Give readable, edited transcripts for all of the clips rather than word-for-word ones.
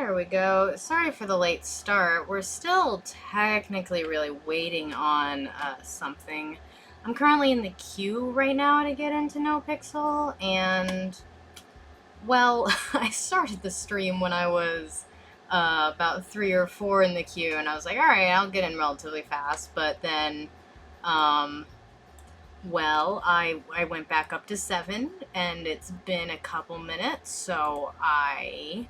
There we go. Sorry for the late start. We're still technically really waiting on something. I'm currently in the queue right now to get into NoPixel, and, well, I started the stream when I was about 3 or 4 in the queue, and I was like, alright, I'll get in relatively fast, but then, well, I went back up to 7, and it's been a couple minutes, so I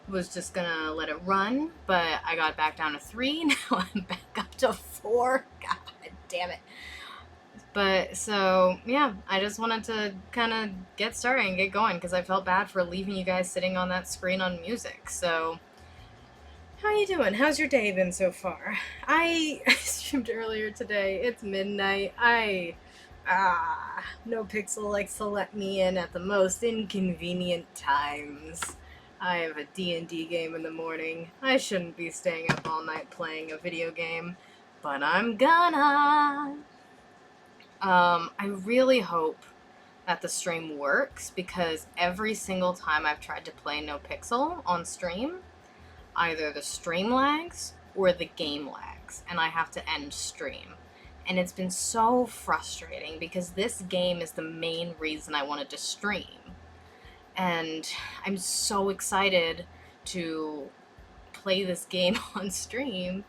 was just gonna let it run, but I got back down to 3. Now I'm back up to 4. God damn it. But so yeah, I just wanted to kind of get started and get going because I felt bad for leaving you guys sitting on that screen on music. So how you doing? How's your day been so far? I streamed earlier today. It's midnight. NoPixel likes to let me in at the most inconvenient times. I have a D&D game in the morning. I shouldn't be staying up all night playing a video game, but I'm gonna. I really hope that the stream works because every single time I've tried to play NoPixel on stream, either the stream lags or the game lags, and I have to end stream. And it's been so frustrating because this game is the main reason I wanted to stream. And I'm so excited to play this game on stream,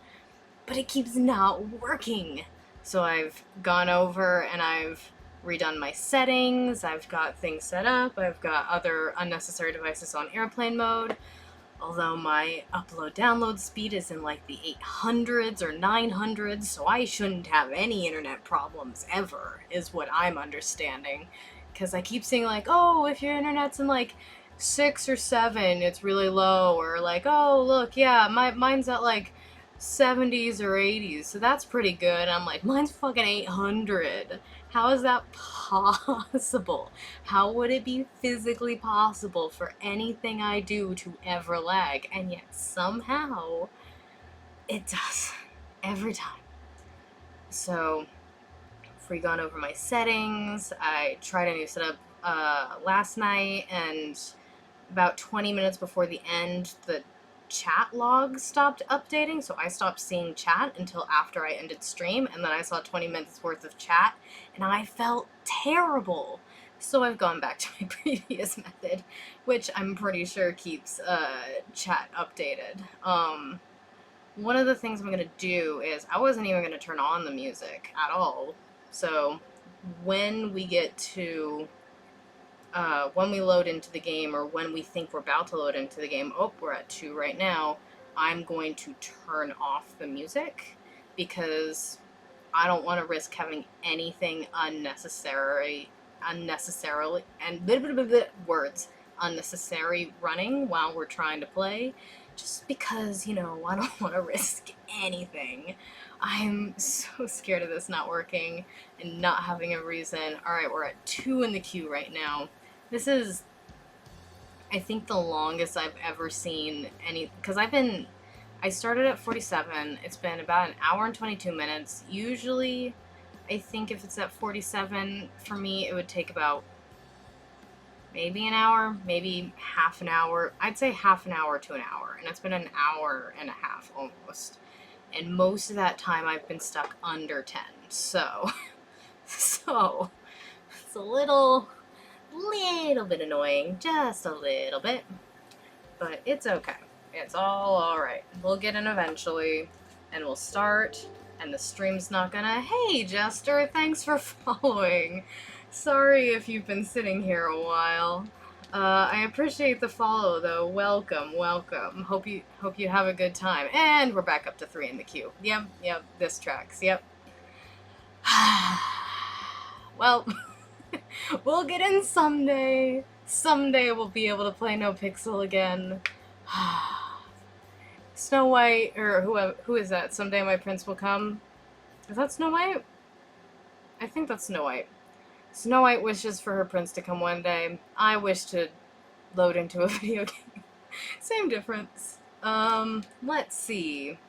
but it keeps not working. So I've gone over and I've redone my settings, I've got things set up, I've got other unnecessary devices on airplane mode, although my upload-download speed is in like the 800s or 900s, so I shouldn't have any internet problems ever, is what I'm understanding. Because I keep seeing like, oh, if your internet's in like 6 or 7, it's really low, or like, oh, look, yeah, mine's at like 70s or 80s, so that's pretty good. And I'm like, mine's fucking 800. How is that possible? How would it be physically possible for anything I do to ever lag? And yet somehow it does every time. So I've gone over my settings. I tried a new setup last night, and about 20 minutes before the end, the chat log stopped updating, so I stopped seeing chat until after I ended stream, and then I saw 20 minutes worth of chat, and I felt terrible. So I've gone back to my previous method, which I'm pretty sure keeps chat updated. One of the things I'm going to do is, I wasn't even going to turn on the music at all, so when we get to when we load into the game, or when we think we're about to load into the game, we're at 2 right now, I'm going to turn off the music, because I don't want to risk having anything unnecessarily, and unnecessary running while we're trying to play, just because, I don't want to risk anything. I'm so scared of this not working and not having a reason. Alright, we're at 2 in the queue right now. This is, I think, the longest I've ever seen any, because I started at 47, it's been about an hour and 22 minutes. Usually, I think if it's at 47, for me, it would take about maybe an hour, maybe half an hour. I'd say half an hour to an hour, and it's been an hour and a half almost. And most of that time I've been stuck under 10, so it's a little bit annoying, just a little bit, but it's okay. It's all alright. We'll get in eventually, and we'll start, and the stream's not gonna, hey Jester, thanks for following. Sorry if you've been sitting here a while. I appreciate the follow, though. Welcome. Hope you have a good time. And we're back up to 3 in the queue. Yep, this tracks. Yep. Well, we'll get in someday. Someday we'll be able to play NoPixel again. Snow White, or who is that? Someday my prince will come. Is that Snow White? I think that's Snow White. Snow White wishes for her prince to come one day. I wish to load into a video game. Same difference. Let's see.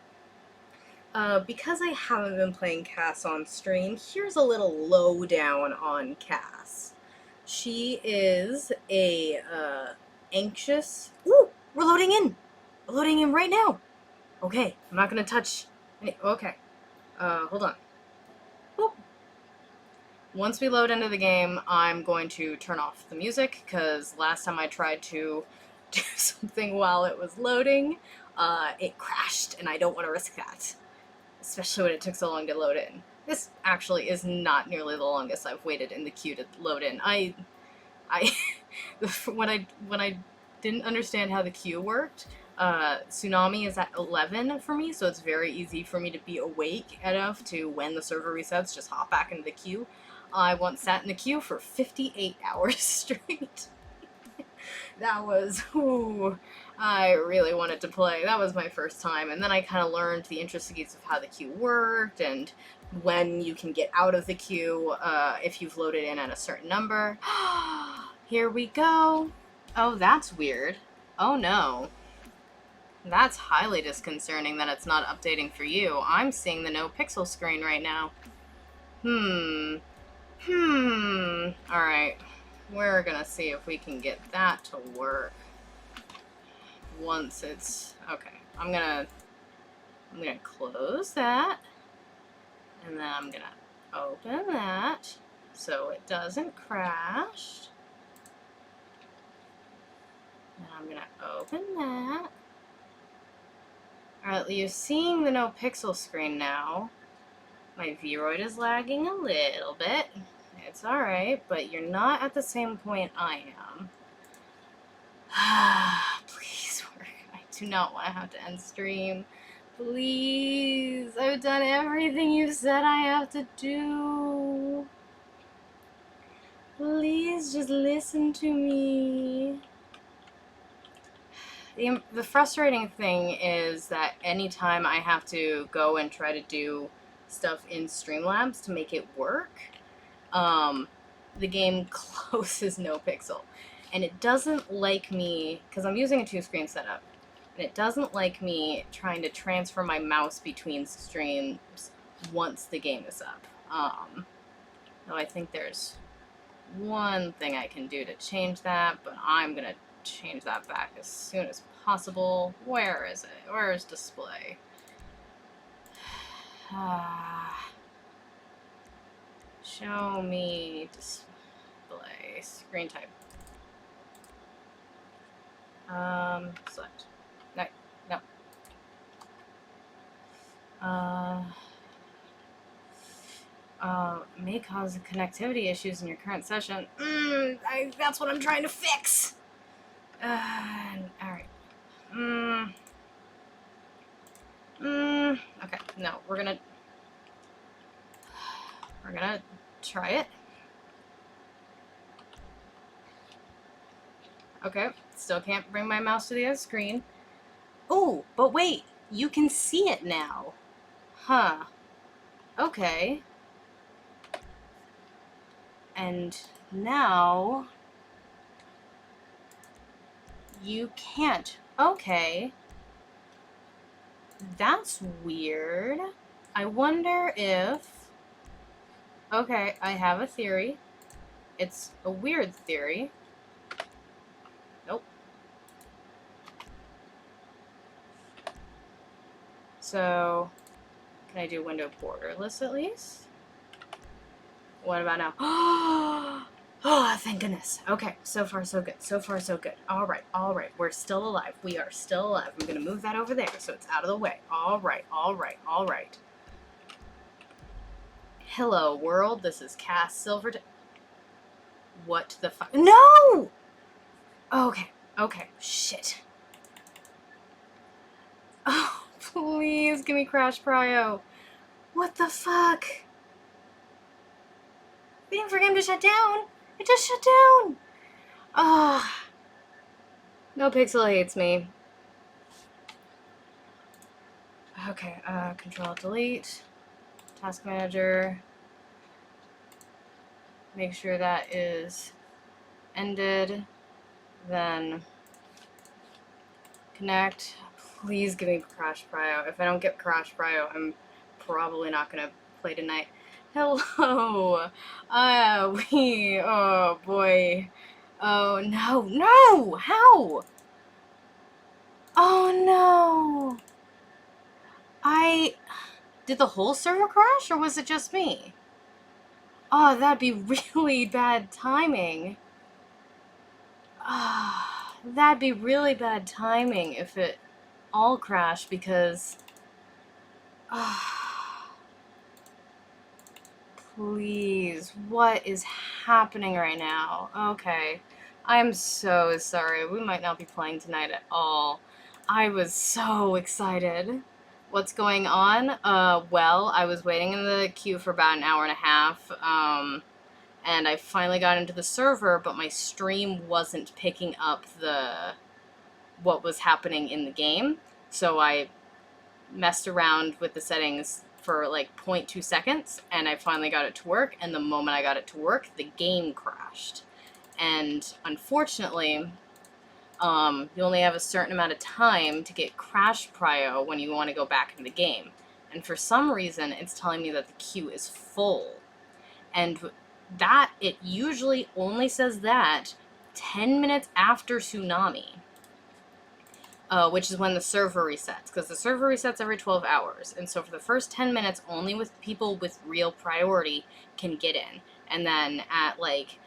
Because I haven't been playing Cass on stream, here's a little lowdown on Cass. She is a, anxious... Ooh! We're loading in! Loading in right now. Okay, I'm not gonna touch any. Okay. Hold on. Boop. Once we load into the game, I'm going to turn off the music, because last time I tried to do something while it was loading, it crashed, and I don't want to risk that. Especially when it took so long to load in. This actually is not nearly the longest I've waited in the queue to load in. When I didn't understand how the queue worked, Tsunami is at 11 for me, so it's very easy for me to be awake enough to, when the server resets, just hop back into the queue. I once sat in the queue for 58 hours straight. That was, ooh, I really wanted to play. That was my first time, and then I kind of learned the intricacies of how the queue worked, and when you can get out of the queue if you've loaded in at a certain number. Here we go. Oh, that's weird. Oh no. That's highly disconcerting that it's not updating for you. I'm seeing the no pixel screen right now. Alright. We're gonna see if we can get that to work. Once it's... Okay. I'm gonna close that. And then I'm gonna open that so it doesn't crash. And I'm gonna open that. Alright, you're seeing the no pixel screen now. My Vroid is lagging a little bit. It's alright, but you're not at the same point I am. Please work. I do not want to have to end stream. Please. I've done everything you said I have to do. Please just listen to me. The frustrating thing is that anytime I have to go and try to do stuff in Streamlabs to make it work, the game closes no pixel. And it doesn't like me, because I'm using a 2-screen setup, and it doesn't like me trying to transfer my mouse between streams once the game is up. Though I think there's one thing I can do to change that, but I'm going to change that back as soon as possible. Where is it? Where is display? Show me display. Screen type. Select. No. May cause connectivity issues in your current session. That's what I'm trying to fix! Alright. Okay, no, we're gonna try it. Okay, still can't bring my mouse to the other screen. Oh, but wait, you can see it now. Huh. Okay. And now you can't. Okay. That's weird. I wonder if... Okay, I have a theory. It's a weird theory. Nope. So, can I do window borderless at least? What about now? Oh, thank goodness. Okay, so far so good. So far so good. Alright. We're still alive. We are still alive. I'm gonna move that over there so it's out of the way. Alright. Hello, world. This is Cass Silverton. What the fuck? No! Okay. Shit. Oh, please give me Crash Prio. What the fuck? Waiting for him to shut down. It just shut down. Ah. No Pixel hates me. Okay, Control Delete. Task Manager. Make sure that is ended. Then connect. Please give me Crash Prio. If I don't get Crash Prio, I'm probably not gonna play tonight. Hello. Oh boy. Oh no, how? Oh no! Did the whole server crash, or was it just me? Oh, that'd be really bad timing. Ah, that'd be really bad timing if it all crashed because... Ah, please, what is happening right now? Okay, I'm so sorry. We might not be playing tonight at all. I was so excited. What's going on? Well, I was waiting in the queue for about an hour and a half, and I finally got into the server, but my stream wasn't picking up what was happening in the game, so I messed around with the settings for like 0.2 seconds, and I finally got it to work, and the moment I got it to work, the game crashed. And unfortunately, you only have a certain amount of time to get crash prio when you want to go back in the game. And for some reason, it's telling me that the queue is full. And that, it usually only says that 10 minutes after Tsunami. Which is when the server resets, because the server resets every 12 hours. And so for the first 10 minutes, only with people with real priority can get in. And then at like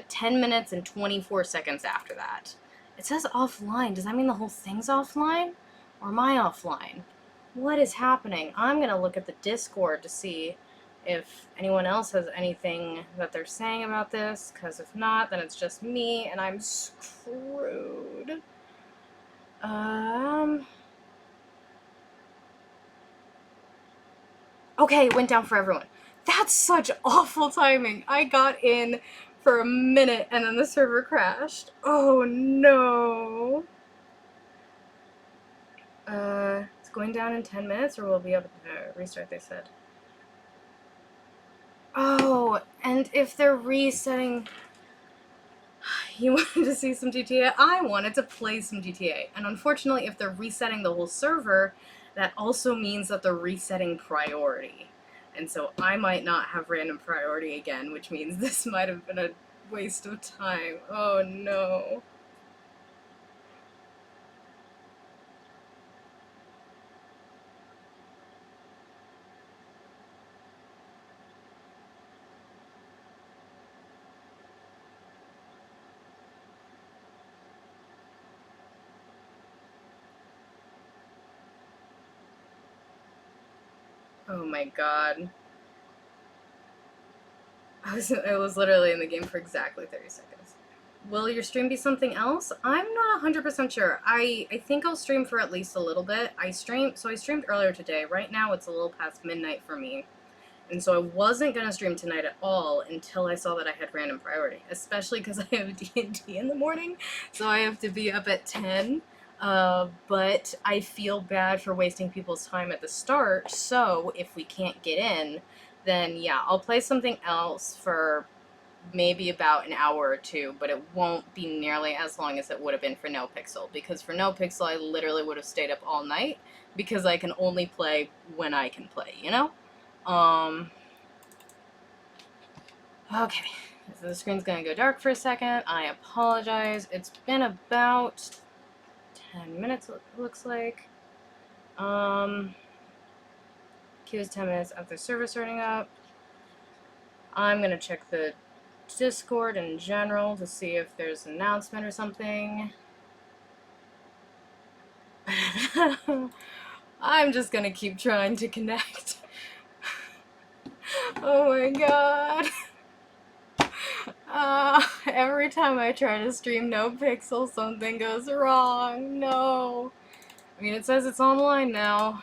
10 minutes and 24 seconds after that, it says offline. Does that mean the whole thing's offline? Or am I offline? What is happening? I'm going to look at the Discord to see if anyone else has anything that they're saying about this, because if not, then it's just me, and I'm screwed. Okay, it went down for everyone. That's such awful timing. I got in for a minute and then the server crashed. Oh no. It's going down in 10 minutes, or we'll be able to restart, they said. Oh, and if they're resetting... You wanted to see some GTA? I wanted to play some GTA. And unfortunately, if they're resetting the whole server, that also means that they're resetting priority. And so I might not have random priority again, which means this might have been a waste of time. Oh no. Oh my god. I was literally in the game for exactly 30 seconds. Will your stream be something else? I'm not 100% sure. I think I'll stream for at least a little bit. I streamed earlier today. Right now it's a little past midnight for me. And so I wasn't going to stream tonight at all until I saw that I had random priority, especially because I have D&D in the morning, so I have to be up at 10. But I feel bad for wasting people's time at the start, so if we can't get in, then yeah, I'll play something else for maybe about an hour or two, but it won't be nearly as long as it would have been for No Pixel, because for No Pixel I literally would have stayed up all night, because I can only play when I can play, you know? Okay, so the screen's gonna go dark for a second. I apologize. It's been about 10 minutes, it looks like. Queue is 10 minutes after server starting up. I'm gonna check the Discord in general to see if there's an announcement or something. I'm just gonna keep trying to connect. Oh my god. Every time I try to stream No Pixel, something goes wrong. No. I mean, it says it's online now.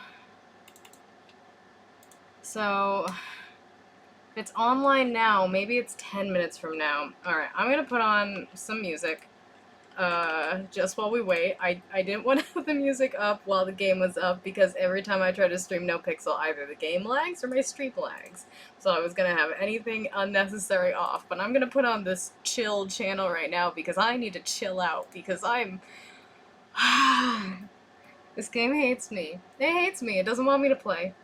So, if it's online now, maybe it's 10 minutes from now. Alright, I'm gonna put on some music. Just while we wait. I didn't want to have the music up while the game was up, because every time I try to stream No Pixel, either the game lags or my stream lags. So I was gonna have anything unnecessary off, but I'm gonna put on this chill channel right now because I need to chill out, because I'm... This game hates me. It hates me. It doesn't want me to play.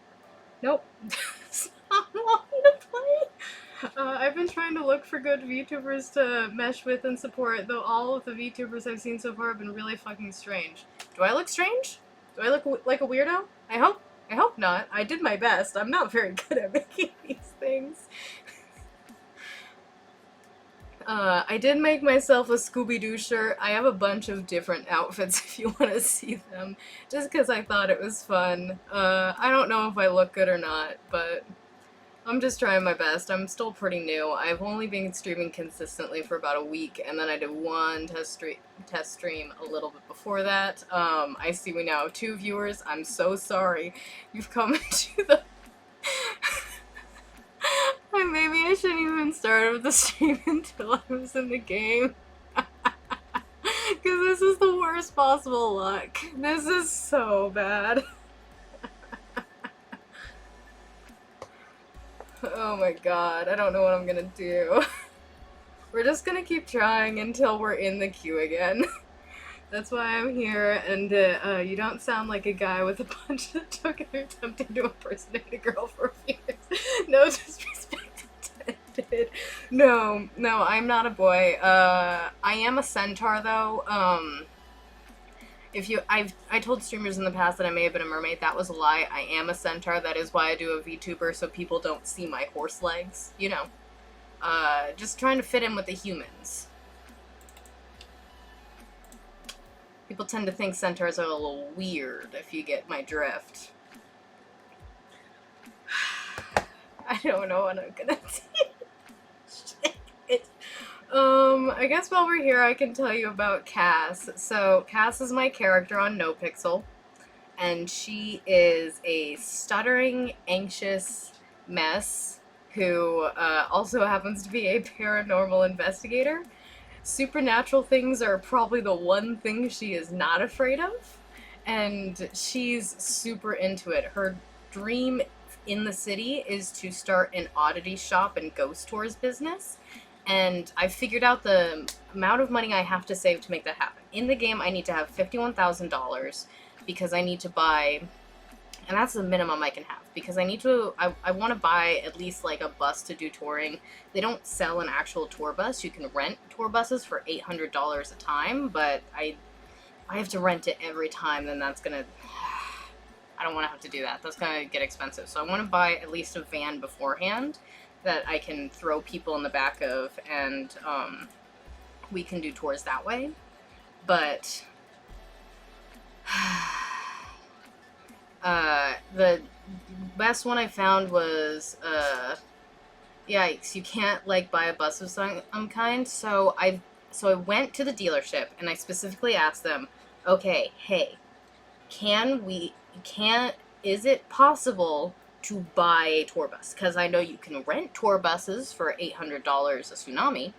Nope. It does not want me to play. I've been trying to look for good VTubers to mesh with and support, though all of the VTubers I've seen so far have been really fucking strange. Do I look strange? Do I look like a weirdo? I hope not. I did my best. I'm not very good at making these things. I did make myself a Scooby-Doo shirt. I have a bunch of different outfits if you want to see them, just because I thought it was fun. I don't know if I look good or not, but I'm just trying my best. I'm still pretty new. I've only been streaming consistently for about a week, and then I did one test stream a little bit before that. I see we now have 2 viewers. I'm so sorry. You've come to the... Maybe I shouldn't even start with the stream until I was in the game. Because this is the worst possible luck. This is so bad. Oh my god, I don't know what I'm gonna do. We're just gonna keep trying until we're in the queue again. That's why I'm here, and you don't sound like a guy with a bunch of token attempting to impersonate a girl for a few years. No disrespect intended. No, I'm not a boy. I am a centaur, though. I told streamers in the past that I may have been a mermaid. That was a lie. I am a centaur. That is why I do a VTuber, so people don't see my horse legs. You know. Just trying to fit in with the humans. People tend to think centaurs are a little weird, if you get my drift. I don't know what I'm gonna do. Shit. I guess while we're here, I can tell you about Cass. So, Cass is my character on NoPixel, and she is a stuttering, anxious mess who also happens to be a paranormal investigator. Supernatural things are probably the one thing she is not afraid of, and she's super into it. Her dream in the city is to start an oddity shop and ghost tours business, and I figured out the amount of money I have to save to make that happen. In the game, I need to have $51,000 because I need to buy, and that's the minimum I can have, because I need to, I want to buy at least like a bus to do touring. They don't sell an actual tour bus. You can rent tour buses for $800 a time, but I have to rent it every time, then that's gonna, I don't want to have to do that. That's gonna get expensive. So I want to buy at least a van beforehand that I can throw people in the back of, and we can do tours that way. But the best one I found was, yikes, you can't, like, buy a bus of some kind, so I went to the dealership, and I specifically asked them, okay, hey, is it possible to buy a tour bus? Because I know you can rent tour buses for $800 a tsunami,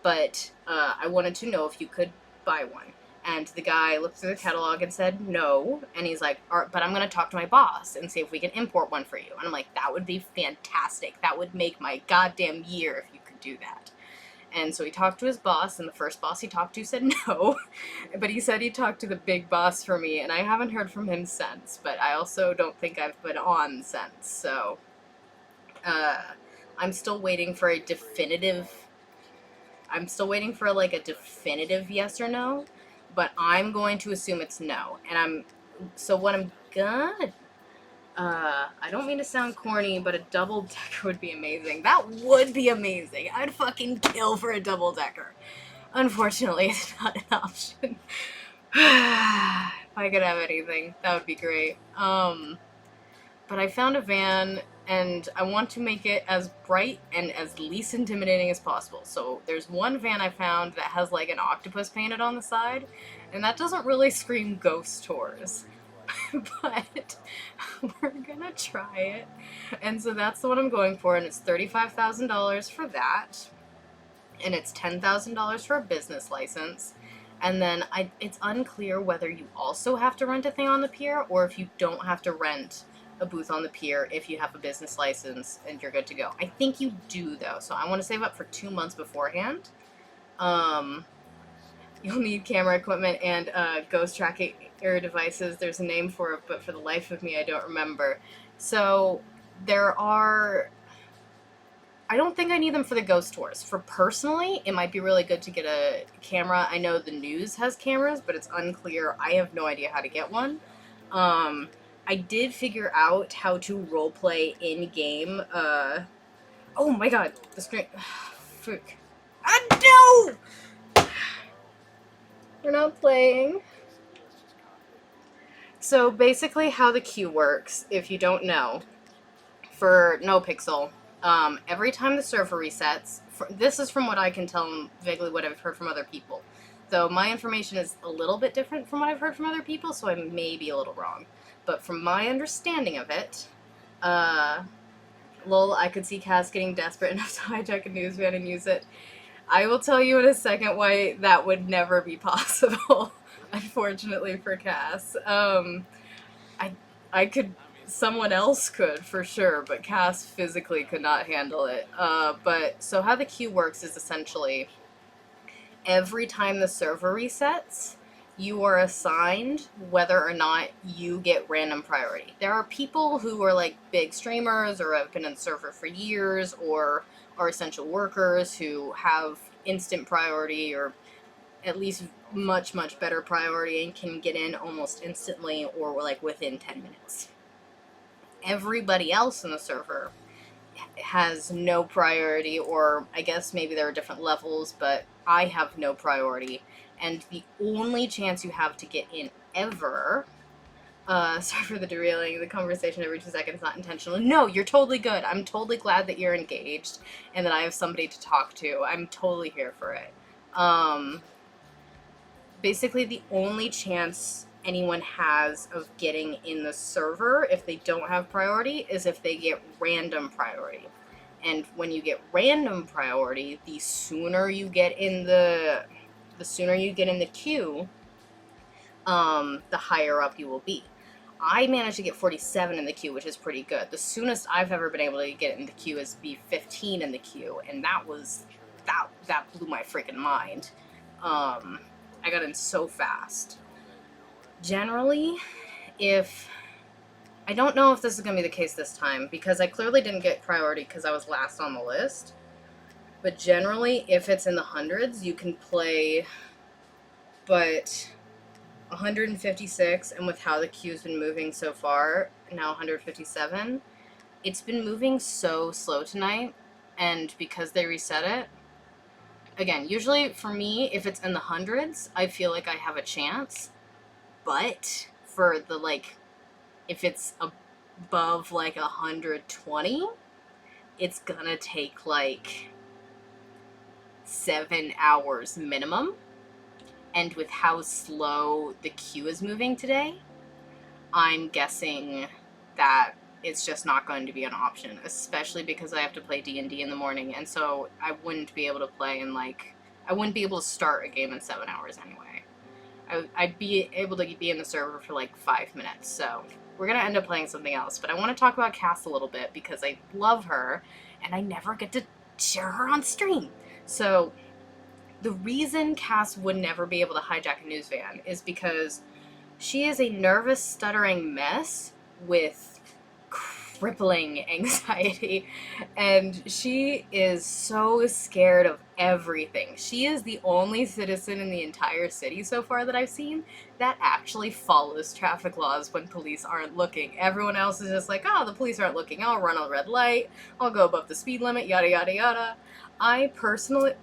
but I wanted to know if you could buy one. And the guy looked through the catalog and said no. And he's like, but I'm going to talk to my boss and see if we can import one for you. And I'm like, that would be fantastic. That would make my goddamn year if you could do that. And so he talked to his boss, and the first boss he talked to said no. But he said he talked to the big boss for me, and I haven't heard from him since. But I also don't think I've been on since. So I'm still waiting for a definitive... like, a definitive yes or no. But I'm going to assume it's no. And what I'm gonna, I don't mean to sound corny, but a double-decker would be amazing. That would be amazing. I'd fucking kill for a double-decker. Unfortunately, it's not an option. If I could have anything, that would be great. But I found a van, and I want to make it as bright and as least intimidating as possible. So there's one van I found that has like an octopus painted on the side, and that doesn't really scream ghost tours. But we're gonna try it. And so that's what I'm going for, and it's $35,000 for that. And it's $10,000 for a business license. And then it's unclear whether you also have to rent a thing on the pier, or if you don't have to rent a booth on the pier if you have a business license and you're good to go. I think you do, though, so I want to save up for 2 months beforehand. You'll need camera equipment and ghost tracking devices. There's a name for it, but for the life of me, I don't remember. So there are... I don't think I need them for the ghost tours. For personally, it might be really good to get a camera. I know the news has cameras, but it's unclear. I have no idea how to get one. I did figure out how to roleplay in-game. Oh my god, the screen. Frick. No! We're not playing. So basically how the queue works, if you don't know, for NoPixel, every time the server resets, this is from what I can tell and vaguely what I've heard from other people. Though my information is a little bit different from what I've heard from other people, so I may be a little wrong. But from my understanding of it, lol, I could see Cass getting desperate enough to hijack a news van and use it. I will tell you in a second why that would never be possible, unfortunately for Cass. I could, someone else could for sure, but Cass physically could not handle it. But so how the queue works is essentially every time the server resets, you are assigned whether or not you get random priority. There are people who are like big streamers or have been in the server for years or are essential workers who have instant priority or at least much, much better priority and can get in almost instantly or like within 10 minutes. Everybody else in the server has no priority, or I guess maybe there are different levels, but I have no priority. And the only chance you have to get in ever, sorry for the derailing, the conversation every 2 seconds, not intentional. No, you're totally good. I'm totally glad that you're engaged and that I have somebody to talk to. I'm totally here for it. Basically, the only chance anyone has of getting in the server if they don't have priority is if they get random priority. And when you get random priority, the sooner you get in the queue, the higher up you will be. I managed to get 47 in the queue, which is pretty good. The soonest I've ever been able to get in the queue is be 15 in the queue, and that blew my freaking mind. I got in so fast. Generally, I don't know if this is going to be the case this time, because I clearly didn't get priority because I was last on the list. But generally, if it's in the hundreds, you can play, but 156, and with how the queue's been moving so far, now 157, it's been moving so slow tonight, and because they reset it, again, usually for me, if it's in the hundreds, I feel like I have a chance. But for the, like, if it's above, like, 120, it's gonna take, like, 7 hours minimum. And with how slow the queue is moving today, I'm guessing that it's just not going to be an option, especially because I have to play D&D in the morning, and so I wouldn't be able to play in, like, I wouldn't be able to start a game in 7 hours anyway. I'd be able to be in the server for, like, 5 minutes, so we're gonna end up playing something else. But I want to talk about Cass a little bit, because I love her, and I never get to share her on stream. So, the reason Cass would never be able to hijack a news van is because she is a nervous, stuttering mess with crippling anxiety, and she is so scared of everything. She is the only citizen in the entire city so far that I've seen that actually follows traffic laws when police aren't looking. Everyone else is just like, oh, the police aren't looking, I'll run a red light, I'll go above the speed limit, yada yada yada. I personally,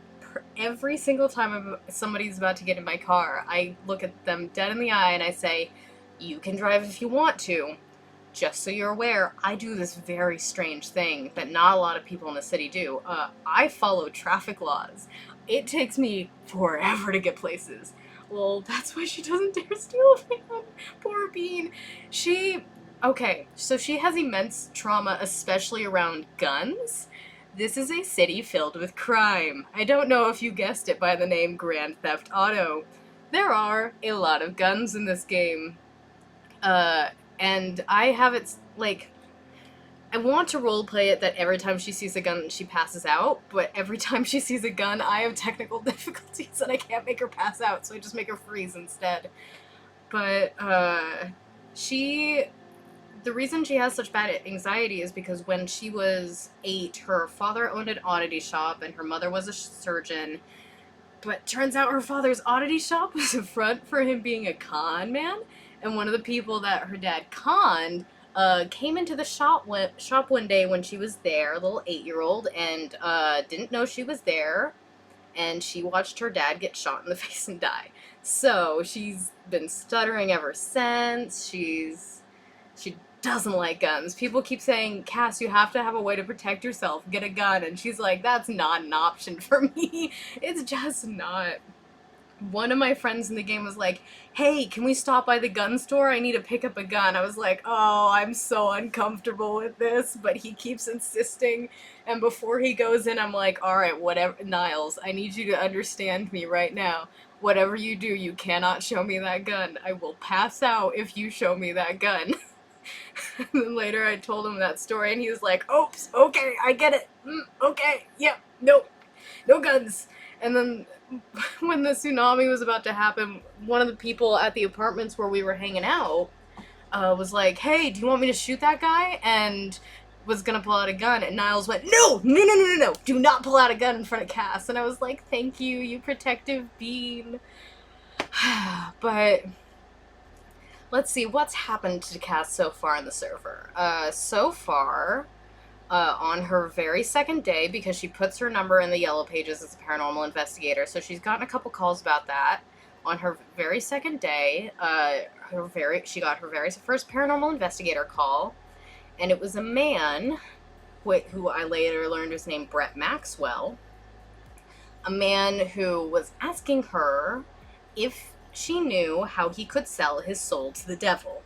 every single time somebody's about to get in my car, I look at them dead in the eye and I say, you can drive if you want to. Just so you're aware, I do this very strange thing that not a lot of people in the city do. I follow traffic laws. It takes me forever to get places. Well, that's why she doesn't dare steal a van. Poor Bean. Okay, so she has immense trauma, especially around guns. This is a city filled with crime. I don't know if you guessed it by the name Grand Theft Auto. There are a lot of guns in this game. And I have it, like, I want to roleplay it that every time she sees a gun, she passes out, but every time she sees a gun, I have technical difficulties and I can't make her pass out, so I just make her freeze instead. But, she the reason she has such bad anxiety is because when she was 8, her father owned an oddity shop and her mother was a surgeon. But turns out her father's oddity shop was a front for him being a con man. And one of the people that her dad conned came into the shop one day when she was there, a little 8-year-old, and didn't know she was there. And she watched her dad get shot in the face and die. So she's been stuttering ever since. She doesn't like guns. People keep saying, Cass, you have to have a way to protect yourself. Get a gun. And she's like, that's not an option for me. It's just not. One of my friends in the game was like, hey, can we stop by the gun store? I need to pick up a gun. I was like, oh, I'm so uncomfortable with this. But he keeps insisting. And before he goes in, I'm like, all right, whatever. Niles, I need you to understand me right now. Whatever you do, you cannot show me that gun. I will pass out if you show me that gun. And then later I told him that story, and he was like, oops, okay, I get it. Okay, yeah, no guns. And then when the tsunami was about to happen, one of the people at the apartments where we were hanging out was like, hey, do you want me to shoot that guy? And was gonna pull out a gun, and Niles went, no, do not pull out a gun in front of Cass. And I was like, thank you, you protective bean. But let's see, what's happened to Cass so far in the server? So far, on her very second day, because she puts her number in the yellow pages as a paranormal investigator, so she's gotten a couple calls about that. On her very second day, she got her very first paranormal investigator call, and it was a man, who I later learned was named Brett Maxwell, a man who was asking her if she knew how he could sell his soul to the devil.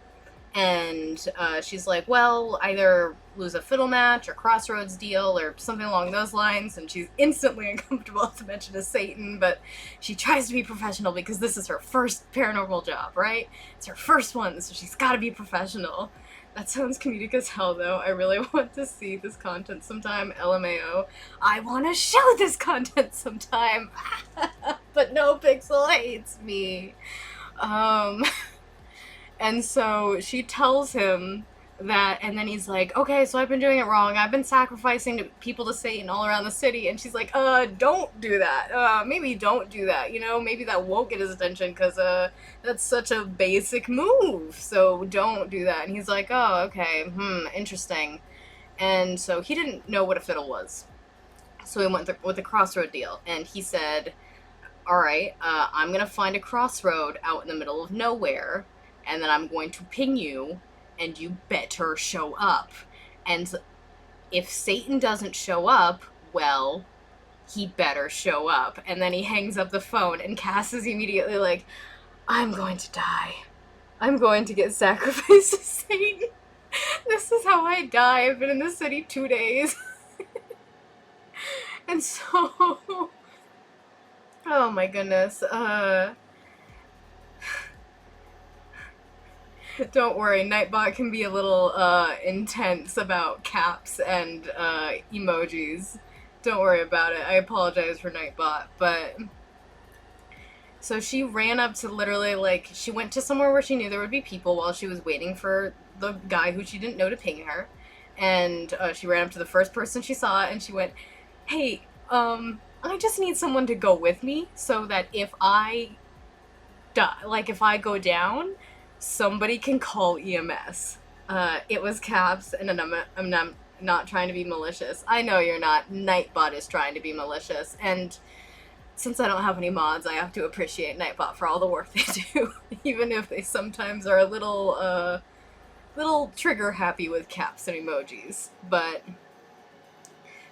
And she's like, well, either lose a fiddle match or crossroads deal or something along those lines. And she's instantly uncomfortable to mention a Satan, but she tries to be professional because this is her first paranormal job, right? It's her first one, so she's got to be professional. That sounds comedic as hell, though. I really want to see this content sometime. LMAO. I want to show this content sometime. But no Pixel hates me. And so she tells him that, and then he's like, okay, so I've been doing it wrong. I've been sacrificing people to Satan all around the city. And she's like, don't do that. Maybe don't do that. You know, maybe that won't get his attention because that's such a basic move. So don't do that. And he's like, oh, okay, interesting. And so he didn't know what a fiddle was. So he went with the crossroad deal. And he said, all right, I'm going to find a crossroad out in the middle of nowhere. And then I'm going to ping you, and you better show up. And if Satan doesn't show up, well, he better show up. And then he hangs up the phone, and Cass is immediately like, I'm going to die. I'm going to get sacrificed to Satan. This is how I die. I've been in the city 2 days. And so, oh my goodness, don't worry, Nightbot can be a little intense about caps and emojis. Don't worry about it. I apologize for Nightbot, but so she ran up to literally, like, she went to somewhere where she knew there would be people while she was waiting for the guy who she didn't know to ping her, and she ran up to the first person she saw, and she went, hey, I just need someone to go with me so that if I die, like, if I go down, somebody can call EMS. It was Caps, and I'm not trying to be malicious. I know you're not. Nightbot is trying to be malicious, and since I don't have any mods, I have to appreciate Nightbot for all the work they do, even if they sometimes are a little trigger happy with caps and emojis. But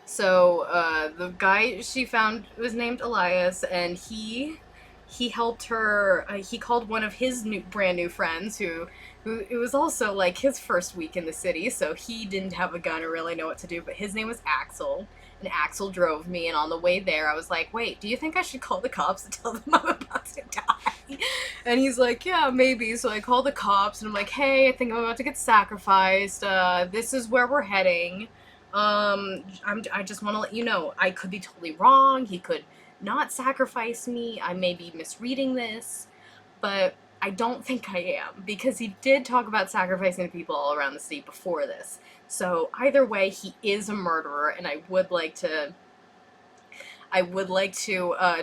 so the guy she found was named Elias, and he helped her. He called one of his brand new friends who it was also like his first week in the city, so he didn't have a gun or really know what to do, but his name was Axel, and Axel drove me, and on the way there I was like, wait, do you think I should call the cops and tell them I'm about to die? And he's like, yeah, maybe. So I call the cops, and I'm like, hey, I think I'm about to get sacrificed, this is where we're heading, I just want to let you know, I could be totally wrong, he could not sacrifice me, I may be misreading this, but I don't think I am, because he did talk about sacrificing people all around the city before this. So either way, he is a murderer, and I would like to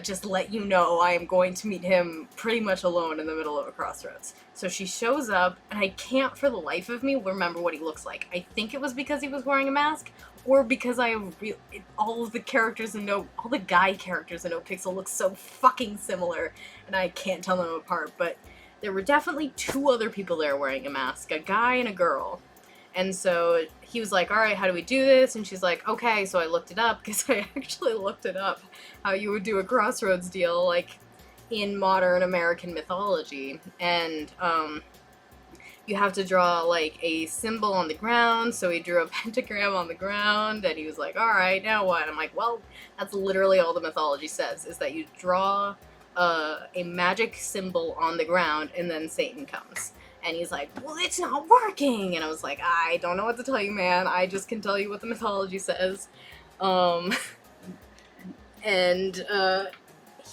just let you know I am going to meet him pretty much alone in the middle of a crossroads. So she shows up, and I can't for the life of me remember what he looks like. I think it was because he was wearing a mask, or because all of the characters in all the guy characters in NoPixel look so fucking similar, and I can't tell them apart, but there were definitely two other people there wearing a mask, a guy and a girl. And so he was like, all right, how do we do this? And she's like, okay. So I looked it up, because I actually looked it up, how you would do a crossroads deal, like, in modern American mythology. And, you have to draw, like, a symbol on the ground. So he drew a pentagram on the ground, and he was like, all right, now what? And I'm like, well, that's literally all the mythology says, is that you draw a magic symbol on the ground, and then Satan comes. And he's like, well, it's not working. And I was like, I don't know what to tell you, man. I just can tell you what the mythology says.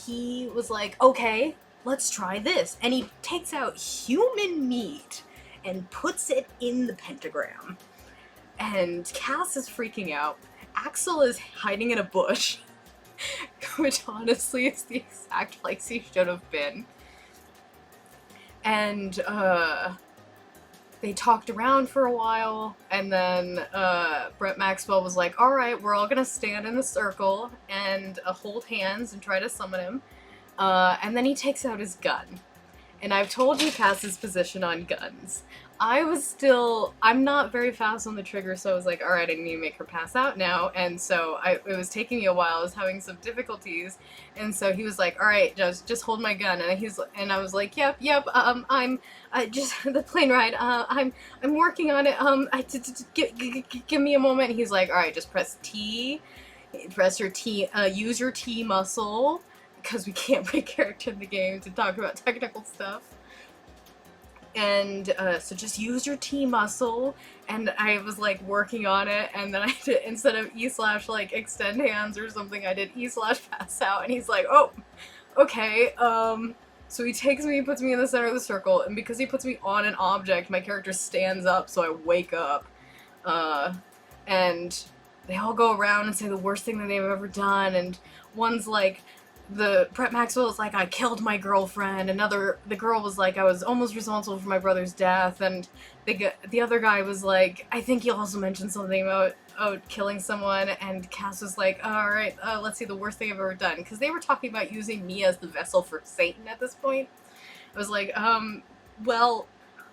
He was like, okay, let's try this. And he takes out human meat and puts it in the pentagram. And Cass is freaking out. Axel is hiding in a bush, which honestly is the exact place he should have been. And, they talked around for a while, and then, Brett Maxwell was like, alright, we're all gonna stand in a circle and hold hands and try to summon him. And then he takes out his gun. And I've told you Cass's position on guns. I'm not very fast on the trigger, so I was like, alright, I need to make her pass out now. And so it was taking me a while, I was having some difficulties. And so he was like, alright, just hold my gun. And I was like, yep, I'm just the plane ride, I'm working on it, give me a moment. And he's like, alright, just press your T, use your T muscle, because we can't play character in the game to talk about technical stuff. And, so just use your T muscle, and I was, like, working on it, and then I did, instead of E/ like, extend hands or something, I did E/ pass out, and he's like, oh, okay, so he takes me, puts me in the center of the circle, and because he puts me on an object, my character stands up, so I wake up, and they all go around and say the worst thing that they've ever done, and one's like, Brett Maxwell is like, I killed my girlfriend. The girl was like, I was almost responsible for my brother's death. And the other guy was like, I think he also mentioned something about killing someone. And Cass was like, alright, let's see, the worst thing I've ever done. Because they were talking about using me as the vessel for Satan at this point. I was like, well,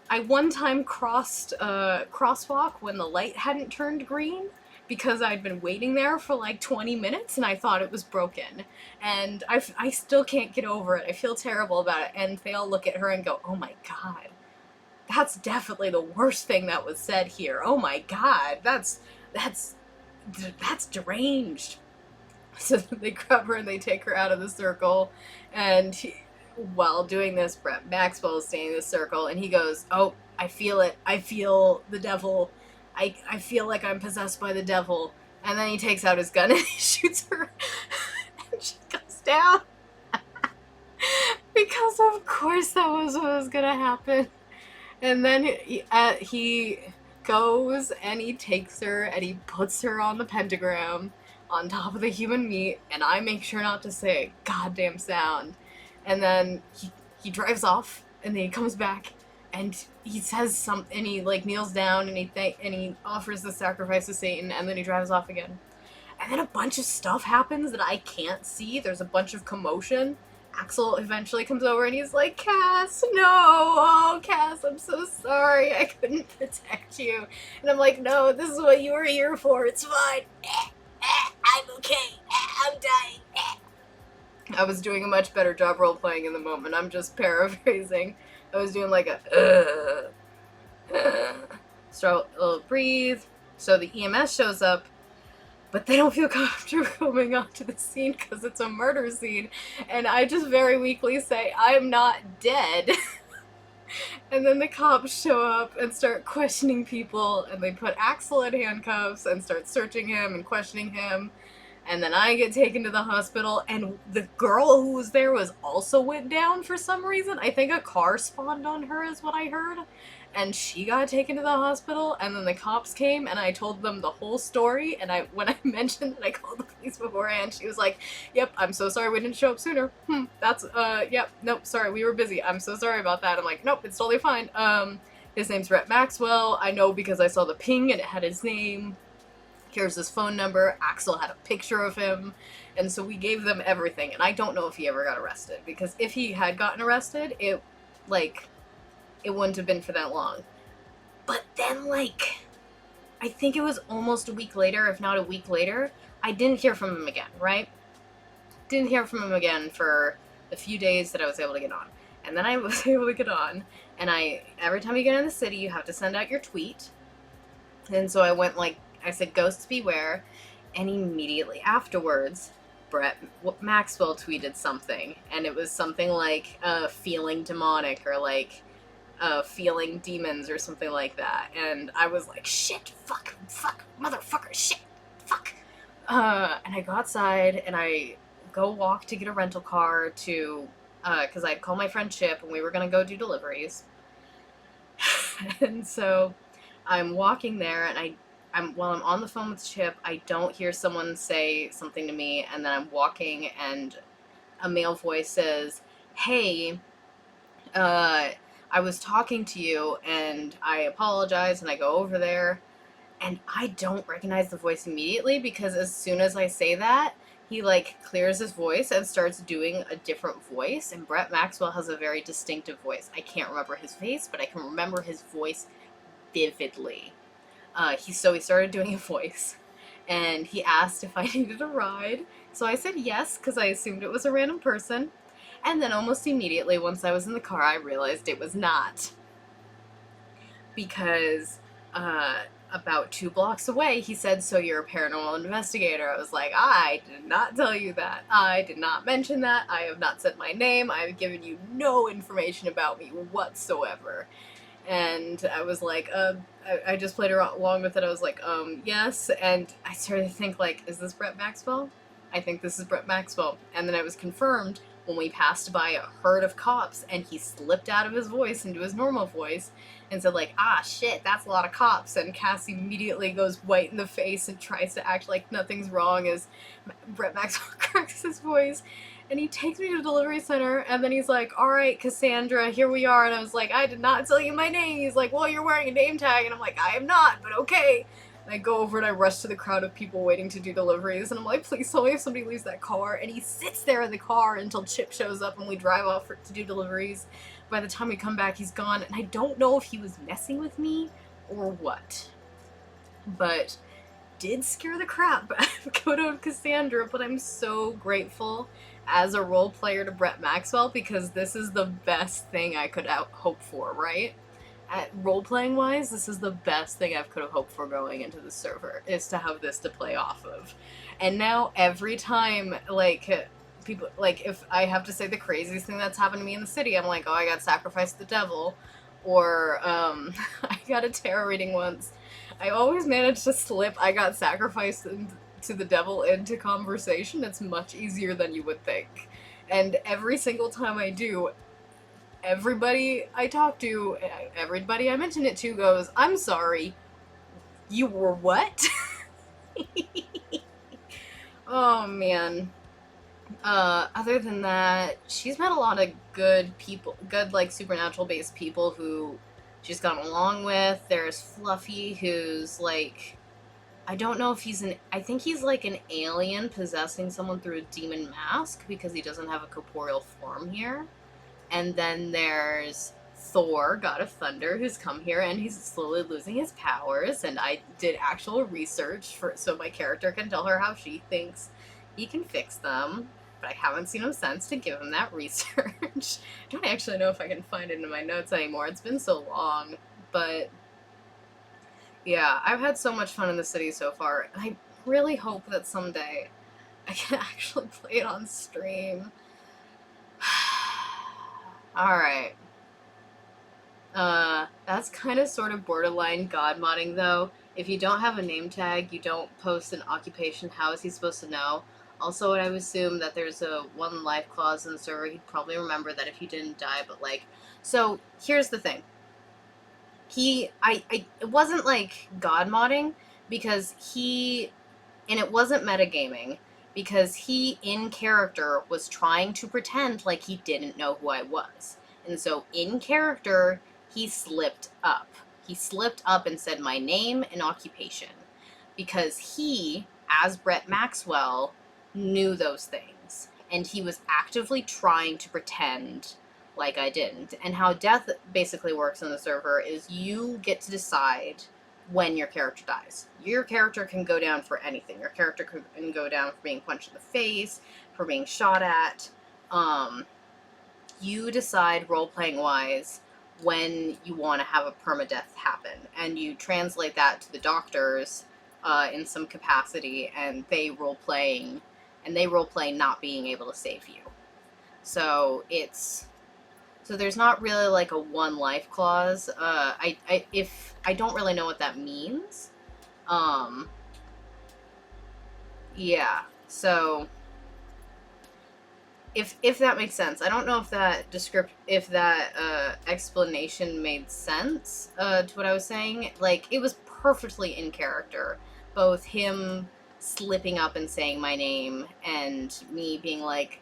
I one time crossed crosswalk when the light hadn't turned green, because I'd been waiting there for like 20 minutes and I thought it was broken. And I still can't get over it. I feel terrible about it. And they all look at her and go, oh my god, that's definitely the worst thing that was said here. Oh my god, that's deranged. So they grab her and they take her out of the circle. And while doing this, Brett Maxwell is staying in the circle and he goes, oh, I feel it. I feel the devil. I feel like I'm possessed by the devil. And then he takes out his gun and he shoots her. And she goes down. Because of course that was what was gonna happen. And then he goes and he takes her and he puts her on the pentagram on top of the human meat. And I make sure not to say a goddamn sound. And then he drives off and then he comes back. And he says something, and he, like, kneels down, and he offers the sacrifice to Satan, and then he drives off again. And then a bunch of stuff happens that I can't see. There's a bunch of commotion. Axel eventually comes over, and he's like, Cass, no! Oh, Cass, I'm so sorry. I couldn't protect you. And I'm like, no, this is what you were here for. It's fine. I'm okay. I'm dying. I was doing a much better job role-playing in the moment. I'm just paraphrasing. I was doing like so breathe. So the EMS shows up, but they don't feel comfortable coming onto the scene because it's a murder scene. And I just very weakly say, I'm not dead. And then the cops show up and start questioning people, and they put Axel in handcuffs and start searching him and questioning him. And then I get taken to the hospital, and the girl who was there also went down for some reason. I think a car spawned on her is what I heard. And she got taken to the hospital, and then the cops came, and I told them the whole story, and when I mentioned that I called the police beforehand, she was like, yep, I'm so sorry we didn't show up sooner. Yep, nope, sorry, we were busy. I'm so sorry about that. I'm like, nope, it's totally fine. His name's Brett Maxwell. I know because I saw the ping, and it had his name. Here's his phone number. Axel had a picture of him. And so we gave them everything, and I don't know if he ever got arrested, because if he had gotten arrested, it wouldn't have been for that long. But then, I think it was almost a week later, if not a week later, I didn't hear from him again, right? Didn't hear from him again for the few days that I was able to get on. And then I was able to get on, and every time you get in the city, you have to send out your tweet. And so I went, I said, ghosts beware, and immediately afterwards, Brett Maxwell tweeted something, and it was something like, feeling demonic, or feeling demons or something like that. And I was like, shit, fuck, motherfucker, shit, fuck. And I go outside, and I go walk to get a rental car to, because I'd call my friend Chip, and we were going to go do deliveries. And so I'm walking there, and while I'm on the phone with Chip, I don't hear someone say something to me, and then I'm walking, and a male voice says, hey, I was talking to you, and I apologize, and I go over there, and I don't recognize the voice immediately, because as soon as I say that, he, clears his voice and starts doing a different voice, and Brett Maxwell has a very distinctive voice. I can't remember his face, but I can remember his voice vividly. He started doing a voice, and he asked if I needed a ride, so I said yes, because I assumed it was a random person. And then almost immediately, once I was in the car, I realized it was not. Because about 2 blocks away, he said, so you're a paranormal investigator. I was like, I did not tell you that. I did not mention that. I have not said my name. I have given you no information about me whatsoever. And I was like, I just played along with it. I was like, yes. And I started to think, is this Brett Maxwell? I think this is Brett Maxwell. And then it was confirmed when we passed by a herd of cops, and he slipped out of his voice into his normal voice and said, shit, that's a lot of cops. And Cass immediately goes white in the face and tries to act like nothing's wrong as Brett Maxwell cracks his voice. And he takes me to the delivery center, and then he's like, all right, Cassandra, here we are. And I was like, I did not tell you my name. He's like, well, you're wearing a name tag. And I'm like, I am not, but okay. And I go over and I rush to the crowd of people waiting to do deliveries, and I'm like, please tell me if somebody leaves that car. And he sits there in the car until Chip shows up and we drive off to do deliveries. By the time we come back, he's gone, and I don't know if he was messing with me or what. But did scare the crap out of Cassandra, but I'm so grateful as a role player to Brett Maxwell, because this is the best thing I could hope for, right? Role-playing wise, this is the best thing I could have hoped for going into the server, is to have this to play off of. And now every time, people, if I have to say the craziest thing that's happened to me in the city, I'm like, oh, I got sacrificed to the devil, or, I got a tarot reading once. I always manage to slip I got sacrificed to the devil into conversation. It's much easier than you would think. And every single time I do, everybody I talk to, everybody I mention it to goes, I'm sorry, you were what? Oh, man. Other than that, she's met a lot of good people, good, supernatural-based people who she's gotten along with. There's Fluffy, who's, I don't know if I think he's, an alien possessing someone through a demon mask, because he doesn't have a corporeal form here. And then there's Thor, God of Thunder, who's come here, and he's slowly losing his powers, and I did actual research so my character can tell her how she thinks he can fix them, but I haven't seen him since to give him that research. I don't actually know if I can find it in my notes anymore. It's been so long, but yeah, I've had so much fun in the city so far. I really hope that someday I can actually play it on stream. Alright. That's kind of sort of borderline god modding, though. If you don't have a name tag, you don't post an occupation, how is he supposed to know? Also, I would assume that there's a one life clause in the server. He'd probably remember that if he didn't die, but like... So, here's the thing. It wasn't like god modding, because and it wasn't metagaming, because he, in character, was trying to pretend like he didn't know who I was. And so, in character, he slipped up. He slipped up and said my name and occupation. Because he, as Brett Maxwell, knew those things. And he was actively trying to pretend like I didn't. And how death basically works on the server is you get to decide when your character dies. Your character can go down for anything. Your character can go down for being punched in the face, for being shot at. You decide, role-playing wise, when you want to have a permadeath happen. And you translate that to the doctors in some capacity, and they role-play not being able to save you. So there's not really like a one life clause. I don't really know what that means. Yeah. So if that makes sense, I don't know if that explanation made sense to what I was saying. Like, it was perfectly in character, both him slipping up and saying my name and me being like,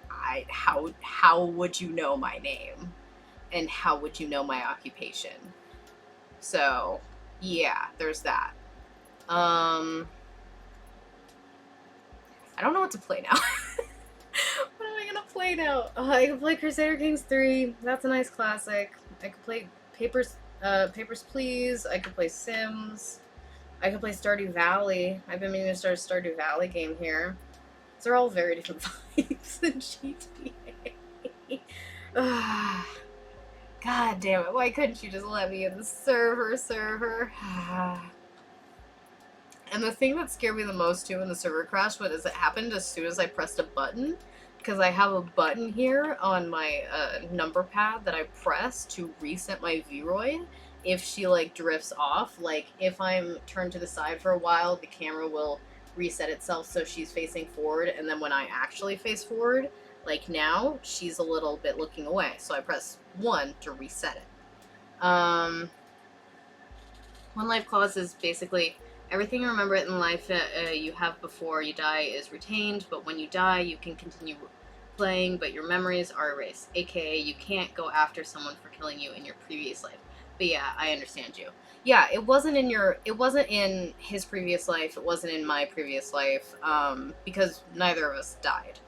how would you know my name? And how would you know my occupation? So, yeah, there's that. I don't know what to play now. What am I gonna play now? I can play Crusader Kings 3. That's a nice classic. I could play Papers, Please. I could play Sims. I could play Stardew Valley. I've been meaning to start a Stardew Valley game here. These are all very different vibes than GTA. God damn it, why couldn't you just let me in the server? And the thing that scared me the most, too, in the server crash was it happened as soon as I pressed a button, because I have a button here on my number pad that I press to reset my Vroid. If she, like, drifts off, like, if I'm turned to the side for a while, the camera will reset itself so she's facing forward, and then when I actually face forward, like now, she's a little bit looking away, so I press 1 to reset it. One life clause is basically everything you remember in life you have before you die is retained, but when you die, you can continue playing, but your memories are erased, aka you can't go after someone for killing you in your previous life. But yeah, I understand you. Yeah, it wasn't in his previous life, it wasn't in my previous life, because neither of us died.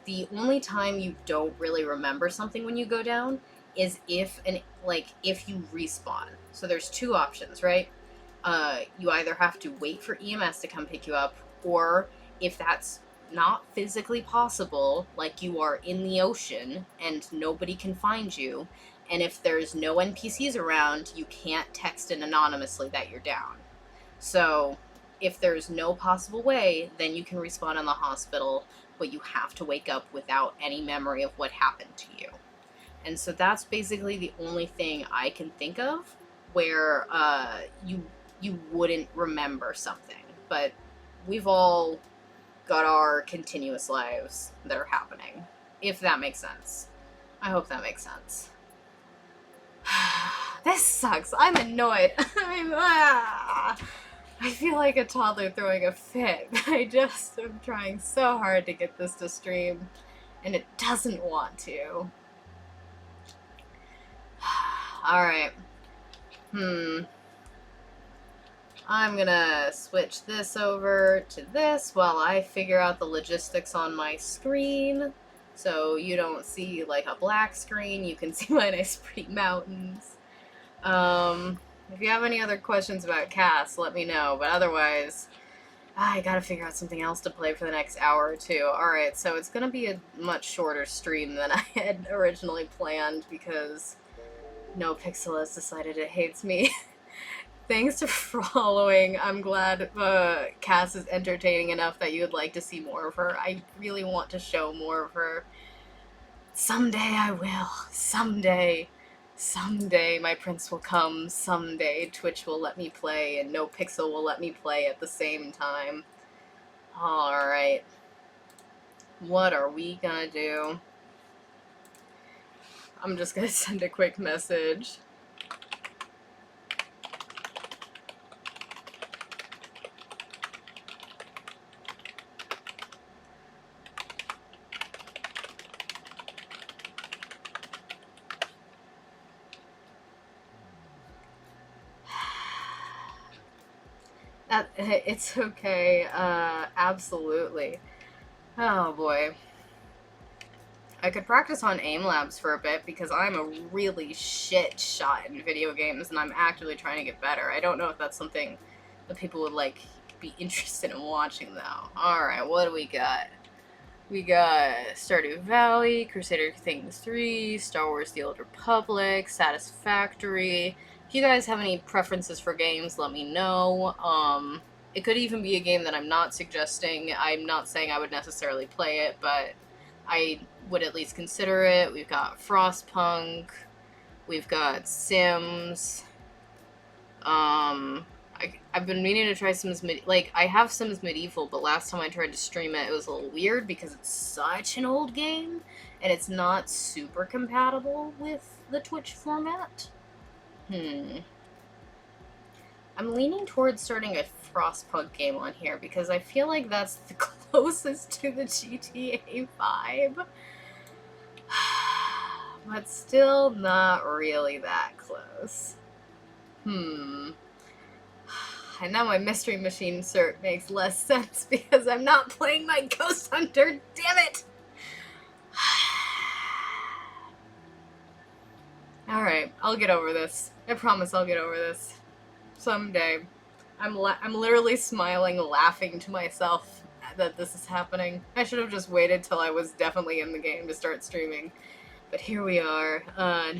The only time you don't really remember something when you go down is if you respawn. So there's two options, right? You either have to wait for EMS to come pick you up, or if that's not physically possible, like you are in the ocean and nobody can find you, and if there's no NPCs around, you can't text in anonymously that you're down. So if there's no possible way, then you can respawn in the hospital, but you have to wake up without any memory of what happened to you. And so that's basically the only thing I can think of where you wouldn't remember something. But we've all got our continuous lives that are happening, if that makes sense. I hope that makes sense. This sucks. I'm annoyed. I feel like a toddler throwing a fit. I just am trying so hard to get this to stream, and it doesn't want to. Alright. I'm gonna switch this over to this while I figure out the logistics on my screen. So you don't see like a black screen, you can see my nice pretty mountains. If you have any other questions about Cass, let me know, but otherwise, I gotta figure out something else to play for the next hour or two. Alright, so it's gonna be a much shorter stream than I had originally planned because No Pixel has decided it hates me. Thanks for following. I'm glad Cass is entertaining enough that you would like to see more of her. I really want to show more of her. Someday I will. Someday. Someday my prince will come, someday Twitch will let me play, and no Pixel will let me play at the same time. Alright. What are we gonna do? I'm just gonna send a quick message. It's okay, absolutely. Oh boy. I could practice on aim labs for a bit because I'm a really shit shot in video games and I'm actively trying to get better. I don't know if that's something that people would, like, be interested in watching, though. Alright, what do we got? We got Stardew Valley, Crusader Kings 3, Star Wars The Old Republic, Satisfactory. If you guys have any preferences for games, let me know. It could even be a game that I'm not suggesting. I'm not saying I would necessarily play it, but I would at least consider it. We've got Frostpunk. We've got Sims. I've been meaning to try Sims I have Sims Medieval, but last time I tried to stream it, it was a little weird because it's such an old game, and it's not super compatible with the Twitch format. I'm leaning towards starting a Frostpunk game on here because I feel like that's the closest to the GTA vibe. But still not really that close. And now my Mystery Machine cert makes less sense because I'm not playing my Ghost Hunter, damn it! Alright, I'll get over this. I promise I'll get over this. Someday. I'm literally smiling, laughing to myself that this is happening. I should have just waited till I was definitely in the game to start streaming. But here we are.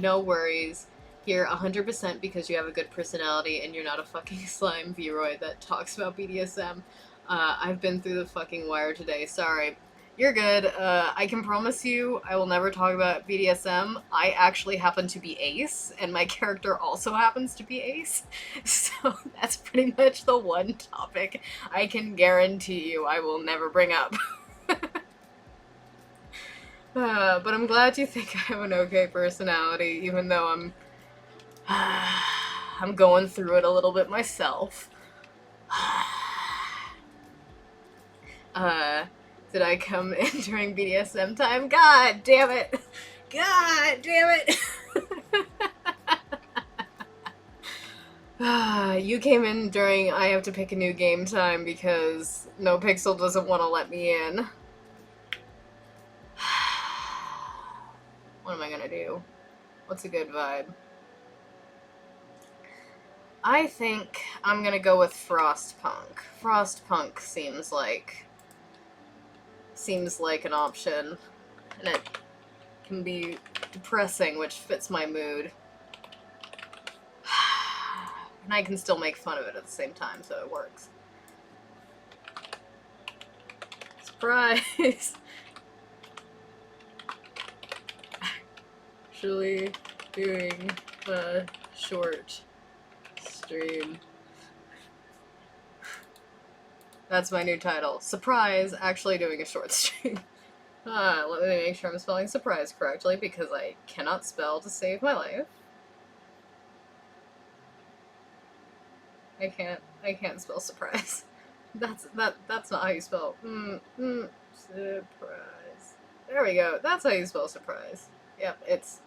No worries. You're 100% because you have a good personality and you're not a fucking slime Vroid that talks about BDSM. I've been through the fucking wire today. Sorry. You're good. I can promise you I will never talk about BDSM. I actually happen to be Ace, and my character also happens to be Ace. So that's pretty much the one topic I can guarantee you I will never bring up. But I'm glad you think I have an okay personality, even though I'm going through it a little bit myself. Did I come in during BDSM time? God damn it! God damn it! You came in during I have to pick a new game time because No Pixel doesn't want to let me in. What am I gonna do? What's a good vibe? I think I'm gonna go with Frostpunk. Frostpunk seems like an option, and it can be depressing, which fits my mood. And I can still make fun of it at the same time, so it works. Surprise! Actually doing a short stream. That's my new title. Surprise, actually doing a short stream. Let me make sure I'm spelling surprise correctly because I cannot spell to save my life. I can't spell surprise. That's not how you spell surprise. There we go. That's how you spell surprise. Yep, it's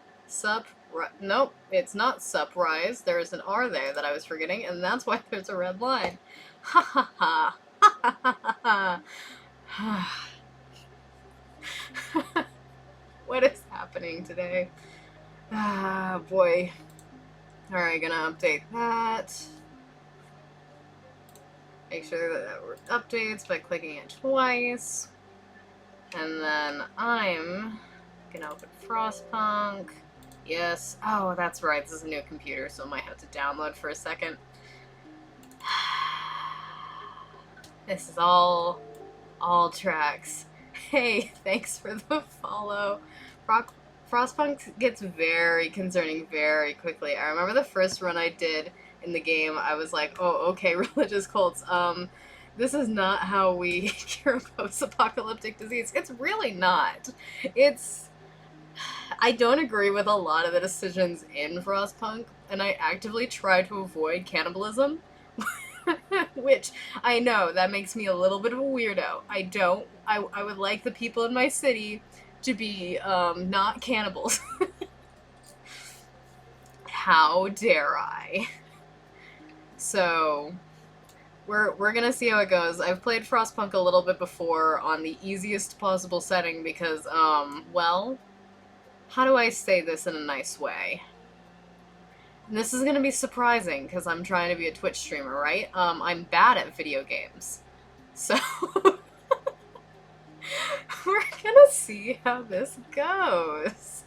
nope, it's not surprise. There's an R there that I was forgetting, and that's why there's a red line. Ha ha ha. Ha ha ha. What is happening today? Ah, boy. Alright, gonna update that. Make sure that updates by clicking it twice. And then I'm gonna open Frostpunk. Yes. Oh, that's right. This is a new computer, so I might have to download for a second. This is all tracks. Hey, thanks for the follow. Frostpunk gets very concerning very quickly. I remember the first run I did in the game, I was like, oh, okay, religious cults. This is not how we cure post-apocalyptic disease. It's really not. It's... I don't agree with a lot of the decisions in Frostpunk, and I actively try to avoid cannibalism. Which, I know, that makes me a little bit of a weirdo. I would like the people in my city to be, not cannibals. How dare I? So, we're gonna see how it goes. I've played Frostpunk a little bit before on the easiest possible setting because, well, how do I say this in a nice way? And this is gonna be surprising because I'm trying to be a Twitch streamer, right? I'm bad at video games. So, we're gonna see how this goes.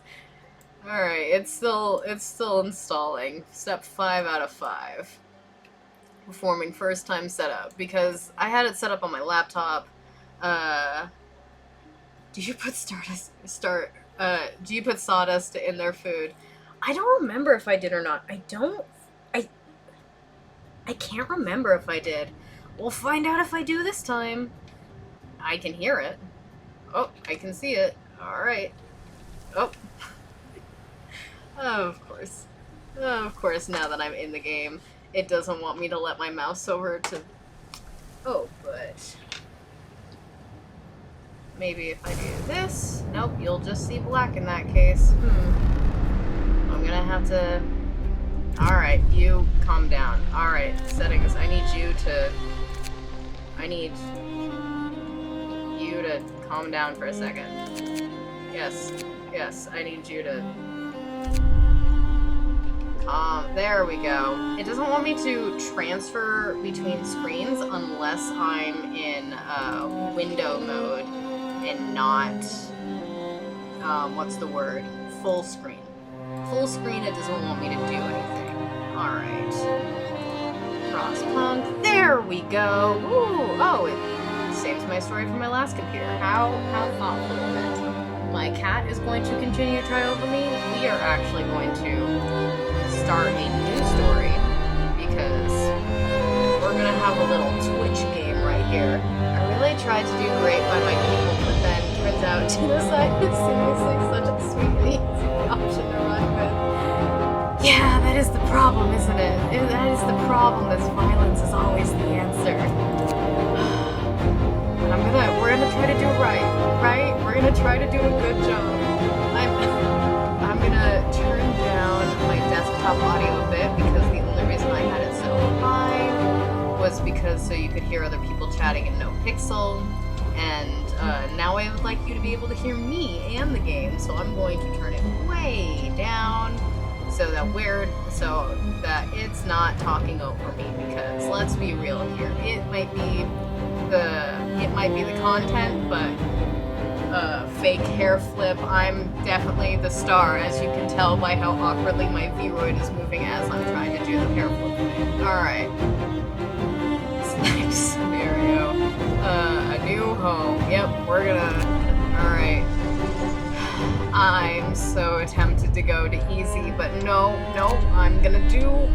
Alright, it's still installing. Step 5 out of 5. Performing first time setup, because I had it set up on my laptop. Do you put do you put sawdust in their food? I don't remember if I did or not. I can't remember if I did. We'll find out if I do this time. I can hear it. Oh, I can see it. Alright. Oh. Of course. Of course, now that I'm in the game, it doesn't want me to let my mouse over to... Oh, but... Maybe if I do this... Nope, you'll just see black in that case. I'm gonna have to... Alright, you calm down. Alright, settings. I need you to calm down for a second. Yes, I need you to... there we go. It doesn't want me to transfer between screens unless I'm in window mode and not, what's the word? Full screen. Full screen, it doesn't want me to do anything. Alright. Frostpunk. There we go. Woo! Oh, it saves my story from my last computer. How thoughtful of it. My cat is going to continue to try over me. We are actually going to start a new story because we're gonna have a little Twitch game right here. I really tried to do great by my people, but then turns out genocide is seriously such a sweet and easy option to run with. Yeah, that is the problem, isn't it? That is the problem, is violence is always the answer. But we're gonna try to do right? We're gonna try to do a good job. I'm gonna turn down my desktop audio a bit because the only reason I had it so high was because so you could hear other people chatting in no pixel, and now I would like you to be able to hear me and the game, so I'm going to turn it way down so that it's not talking over me, because let's be real here, it might be the content, but fake hair flip. I'm definitely the star, as you can tell by how awkwardly my V-roid is moving as I'm trying to do the hair flip thing. Alright. Next scenario. A new home. Yep, we're gonna... Alright. I'm so tempted to go to easy, but no, I'm gonna do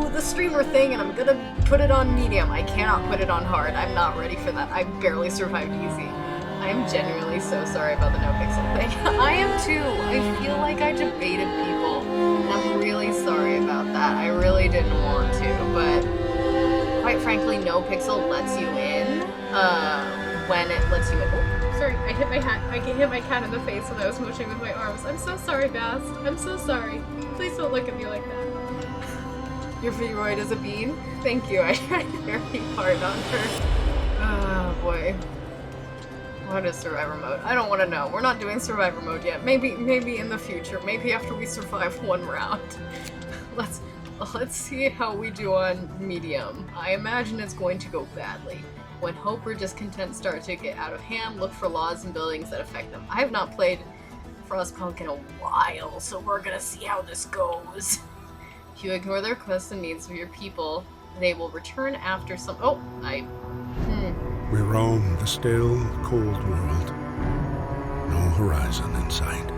the streamer thing, and I'm gonna put it on medium. I cannot put it on hard. I'm not ready for that. I barely survived easy. I am genuinely so sorry about the no pixel thing. I am too. I feel like I debated people, and I'm really sorry about that. I really didn't want to, but quite frankly, no pixel lets you in when it lets you in. Oh, sorry, I hit my cat in the face when I was motioning with my arms. I'm so sorry, Bast. I'm so sorry. Please don't look at me like that. Your V-roid is a bean? Thank you. I tried very hard on her. Oh boy. What is survivor mode? I don't want to know. We're not doing survivor mode yet. Maybe in the future. Maybe after we survive one round. Let's see how we do on medium. I imagine it's going to go badly. When hope or discontent start to get out of hand, look for laws and buildings that affect them. I have not played Frostpunk in a while, so we're gonna see how this goes. If you ignore the requests and needs of your people, they will return after some... We roam the still, cold world. No horizon in sight.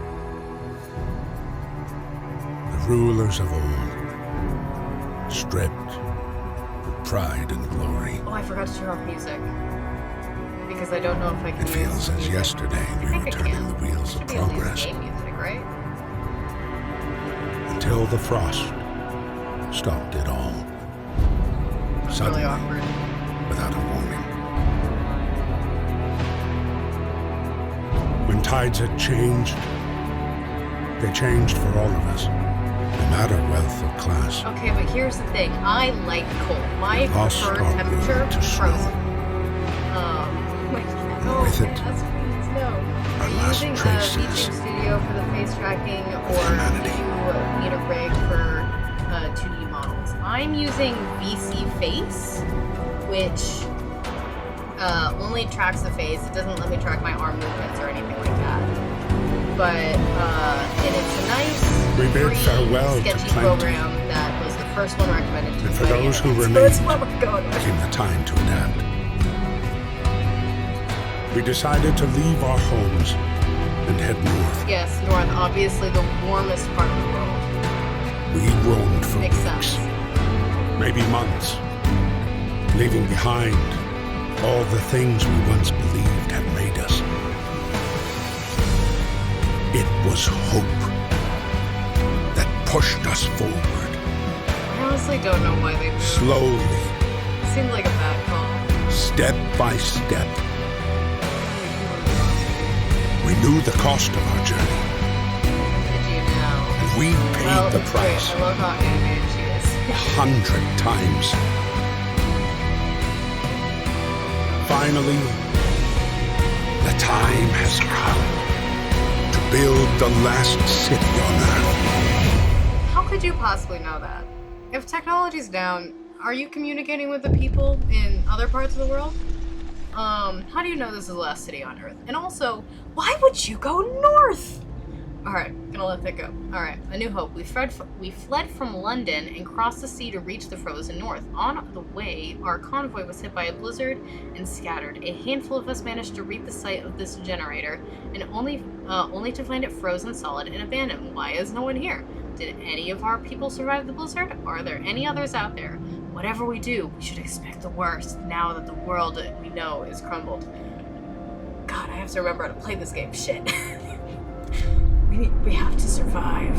rulers of old, stripped, pride and glory. Oh, I forgot to turn off music. Because I don't know if I can It feels as yesterday we were turning the wheels of progress. Game music, right? Until the frost stopped it all. That's Suddenly, really awkward. without a warning. When tides had changed, they changed for all of us, no matter wealth or class. Okay, but here's the thing. I like cold. My Lost preferred our temperature road to is snow. frozen. With it, no. our Are you last using traces VTube Studio for the face tracking, or humanity. do you need a rig for 2D models? I'm using VC Face, which only tracks the face. It doesn't let me track my arm movements or anything like that. But and it's a nice, We bid free, farewell to sketchy plenty. program that was the first one recommended to me. And for by the those who internet. So remained, that's what we're going with. came the time to adapt. We decided to leave our homes and head north. Yes, north, obviously the warmest part of the world. We roamed for Makes weeks, sense. maybe months, leaving behind all the things we once believed had made us. It was hope that pushed us forward. I honestly don't know why they moved. Slowly, It seemed like a bad call. step by step. We knew the cost of our journey, Did you know? and we paid Well, the it's price great. I love how animated she is. 100 times. Finally, the time has come to build the last city on Earth. How could you possibly know that? If technology's down, are you communicating with the people in other parts of the world? How do you know this is the last city on Earth? And also, why would you go north? Alright, gonna let that go. Alright, A New Hope. We fled from London and crossed the sea to reach the frozen north. On the way, our convoy was hit by a blizzard and scattered. A handful of us managed to reach the site of this generator, and only to find it frozen solid and abandoned. Why is no one here? Did any of our people survive the blizzard? Are there any others out there? Whatever we do, we should expect the worst now that the world that we know is crumbled. God, I have to remember how to play this game. Shit. We have to survive.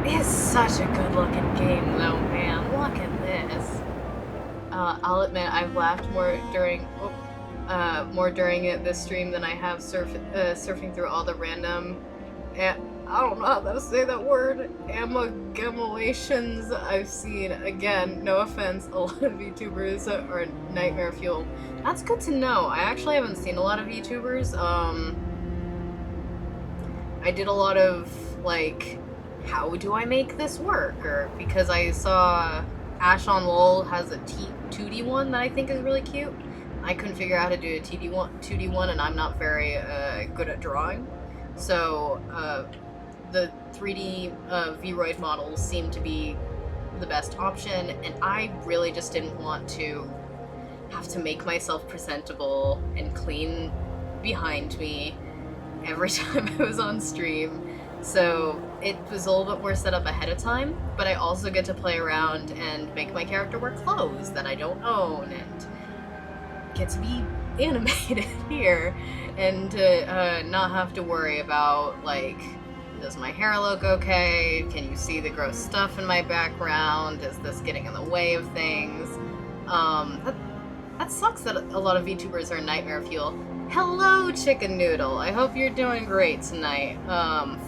It is such a good looking game though, man. Look at this. I'll admit I've laughed more during this stream than I have surfing through all the random I don't know how to say that word. Amalgamations I've seen. Again, no offense, a lot of VTubers are nightmare fuel. That's good to know. I actually haven't seen a lot of VTubers. I did a lot of, like, how do I make this work? Or because I saw Ash on LOL has a 2D one that I think is really cute. I couldn't figure out how to do a 2D one, and I'm not very good at drawing. So, the 3D Vroid models seem to be the best option, and I really just didn't want to have to make myself presentable and clean behind me every time I was on stream. So it was a little bit more set up ahead of time, but I also get to play around and make my character wear clothes that I don't own, and get to be animated here, and to not have to worry about, like, does my hair look okay? Can you see the gross stuff in my background? Is this getting in the way of things? That sucks that a lot of VTubers are nightmare fuel. Hello, Chicken Noodle. I hope you're doing great tonight.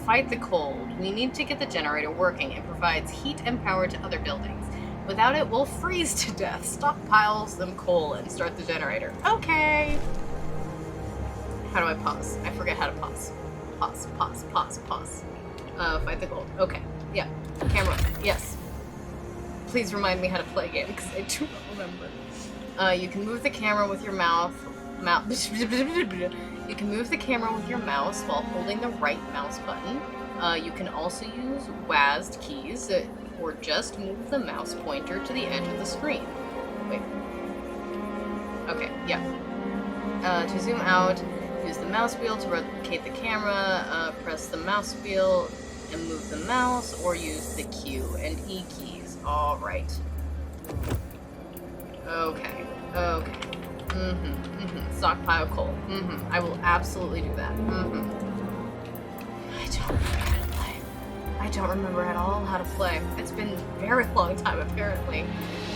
Fight the cold. We need to get the generator working. It provides heat and power to other buildings. Without it, we'll freeze to death. Stockpile some coal and start the generator. Okay. How do I pause? I forget how to pause. Pause. Fight the cold. Okay. Yeah. Camera. Yes. Please remind me how to play again, because I do not remember. You can move the camera with your mouse. You can move the camera with your mouse while holding the right mouse button. You can also use WASD keys, or just move the mouse pointer to the edge of the screen. Wait. Okay, yeah. To zoom out, Use the mouse wheel to rotate the camera, press the mouse wheel and move the mouse, or use the Q and E keys. Alright. Okay. Stockpile coal. I will absolutely do that. I don't remember at all how to play. It's been a very long time, apparently.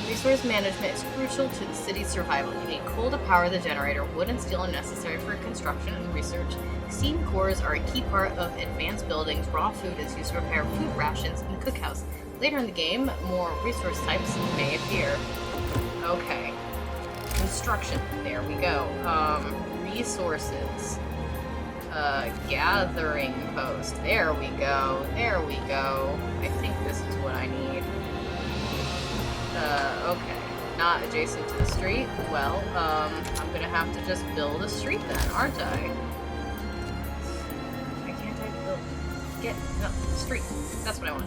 Resource management is crucial to the city's survival. You need coal to power the generator. Wood and steel are necessary for construction and research. Steam cores are a key part of advanced buildings. Raw food is used to prepare food rations and cookhouse. Later in the game, more resource types may appear. Okay. Construction. There we go. Resources. Gathering post. There we go. There we go. I think this is what I need. Okay. Not adjacent to the street. Well, I'm gonna have to just build a street then, aren't I? Why can't I build? No, street. That's what I want.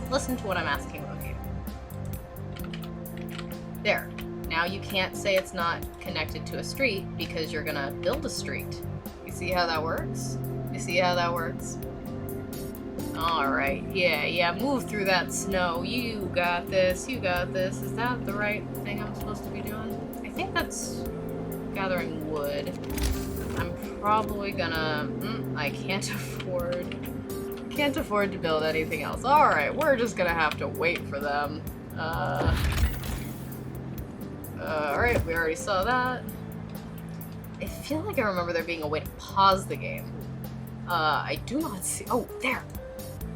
Listen to what I'm asking of you. There. Now you can't say it's not connected to a street because you're gonna build a street. You see how that works? You see how that works? Alright, yeah, move through that snow. You got this, you got this. Is that the right thing I'm supposed to be doing? I think that's gathering wood. I'm probably gonna... I can't afford to build anything else. Alright, we're just gonna have to wait for them. Alright, we already saw that. I feel like I remember there being a way to pause the game. I do not see... Oh, there!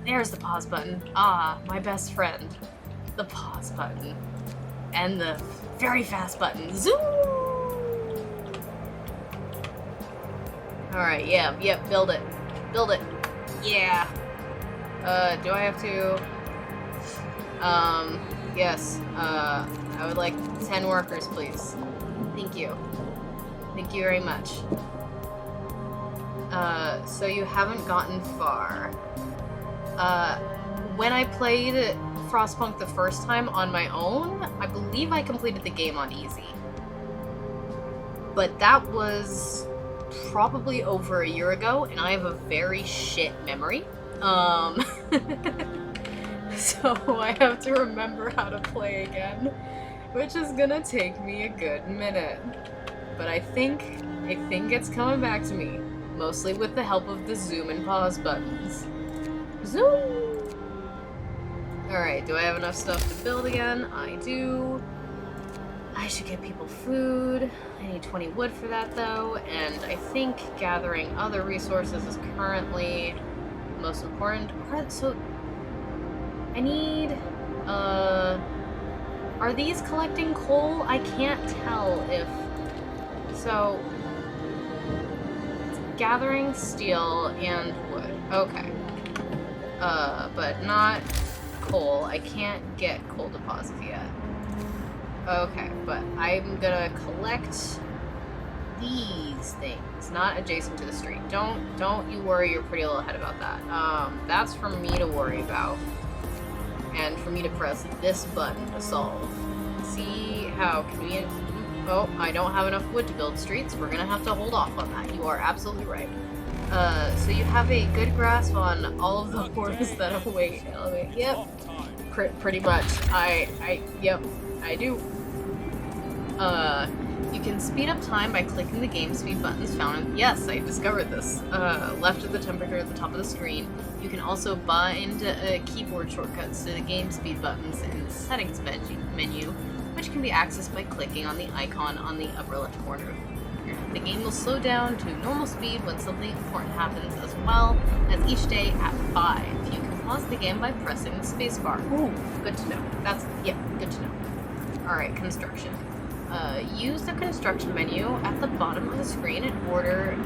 There's the pause button. Ah, my best friend. The pause button. And the very fast button. Zoom! Alright, yeah, build it. Build it. Yeah. Do I have to... yes. I would like 10 workers, please. Thank you. Thank you very much. So you haven't gotten far. When I played Frostpunk the first time on my own, I believe I completed the game on easy. But that was probably over a year ago, and I have a very shit memory. So I have to remember how to play again, which is gonna take me a good minute. But I think it's coming back to me, mostly with the help of the zoom and pause buttons. Zoom! Alright, do I have enough stuff to build again? I do. I should get people food. I need 20 wood for that though, and I think gathering other resources is currently the most important. So, I need, are these collecting coal? I can't tell if, so, it's gathering steel and wood. Okay. But not coal. I can't get coal deposits yet. Okay, but I'm gonna collect these things, not adjacent to the street. Don't you worry your pretty little head about that. That's for me to worry about. And for me to press this button to solve. See how convenient... Oh, I don't have enough wood to build streets. We're gonna have to hold off on that. You are absolutely right. So you have a good grasp on all of the horses that await. Yep. Pretty much. Yep, I do. You can speed up time by clicking the game speed buttons found in... Yes, I discovered this. Left of the temperature at the top of the screen. You can also bind keyboard shortcuts to the game speed buttons in the settings menu, which can be accessed by clicking on the icon on the upper left corner. The game will slow down to normal speed when something important happens, as well as each day at 5. You can pause the game by pressing the spacebar. Ooh, good to know. Good to know. Alright, construction. Use the construction menu at the bottom of the screen in order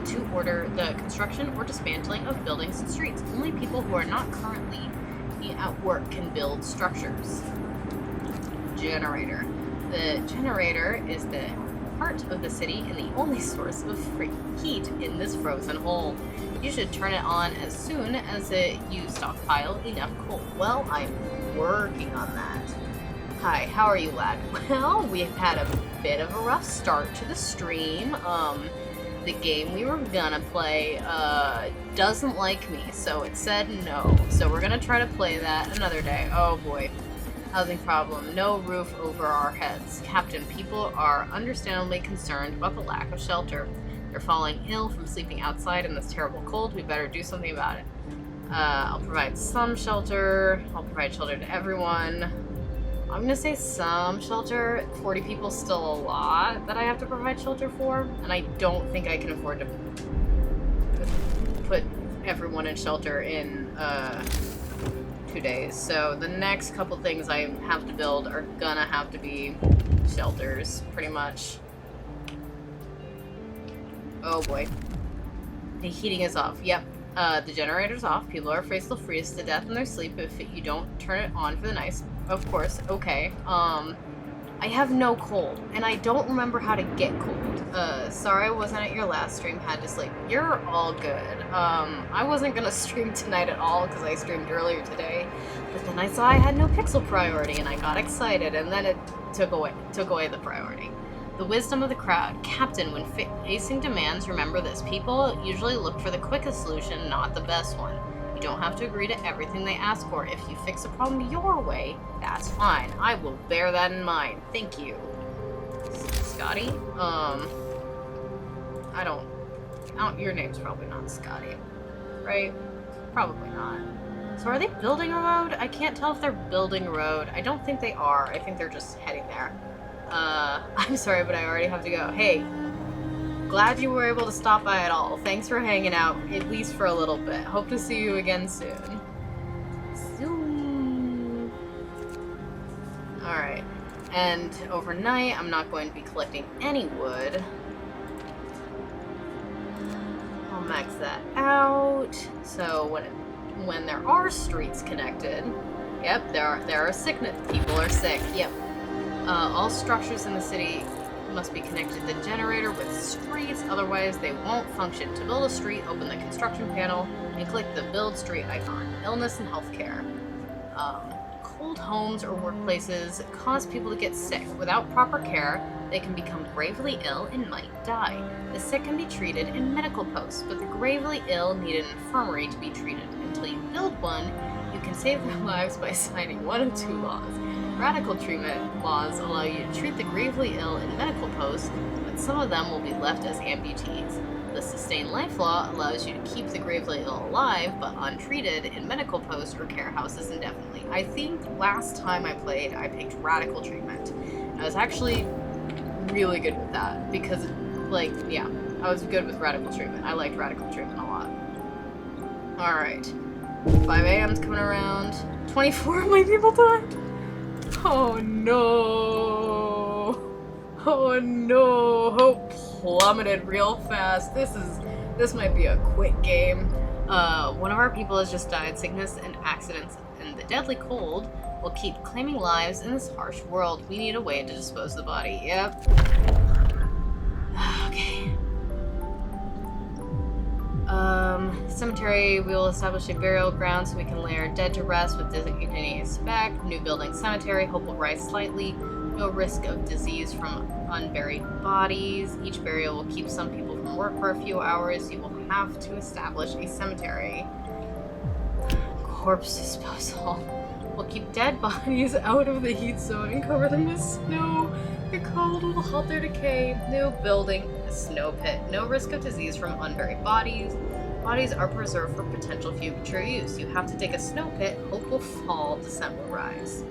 to order the construction or dismantling of buildings and streets. Only people who are not currently at work can build structures. Generator. The generator is the heart of the city and the only source of free heat in this frozen hole. You should turn it on as soon as you stockpile enough coal. Well, I'm working on that. Hi, how are you, lad? Well, we've had a bit of a rough start to the stream. the game we were gonna play doesn't like me, so it said no. So we're gonna try to play that another day. Oh boy. Housing problem. No roof over our heads. Captain, people are understandably concerned about the lack of shelter. They're falling ill from sleeping outside in this terrible cold. We better do something about it. I'll provide some shelter. I'll provide shelter to everyone. I'm gonna say some shelter. 40 people still a lot that I have to provide shelter for, and I don't think I can afford to put everyone in shelter in 2 days. So the next couple things I have to build are gonna have to be shelters, pretty much. Oh boy. The heating is off. Yep. The generator's off. People are afraid they'll freeze to death in their sleep if you don't turn it on for the night. Of course. Okay. I have no cold, and I don't remember how to get cold. Sorry I wasn't at your last stream, had to sleep. You're all good. I wasn't gonna stream tonight at all because I streamed earlier today, but then I saw I had no pixel priority and I got excited, and then it took away the priority. The wisdom of the crowd. Captain, when facing demands, remember this. People usually look for the quickest solution, not the best one. You don't have to agree to everything they ask for. If you fix a problem your way, that's fine. I will bear that in mind. Thank you. Scotty? I don't... your name's probably not Scotty. Right? Probably not. So are they building a road? I can't tell if they're building a road. I don't think they are. I think they're just heading there. I'm sorry, but I already have to go. Hey, glad you were able to stop by at all. Thanks for hanging out, at least for a little bit. Hope to see you again soon. Soon. Alright. And overnight, I'm not going to be collecting any wood. I'll max that out. So when there are streets connected, yep, there are sickness. People are sick. Yep. All structures in the city must be connected to the generator with streets, otherwise they won't function. To build a street, open the construction panel and click the build street icon. Illness and healthcare. Cold homes or workplaces cause people to get sick. Without proper care, they can become gravely ill and might die. The sick can be treated in medical posts, but the gravely ill need an infirmary to be treated. Until you build one, you can save their lives by signing one of two laws. Radical treatment laws allow you to treat the gravely ill in medical posts, but some of them will be left as amputees. The sustained life law allows you to keep the gravely ill alive, but untreated in medical posts or care houses indefinitely. I think last time I played, I picked radical treatment. I was actually really good with that, because, like, yeah, I was good with radical treatment. I liked radical treatment a lot. Alright. 5 a.m.'s coming around. 24 of my people died! Oh no! Oh no! Hope plummeted real fast. This might be a quick game. One of our people has just died. Sickness and accidents and the deadly cold will keep claiming lives in this harsh world. We need a way to dispose of the body. Yep. Okay. Cemetery, we will establish a burial ground so we can lay our dead to rest with designated spec. New building cemetery, hope will rise slightly. No risk of disease from unburied bodies. Each burial will keep some people from work for a few hours. You will have to establish a cemetery. Corpse disposal. We'll keep dead bodies out of the heat zone and cover them with snow. The cold will halt their decay. New building, a snow pit. No risk of disease from unburied bodies. Bodies are preserved for potential future use. You have to dig a snow pit. Hope will fall, December rise.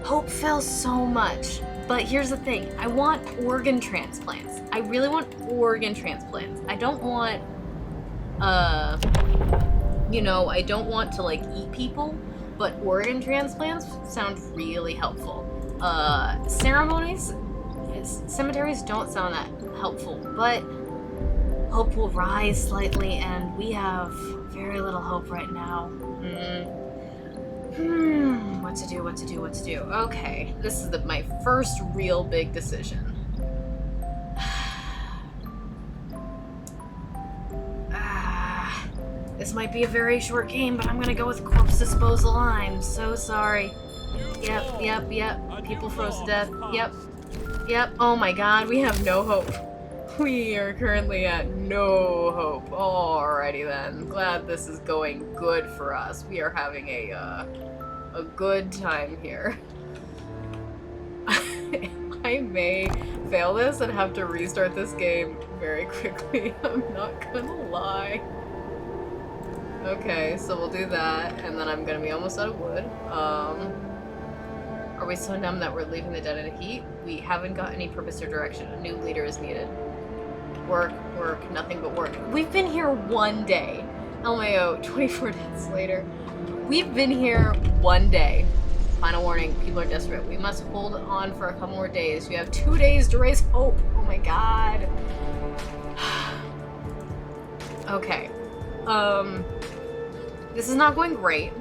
Hope fell so much. But here's the thing. I want organ transplants. I really want organ transplants. I don't want, I don't want to, like, eat people, but organ transplants sound really helpful. Cemeteries don't sound that helpful, but hope will rise slightly, and we have very little hope right now. What to do? Okay, this is my first real big decision. This might be a very short game, but I'm gonna go with corpse disposal. I'm so sorry. Yep. People froze to death. Yep. Oh my god, we have no hope. We are currently at no hope. Alrighty then. Glad this is going good for us. We are having a good time here. I may fail this and have to restart this game very quickly. I'm not gonna lie. Okay, so we'll do that, and then I'm gonna be almost out of wood. Are we so numb that we're leaving the dead in a heat? We haven't got any purpose or direction. A new leader is needed. Work, work, nothing but work. We've been here one day. LMAO, 24 days later. We've been here one day. Final warning, people are desperate. We must hold on for a couple more days. We have 2 days to raise hope. Oh my god. Okay. This is not going great.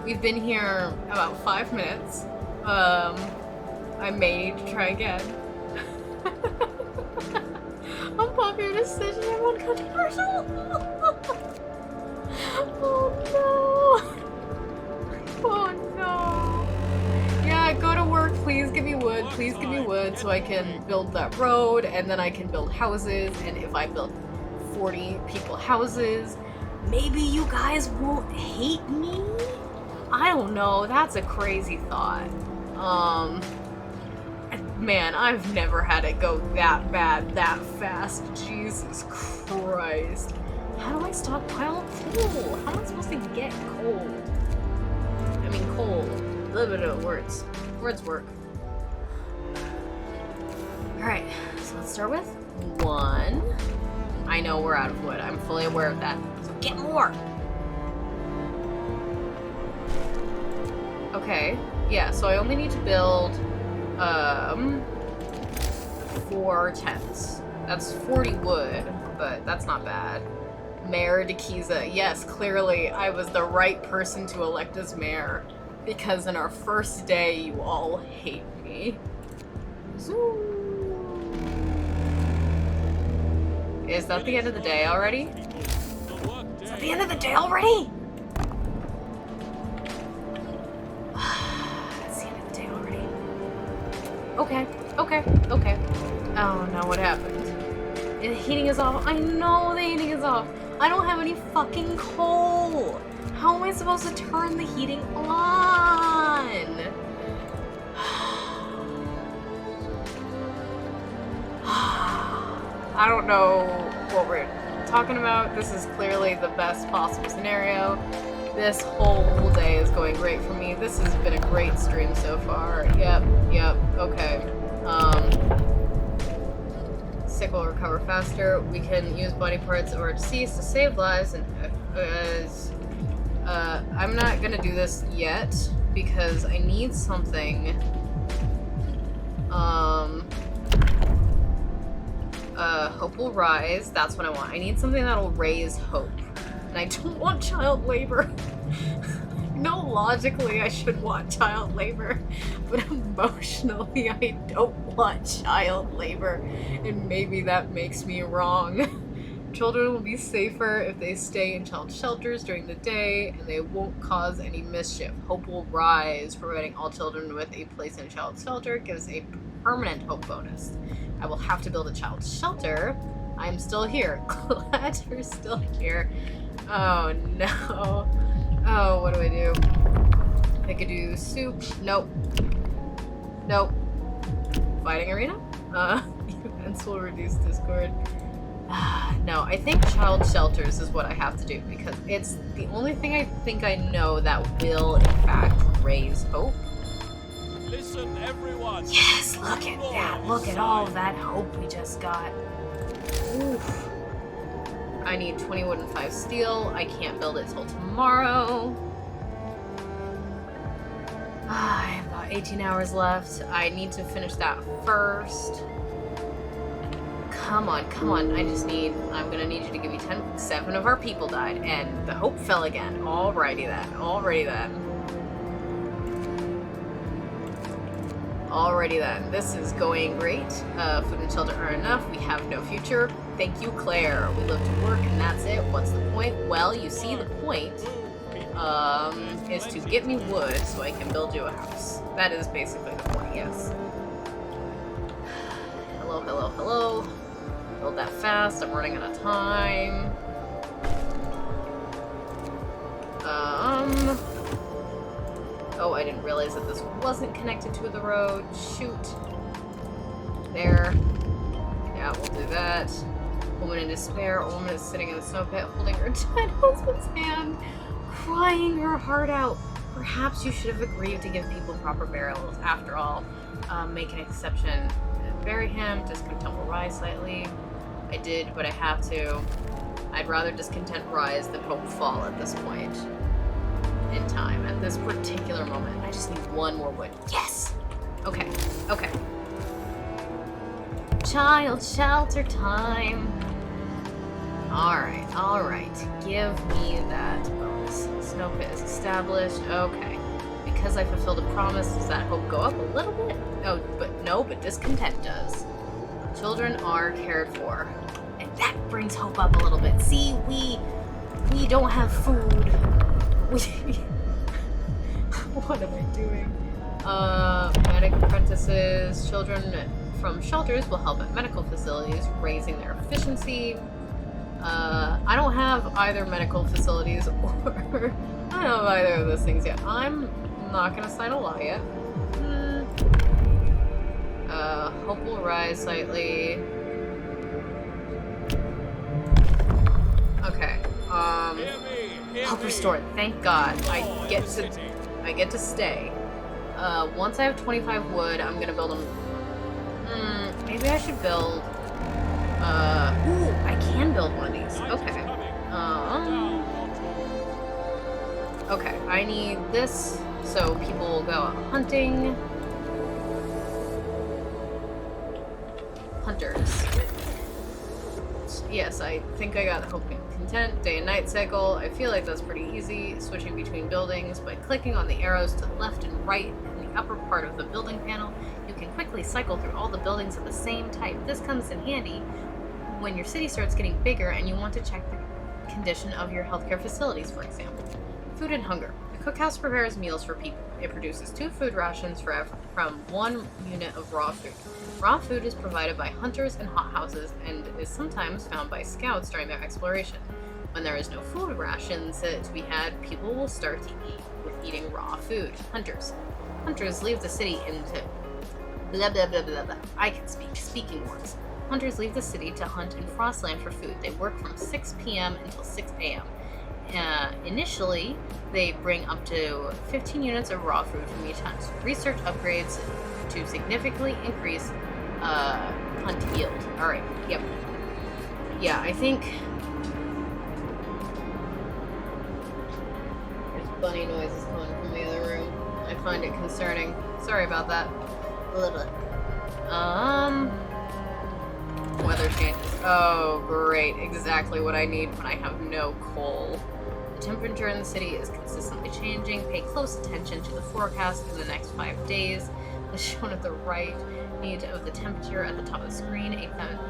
We've been here about 5 minutes. I may need to try again. Unpopular decision, everyone controversial. Oh no. Oh no. Yeah, go to work, please give me wood. Please give me wood so I can build that road, and then I can build houses, and if I build 40 people houses, maybe you guys won't hate me? I don't know, that's a crazy thought. Man, I've never had it go that bad, that fast. Jesus Christ. How do I stockpile coal? How am I supposed to get coal? I mean, coal. A little bit of words. Words work. Alright, so let's start with 1. I know we're out of wood. I'm fully aware of that. So get more! Okay. Yeah, so I only need to build 4 tents. That's 40 wood, but that's not bad. Mayor Dikiza. Yes, clearly I was the right person to elect as mayor. Because in our first day, you all hate me. Zoom. Is that the end of the day already? Is that the end of the day already? It's the end of the day already. Okay, okay, okay. Oh no, what happened? The heating is off. I know the heating is off. I don't have any fucking coal. How am I supposed to turn the heating on? I don't know what we're talking about. This is clearly the best possible scenario. This whole day is going great for me. This has been a great stream so far. Yep, okay. Sick will recover faster. We can use body parts of our deceased to save lives, and I'm not gonna do this yet because I need something. Hope will rise. That's what I want. I need something that'll raise hope. And I don't want child labor. No, logically I should want child labor, but emotionally I don't want child labor, and maybe that makes me wrong. Children will be safer if they stay in child shelters during the day, and they won't cause any mischief. Hope will rise. Providing all children with a place in a child shelter gives a permanent hope bonus. I will have to build a child shelter. I'm still here. Glad you're still here. Oh no. Oh, what do I do? I could do soup. Nope. Nope. Fighting arena? Events will reduce discord. No, I think child shelters is what I have to do because it's the only thing I think I know that will, in fact, raise hope. Listen, everyone. Yes, look at that. Look at all that hope we just got. Oof. I need 20 wood and 5 steel. I can't build it till tomorrow. I have about 18 hours left. I need to finish that first. Come on, come on. I'm gonna need you to give me 10. 7 of our people died, and the hope fell again. Alrighty then. Alrighty then. Alrighty then. This is going great. Food and shelter are enough. We have no future. Thank you, Claire. We live to work, and that's it. What's the point? Well, you see, the point is to get me wood so I can build you a house. That is basically the point, yes. Hello, hello, hello. Build that fast. I'm running out of time. Oh, I didn't realize that this wasn't connected to the road. Shoot. There. Yeah, we'll do that. Woman in despair. A woman is sitting in the snow pit holding her dead husband's hand, crying her heart out. Perhaps you should have agreed to give people proper burials. After all, make an exception. Bury him. Discontent will rise slightly. I did, but I have to. I'd rather discontent rise than hope fall at this point in time. At this particular moment. I just need one more wood. Yes! Okay. Okay. Child shelter time. Alright, alright. Give me that bonus. Snow pit is established. Okay. Because I fulfilled a promise, does that hope go up a little bit? Oh, but discontent does. Children are cared for. And that brings hope up a little bit. See, we don't have food. What am I doing? Medic apprentices. Children from shelters will help at medical facilities, raising their efficiency. I don't have either medical facilities or I don't have either of those things yet. I'm not gonna sign a law yet. Hope will rise slightly. Okay. Hope restored. Thank God. I get to stay. Once I have 25 wood, I'm gonna build them. Maybe I should build. Ooh, I can build one of these. Okay. Okay, I need this so people will go out hunting. Hunters. Yes, I think I got the hope and content. Day and night cycle. I feel like that's pretty easy. Switching between buildings by clicking on the arrows to the left and right in the upper part of the building panel. You can quickly cycle through all the buildings of the same type. This comes in handy when your city starts getting bigger and you want to check the condition of your healthcare facilities, for example. Food and hunger. The cookhouse prepares meals for people. It produces 2 food rations from 1 unit of raw food. Raw food is provided by hunters and hothouses and is sometimes found by scouts during their exploration. When there is no food rations to be had, people will start to eat with eating raw food. Hunters. Hunters leave the city into blah blah blah blah blah. I can speaking words. Hunters leave the city to hunt in Frostland for food. They work from 6 p.m. until 6 a.m. Initially, they bring up to 15 units of raw food from each hunt. Research upgrades to significantly increase hunt yield. Alright, yep. Yeah, I think there's bunny noises coming from the other room. I find it concerning. Sorry about that. A little. Weather changes. Oh, great. Exactly what I need when I have no coal. The temperature in the city is consistently changing. Pay close attention to the forecast for the next 5 days. As shown at the right of the temperature at the top of the screen, a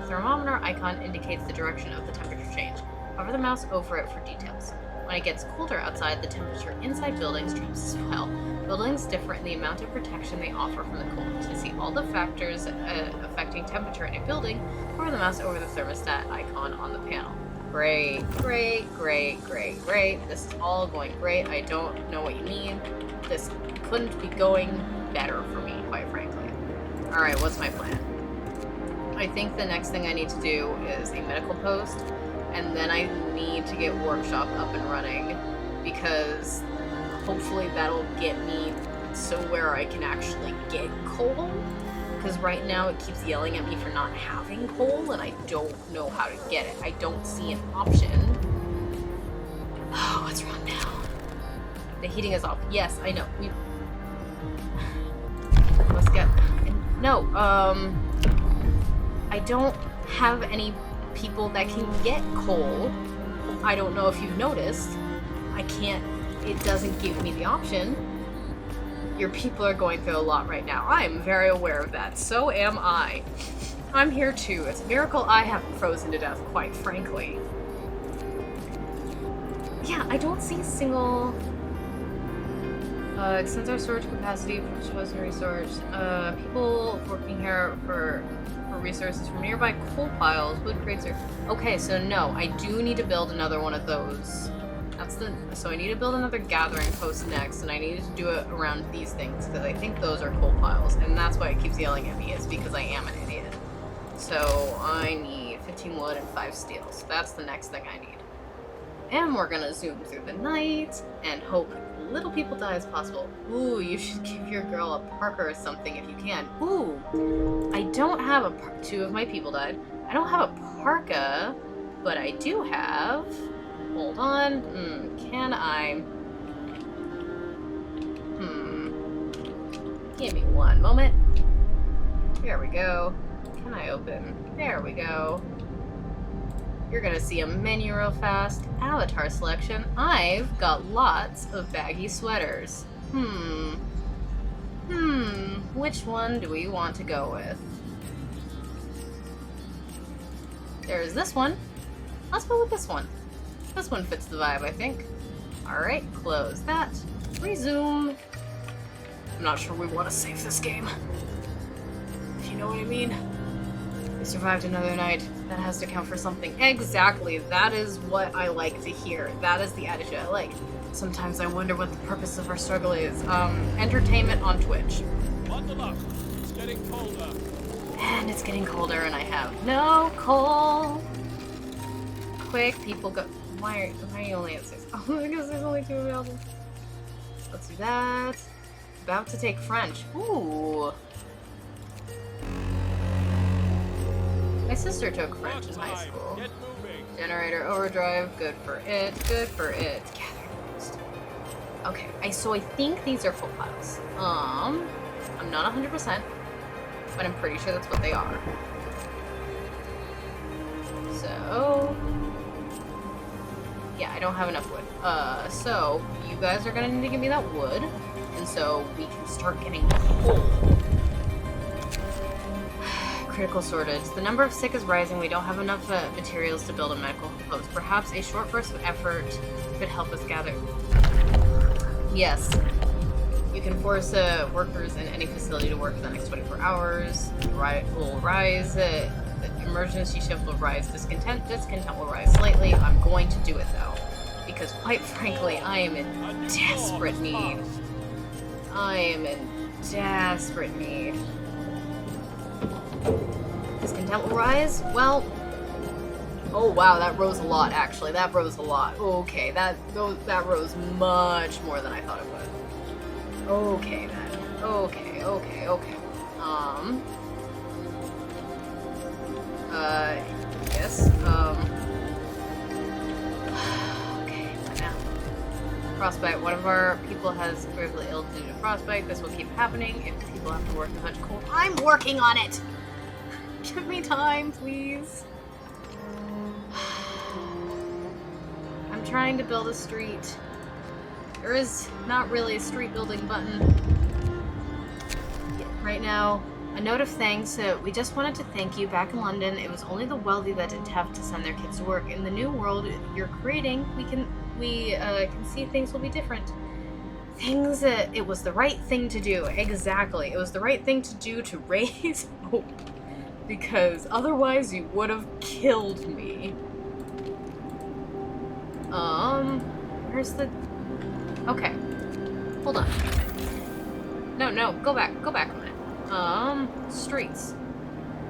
thermometer icon indicates the direction of the temperature change. Hover the mouse over it for details. When it gets colder outside, the temperature inside buildings drops as well. Buildings differ in the amount of protection they offer from the cold. To see all the factors affecting temperature in a building, hover the mouse over the thermostat icon on the panel. Great, great, great, great, great. This is all going great. I don't know what you mean. This couldn't be going better for me, quite frankly. Alright, what's my plan? I think the next thing I need to do is a medical post, and then I need to get workshop up and running, because hopefully that'll get me so where I can actually get coal, because right now it keeps yelling at me for not having coal, and I don't know how to get it. I don't see an option. Oh, what's wrong now? The heating is off. Yes, I know. Let's get... No, I don't have any people that can get coal. I don't know if you've noticed. I can't, it doesn't give me the option. Your people are going through a lot right now. I am very aware of that. So am I. I'm here too. It's a miracle I haven't frozen to death, quite frankly. Yeah, I don't see a single... extends our storage capacity for chosen resource. People working here for for resources from nearby coal piles. Wood crates are... Okay, so no, I do need to build another one of those. So I need to build another gathering post next, and I need to do it around these things, because I think those are coal piles, and that's why it keeps yelling at me, is because I am an idiot. So I need 15 wood and 5 steel, so that's the next thing I need. And we're gonna zoom through the night, and hope little people die as possible. Ooh, you should give your girl a parka or something if you can. Ooh, I don't have a 2 of my people died. I don't have a parka, but I do have... Hold on. Can I... Give me one moment. There we go. Can I open? There we go. You're gonna see a menu real fast. Avatar selection. I've got lots of baggy sweaters. Which one do we want to go with? There's this one. Let's go with this one. This one fits the vibe, I think. Alright, close that. Resume. I'm not sure we want to save this game. If you know what I mean. We survived another night. That has to count for something. Exactly. That is what I like to hear. That is the attitude I like. Sometimes I wonder what the purpose of our struggle is. Entertainment on Twitch. Bundle up. It's getting colder. And it's getting colder and I have no coal. Quick, people go... Why are you only at 6? Oh, because there's only 2 available. Let's do that. About to take French. Ooh. My sister took French in high school. Get moving. Generator overdrive. Good for it. Good for it. Gathering post. Okay. So I think these are full piles. I'm not 100%, but I'm pretty sure that's what they are. So... Yeah, I don't have enough wood. So you guys are gonna need to give me that wood, and so we can start getting coal. Critical shortage. The number of sick is rising. We don't have enough materials to build a medical post. Perhaps a short burst of effort could help us gather. Yes. You can force workers in any facility to work for the next 24 hours. Will rise. Emergency shift will rise. Discontent will rise slightly. I'm going to do it though, because quite frankly, I am in desperate need. I am in desperate need. Discontent will rise? Well, oh wow, that rose a lot actually. That rose a lot. Okay, that rose much more than I thought it would. Okay then. Okay. Yes, okay, what now? Frostbite. One of our people has gravely ill due to frostbite. This will keep happening if people have to work in such cold. I'm working on it! Give me time, please. I'm trying to build a street. There is not really a street building button right now. A note of thanks. We just wanted to thank you. Back in London, it was only the wealthy that didn't have to send their kids to work. In the new world you're creating, we can see things will be different. It was the right thing to do. Exactly. It was the right thing to do to raise hope. Because otherwise you would have killed me. Where's the... Okay. Hold on. No, go back a minute. Streets.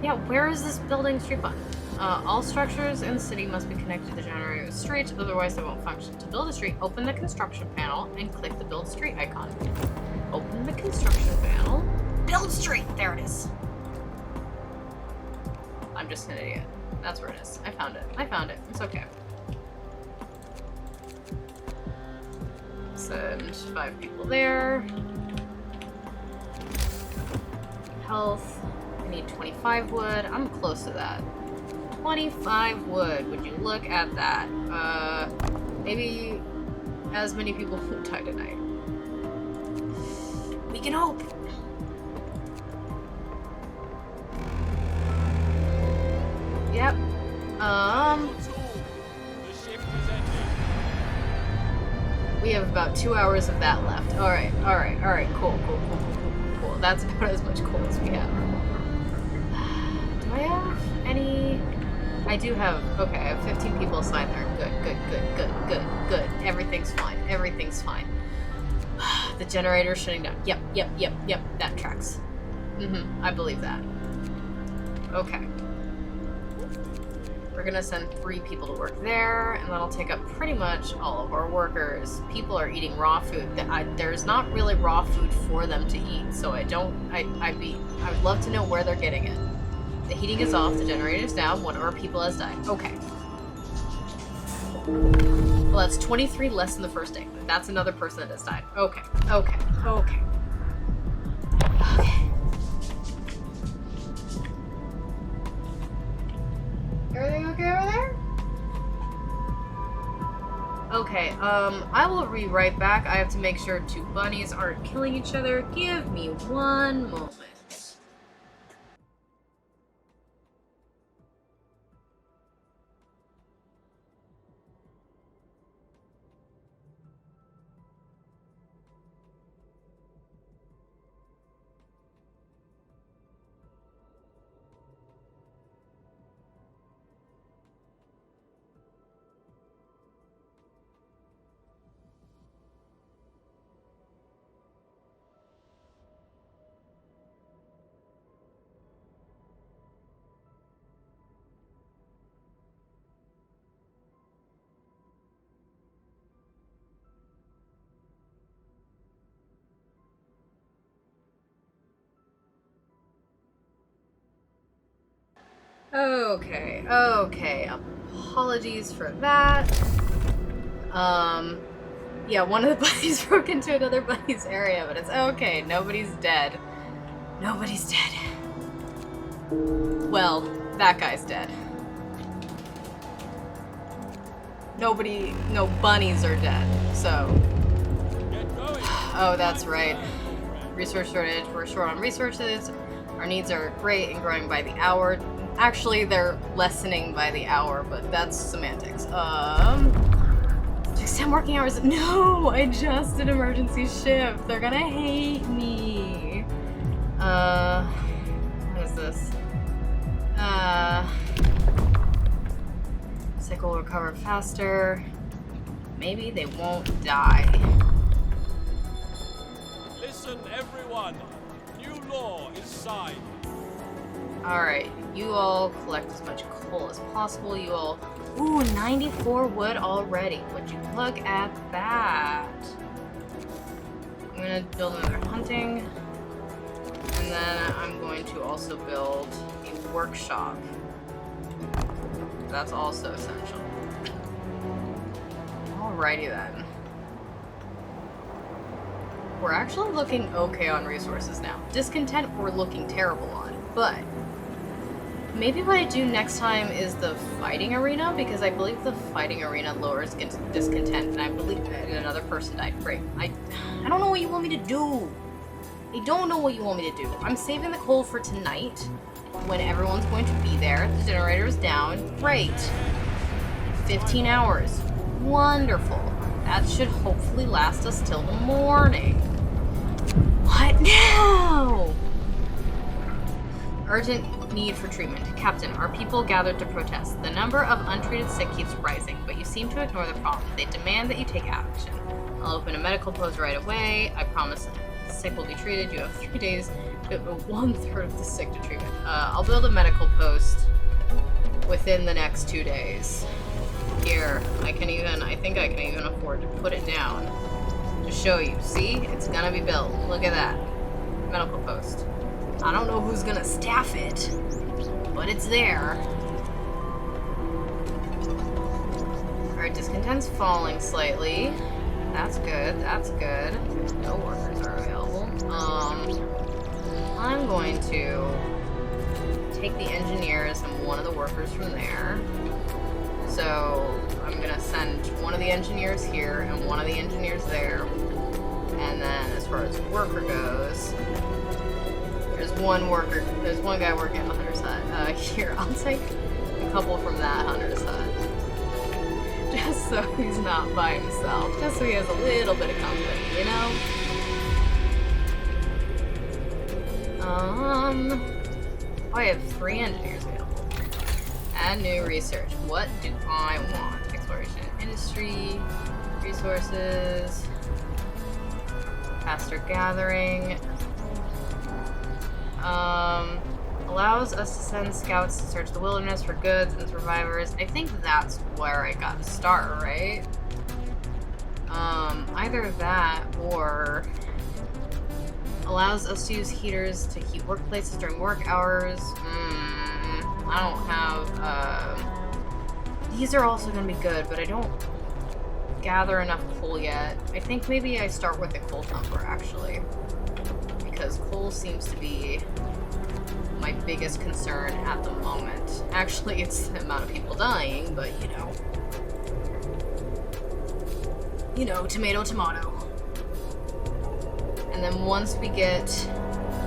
Yeah, where is this building street button? All structures in the city must be connected to the generator with streets, otherwise they won't function. To build a street, open the construction panel and click the build street icon. Open the construction panel. Build street! There it is. I'm just an idiot. That's where it is. I found it. It's okay. Send 5 people there. Health. I need 25 wood. I'm close to that. 25 wood. Would you look at that? Maybe as many people won't die tonight. We can hope. Yep. We have about 2 hours of that left. Alright. Cool. That's about as much coal as we have. Do I have any... I do have... Okay, I have 15 people assigned there. Good. Everything's fine. Everything's fine. The generator's shutting down. Yep. That tracks. I believe that. Okay. We're gonna send 3 people to work there, and that'll take up pretty much all of our workers. People are eating raw food. There's not really raw food for them to eat, so I would love to know where they're getting it. The heating is off, the generator's down, one of our people has died. Okay. Well, that's 23 less than the first day. That's another person that has died. Okay. Everything okay over there? Okay, I will be right back. I have to make sure 2 bunnies aren't killing each other. Give me 1 moment. Okay. Apologies for that. Yeah, one of the bunnies broke into another bunny's area, but it's okay. Nobody's dead. Nobody's dead. Well, that guy's dead. No bunnies are dead, so. Oh, that's right. Resource shortage. We're short on resources. Our needs are great and growing by the hour. Actually, they're lessening by the hour, but that's semantics. To extend working hours. No, I just did emergency shift. They're gonna hate me. What is this? Sick will recover faster. Maybe they won't die. Listen, everyone. New law is signed. Alright, you all collect as much coal as possible. You all... Ooh, 94 wood already. Would you look at that? I'm gonna build another hunting. And then I'm going to also build a workshop. That's also essential. Alrighty then. We're actually looking okay on resources now. Discontent we're looking terrible on, but maybe what I do next time is the fighting arena, because I believe the fighting arena lowers discontent, and I believe that another person died. Great. I don't know what you want me to do. I don't know what you want me to do. I'm saving the coal for tonight, when everyone's going to be there. The generator's down. Great. 15 hours. Wonderful. That should hopefully last us till the morning. What now? Urgent need for treatment. Captain, our people gathered to protest. The number of untreated sick keeps rising, but you seem to ignore the problem. They demand that you take action. I'll open a medical post right away. I promise sick will be treated. You have 3 days to put 1/3 of the sick to treatment. I'll build a medical post within the next 2 days. Here, I think I can even afford to put it down to show you. See? It's gonna be built. Look at that. Medical post. I don't know who's gonna staff it, but it's there. Alright, discontent's falling slightly. That's good, that's good. No workers are available. I'm going to take the engineers and one of the workers from there. So I'm gonna send one of the engineers here and one of the engineers there. And then as far as worker goes, there's one guy working on the hunter's hut. Here, I'll take a couple from that hunter's hut. Just so he's not by himself. Just so he has a little bit of company, you know? Oh, I have 3 engineers available. Add new research. What do I want? Exploration, industry, resources, faster gathering. Allows us to send scouts to search the wilderness for goods and survivors. I think that's where I got to start, right? Either that or allows us to use heaters to heat workplaces during work hours. I don't have, these are also going to be good, but I don't gather enough coal yet. I think maybe I start with the coal thumper, actually. Because coal seems to be my biggest concern at the moment. Actually, it's the amount of people dying, but you know. You know, tomato, tomato. And then once we get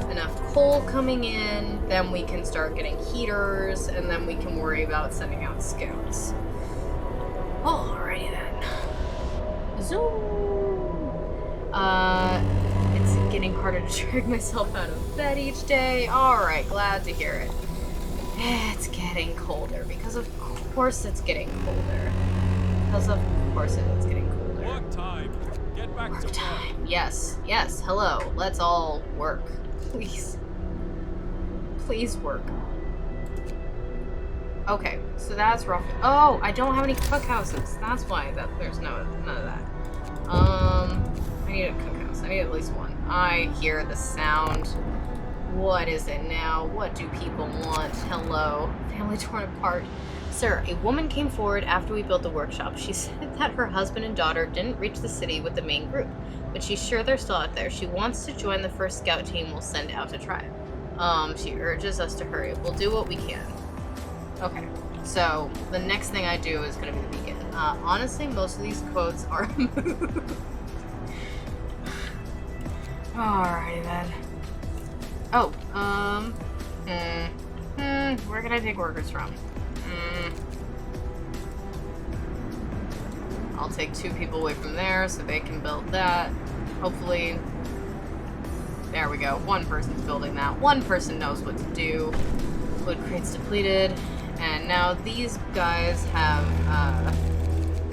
enough coal coming in, then we can start getting heaters, and then we can worry about sending out scouts. Alrighty then. Zoom! It's getting harder to drag myself out of bed each day. Alright, glad to hear it. It's getting colder, because of course it's getting colder. Because of course it's getting colder. Work time. Get back Work to time. Yes, yes, hello. Let's all work. Please. Please work. Okay, so that's rough. Oh, I don't have any cookhouses. That's why there's none of that. I need a cookhouse. I need at least one. I hear the sound. What is it now? What do people want? Hello. Family torn apart. Sir, a woman came forward after we built the workshop. She said that her husband and daughter didn't reach the city with the main group, but she's sure they're still out there. She wants to join the first scout team we'll send out to try. She urges us to hurry. We'll do what we can. Okay, so the next thing I do is going to be the beacon. Honestly, most of these quotes are Alrighty then. Oh, where can I take workers from? I'll take 2 people away from there so they can build that. Hopefully, there we go. 1 person's building that. 1 person knows what to do. Wood crates depleted. And now these guys have,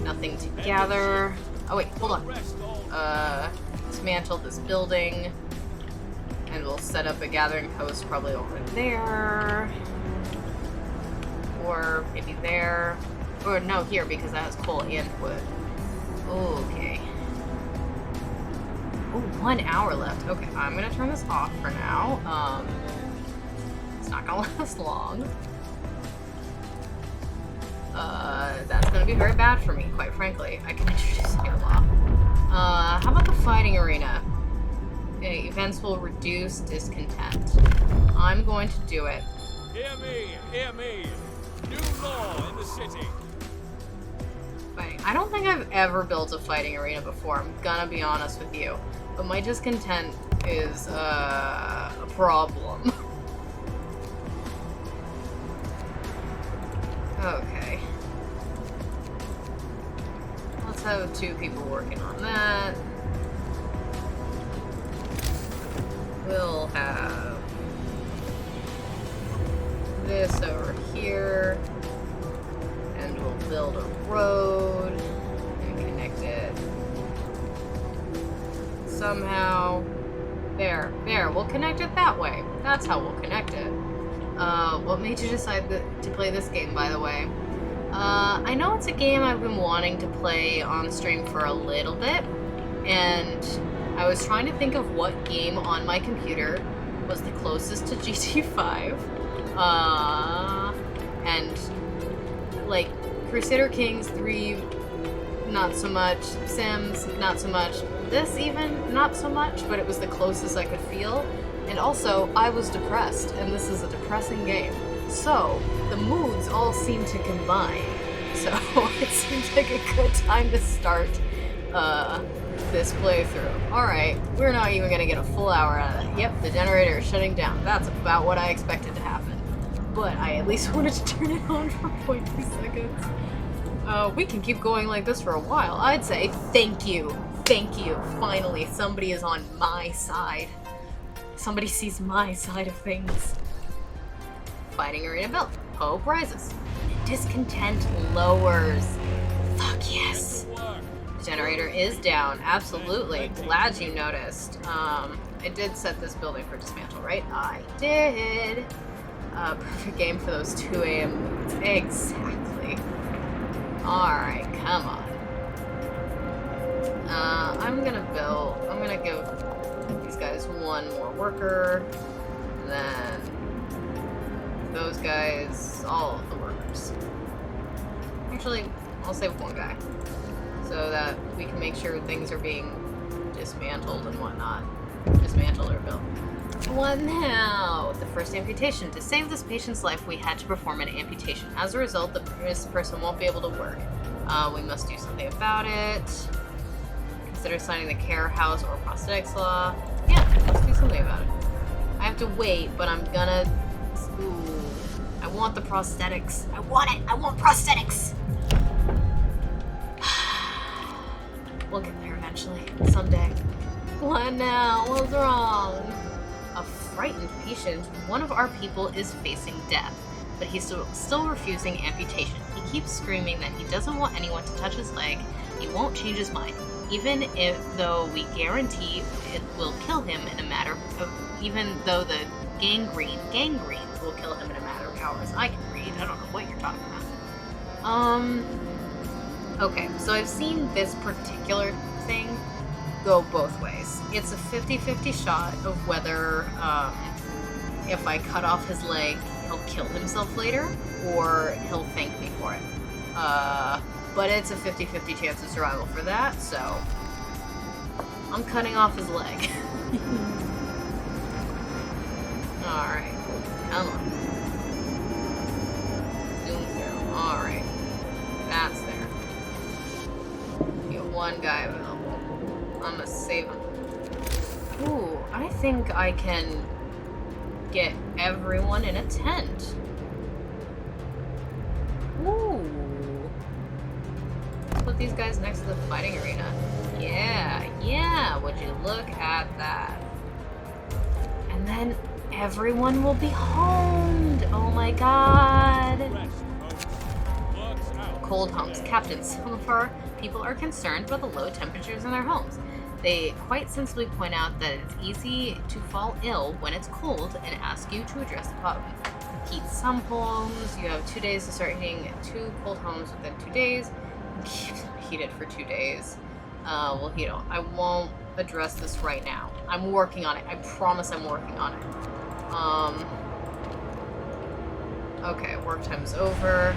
nothing to gather. Oh wait, hold on. Dismantle this building. And we'll set up a gathering post probably over there. Or maybe there. Or no, here, because that has coal and wood. Okay. Oh, 1 hour left. Okay, I'm gonna turn this off for now. It's not gonna last long. That's gonna be very bad for me, quite frankly. I can introduce new law. How about the fighting arena? Okay, events will reduce discontent. I'm going to do it. Hear me, hear me. New law in the city. Fighting. I don't think I've ever built a fighting arena before, I'm gonna be honest with you. But my discontent is, a problem. Okay. Let's have 2 people working on that. We'll have this over here. And we'll build a road and connect it somehow. There, we'll connect it that way. That's how we'll connect it. What made you decide to play this game, by the way? I know it's a game I've been wanting to play on stream for a little bit, and I was trying to think of what game on my computer was the closest to GT5. And, like, Crusader Kings 3, not so much. Sims, not so much. This even, not so much, but it was the closest I could feel. And also, I was depressed, and this is a depressing game. So, the moods all seem to combine. So, it seems like a good time to start, this playthrough. Alright, we're not even gonna get a full hour out of it. Yep, the generator is shutting down. That's about what I expected to happen. But I at least wanted to turn it on for 0.2 seconds. We can keep going like this for a while. I'd say thank you. Thank you. Finally, somebody is on my side. Somebody sees my side of things. fighting arena built. Hope rises. Discontent lowers. Fuck yes. The generator is down. Absolutely. Glad you noticed. I did set this building for dismantle, right? I did. Perfect game for those 2 a.m. moods. Exactly. Alright, come on. I'm gonna give these guys one more worker, and then those guys, all of the workers. Actually, I'll save one guy, so that we can make sure things are being dismantled and whatnot. Dismantled or built. What now? The first amputation. To save this patient's life, we had to perform an amputation. As a result, this person won't be able to work. We must do something about it. Consider signing the care house or prosthetics law. Yeah, let's do something about it. I have to wait, but I'm gonna... Ooh, I want the prosthetics. I want it! I want prosthetics! We'll get there eventually. Someday. What now? What's wrong? A frightened patient. One of our people is facing death, but he's still refusing amputation. He keeps screaming that he doesn't want anyone to touch his leg. He won't change his mind, even though we guarantee it will kill him in a matter of, even though the gangrene will kill him in a matter of hours. I can read. I don't know what you're talking about. Okay, so I've seen this particular thing go both ways. It's a 50-50 shot of whether if I cut off his leg, he'll kill himself later, or he'll thank me for it. But it's a 50-50 chance of survival for that, so I'm cutting off his leg. Alright, come on. Zoom through. Alright. That's there. Get one guy available. I'm gonna save him. Ooh, I think I can get everyone in a tent. Ooh. Put these guys next to the fighting arena. Yeah, would you look at that? And then everyone will be homed. Oh my god. Cold homes. Captain, some of our people are concerned about the low temperatures in their homes. They quite sensibly point out that it's easy to fall ill when it's cold and ask you to address the problem. Heat some homes. You have 2 days to start heating 2 cold homes within 2 days. Keep them heated for 2 days. We'll heat them. I won't address this right now. I'm working on it. I promise I'm working on it. Okay, work time's over.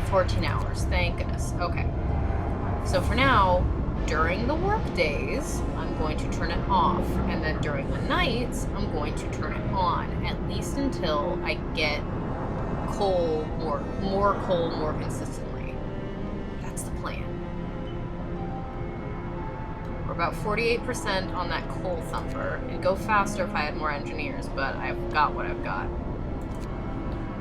14 hours. Thank goodness. Okay. So for now, during the work days, I'm going to turn it off, and then during the nights, I'm going to turn it on, at least until I get coal, more coal more consistently. That's the plan. We're about 48% on that coal thumper. It'd go faster if I had more engineers, but I've got what I've got.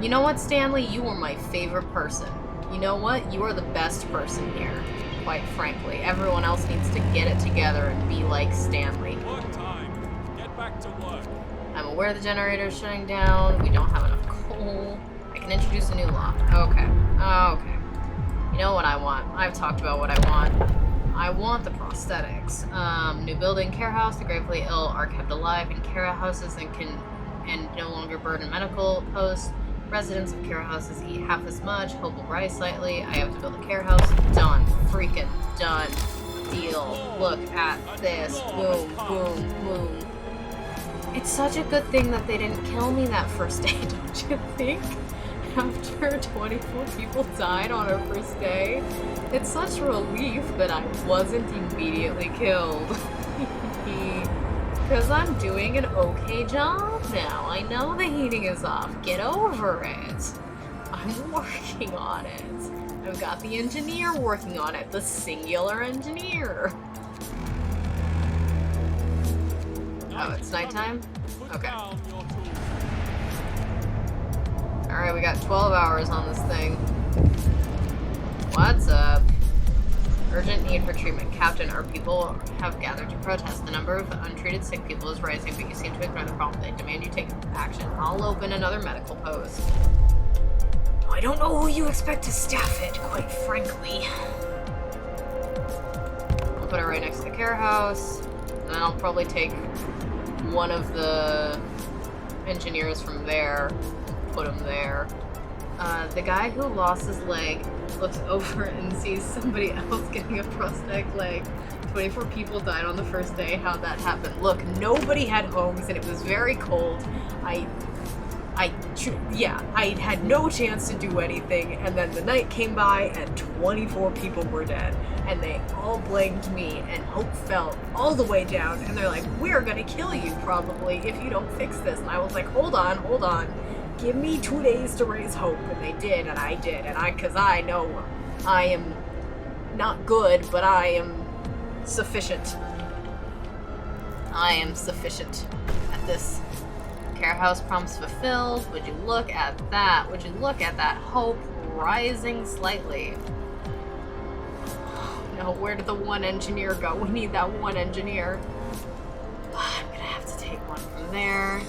You know what, Stanley? You are my favorite person. You know what? You are the best person here. Quite frankly, everyone else needs to get it together and be like Stanley. Work time. Get back to work. I'm aware the generator is shutting down. We don't have enough coal. I can introduce a new law. Okay. Okay. You know what I want. I've talked about what I want. I want the prosthetics. New building, care house. The gravely ill are kept alive in care houses and no longer burden medical posts. Residents of care houses eat half as much. Hope will rise slightly. I have to build a care house. Done. Freaking done. Deal. Look at this. Boom, boom, boom. It's such a good thing that they didn't kill me that first day, don't you think? After 24 people died on our first day, it's such a relief that I wasn't immediately killed. Because I'm doing an okay job now. I know the heating is off. Get over it. I'm working on it. I've got the engineer working on it. The singular engineer. Oh, it's nighttime? Okay. Alright, we got 12 hours on this thing. What's up? Urgent need for treatment. Captain, our people have gathered to protest. The number of untreated sick people is rising, but you seem to ignore the problem. They demand you take action. I'll open another medical post. I don't know who you expect to staff it, quite frankly. I'll put it right next to the care house, and then I'll probably take one of the engineers from there, put him there. The guy who lost his leg looks over and sees somebody else getting a prosthetic leg. 24 people died on the first day. How'd that happen? Look, nobody had homes and it was very cold. I had no chance to do anything, and then the night came by and 24 people were dead, and they all blamed me, and hope fell all the way down, and they're like, we're gonna kill you probably if you don't fix this. And I was like, hold on, give me 2 days to raise hope. And they did, and I did, and because I know I am not good, but I am sufficient. I am sufficient at this. Care house promise fulfilled. Would you look at that? Would you look at that hope rising slightly? No, where did the one engineer go? We need that one engineer. I'm gonna have to take one from there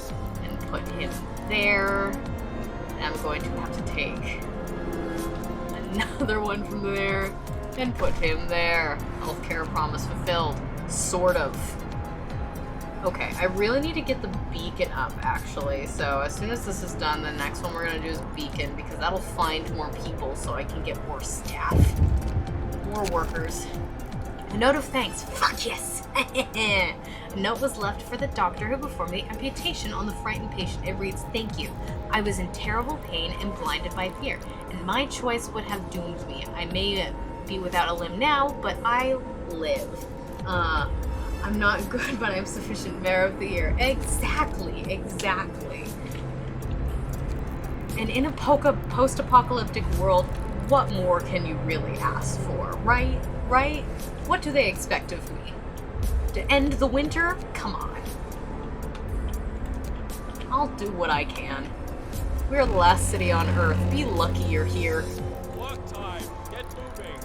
and put him there. And I'm going to have to take another one from there and put him there. Healthcare promise fulfilled. Sort of. Okay, I really need to get the beacon up, actually. So as soon as this is done, the next one we're going to do is beacon, because that'll find more people so I can get more staff. More workers. A note of thanks. Fuck yes! A note was left for the doctor who performed the amputation on the frightened patient. It reads, thank you. I was in terrible pain and blinded by fear, and my choice would have doomed me. I may be without a limb now, but I live. I'm not good, but I'm sufficient. Mayor of the Year. Exactly. And in a post-apocalyptic world, what more can you really ask for, right? What do they expect of me? To end the winter? Come on. I'll do what I can. We're the last city on Earth. Be lucky you're here. Work time. Get moving.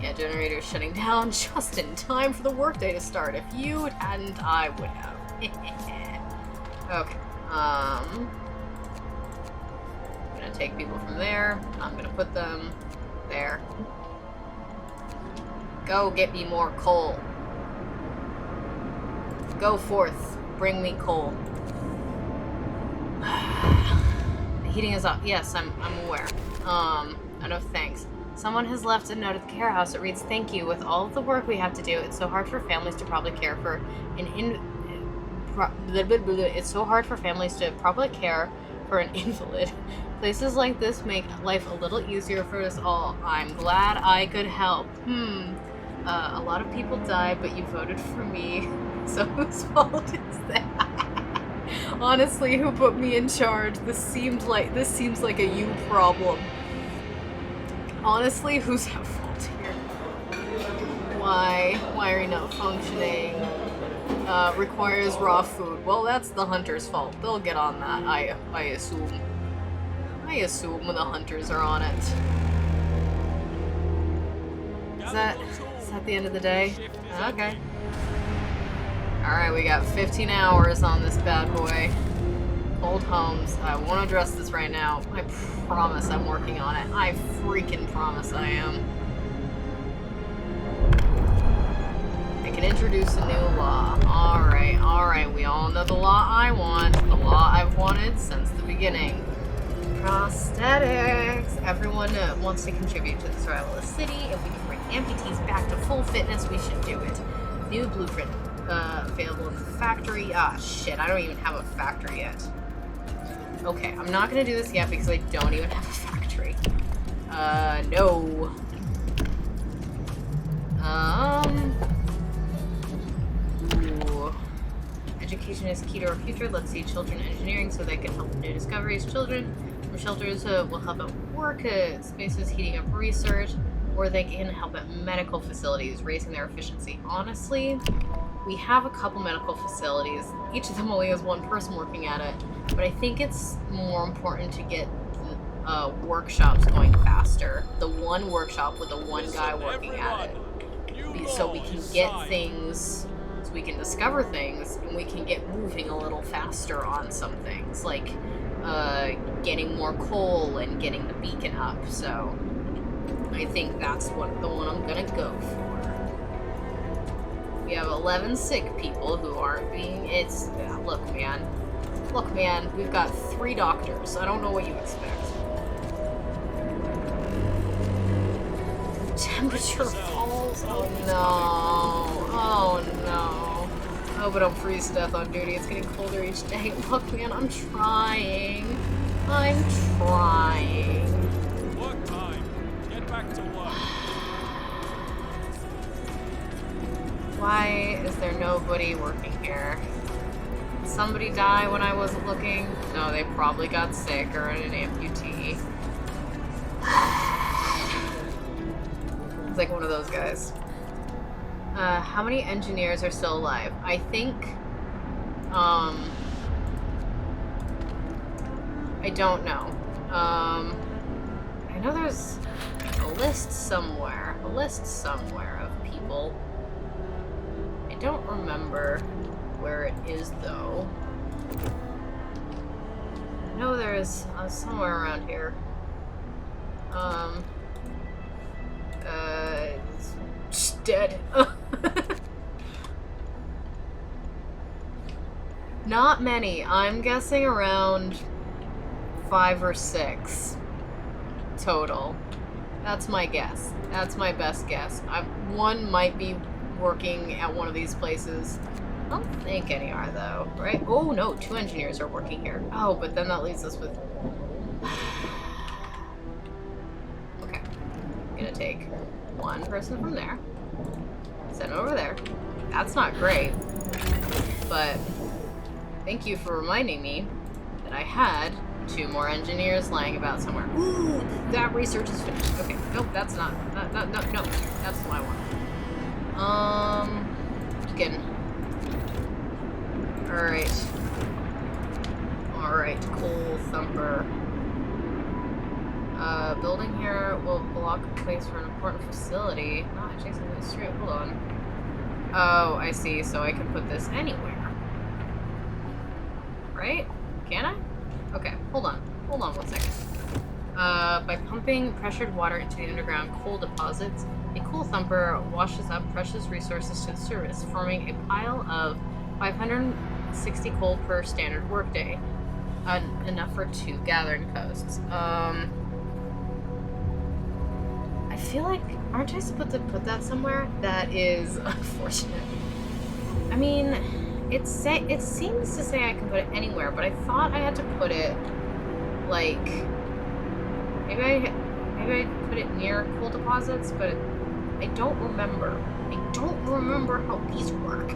Yeah, generator's shutting down just in time for the workday to start. If you hadn't, I would have. Okay. I'm gonna take people from there. I'm gonna put them there. Go get me more coal. Go forth. Bring me coal. The heating is up. Yes, I'm aware. No thanks. Someone has left a note at the care house. It reads, thank you. With all of the work we have to do, it's so hard for families to probably care for it's so hard for families to probably care for an invalid. Places like this make life a little easier for us all. I'm glad I could help. A lot of people died, but you voted for me. So whose fault is that? Honestly, who put me in charge? This seems like a you problem. Honestly, who's at fault here? Why are you not functioning? Requires raw food. Well, that's the hunter's fault. They'll get on that, I assume. I assume the hunters are on it. Is that the end of the day? Okay. Alright, we got 15 hours on this bad boy. Old homes. I won't address this right now. I promise I'm working on it. I freaking promise I am. I can introduce a new law. Alright. We all know the law I want. The law I've wanted since the beginning. Prosthetics. Everyone wants to contribute to the survival of the city. If we can bring amputees back to full fitness, we should do it. New blueprint available in the factory. Ah, shit. I don't even have a factory yet. Okay, I'm not gonna do this yet because I don't even have a factory. No. Ooh. Education is key to our future. Let's see children engineering so they can help with new discoveries. Children from shelters will help at work spaces, heating up research, or they can help at medical facilities, raising their efficiency. Honestly, we have a couple medical facilities. Each of them only has one person working at it, but I think it's more important to get workshops going faster. The one workshop with the one guy working at it. So we can get things, so we can discover things, and we can get moving a little faster on some things. Like, getting more coal and getting the beacon up, so I think that's the one I'm gonna go for. We have 11 sick people who aren't being... look, man, we've got 3 doctors. I don't know what you expect. Temperature falls. Oh no. Oh, but I'm freeze to death on duty. It's getting colder each day. Look, man, I'm trying. Work time. Get back to work. Why is there nobody working here? Did somebody die when I wasn't looking? No, they probably got sick or in an amputee. It's like one of those guys. How many engineers are still alive? I think, I don't know. I know there's a list somewhere of people. I don't remember where it is, though. I know there's somewhere around here. It's just dead. Not many. I'm guessing around 5 or 6 total. That's my guess. That's my best guess. One might be working at one of these places. I don't think any are, though, right? Oh, no, 2 engineers are working here. Oh, but then that leaves us with... Okay. I'm gonna take 1 person from there. Send over there. That's not great. But thank you for reminding me that I had 2 more engineers lying about somewhere. Ooh, that research is finished. Okay, nope, that's not. No, that's what I want. Just kidding. Alright, coal thumper. Building here will block a place for an important facility. Not adjacent to the street. Hold on. Oh, I see. So I can put this anywhere. Right? Can I? Okay, hold on. Hold on 1 second. By pumping pressured water into the underground coal deposits, a coal thumper washes up precious resources to the surface, forming a pile of 560 coal per standard workday. Enough for 2 gathering posts. I feel like, aren't I supposed to put that somewhere? That is unfortunate. I mean, it seems to say I can put it anywhere, but I thought I had to put it, like, maybe I put it near coal deposits, but I don't remember. I don't remember how these work.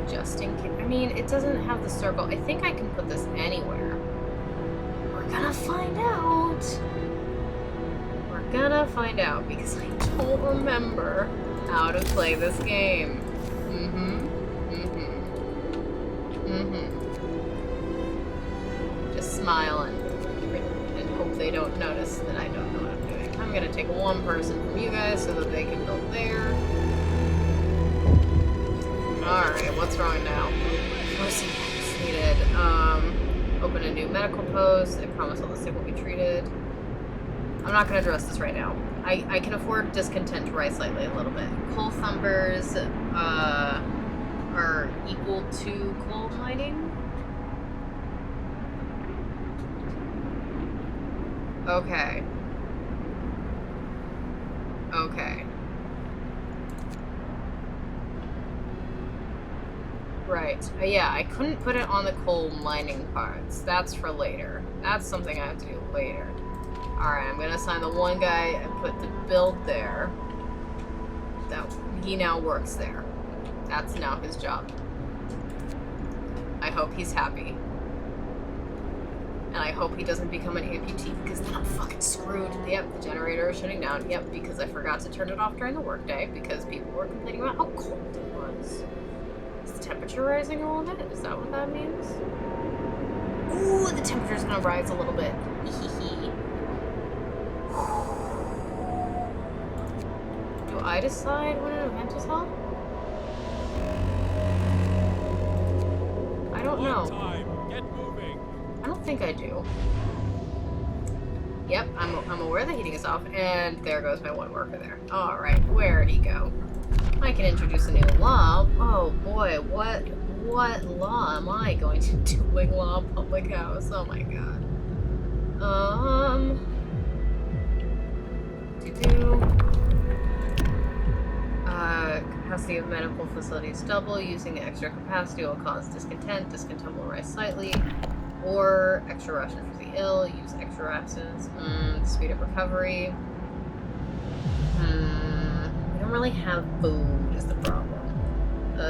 Just in case. I mean, it doesn't have the circle. I think I can put this anywhere. We're gonna find out. We're gonna find out because I don't remember how to play this game. Just smile and hope they don't notice that I don't know what I'm doing. I'm gonna take 1 person from you guys so that they can build there. Alright, what's wrong now? Forcing is needed. Open a new medical post. I promise all the sick will be treated. I'm not gonna address this right now. I can afford discontent to rise slightly a little bit. Coal thumpers are equal to coal mining. Okay. Right. Yeah, I couldn't put it on the coal mining parts. That's for later. That's something I have to do later. Alright, I'm gonna assign the 1 guy and put the build there. He now works there. That's now his job. I hope he's happy. And I hope he doesn't become an amputee because then I'm fucking screwed. Yep, the generator is shutting down. Yep, because I forgot to turn it off during the workday because people were complaining about how cold it was. Is the temperature rising a little bit? Is that what that means? Ooh, the temperature's gonna rise a little bit. Do I decide when an event is held? I don't know. Time. Get moving. I don't think I do. Yep, I'm aware the heating is off, and there goes my one worker there. Alright, where'd he go? I can introduce a new law. Oh boy, what law am I going to do? Law public house? Oh my god. Capacity of medical facilities double. Using the extra capacity will cause discontent. Discontent will rise slightly. Or extra ration for the ill. Use extra rations. Speed up recovery. We don't really have food is the problem.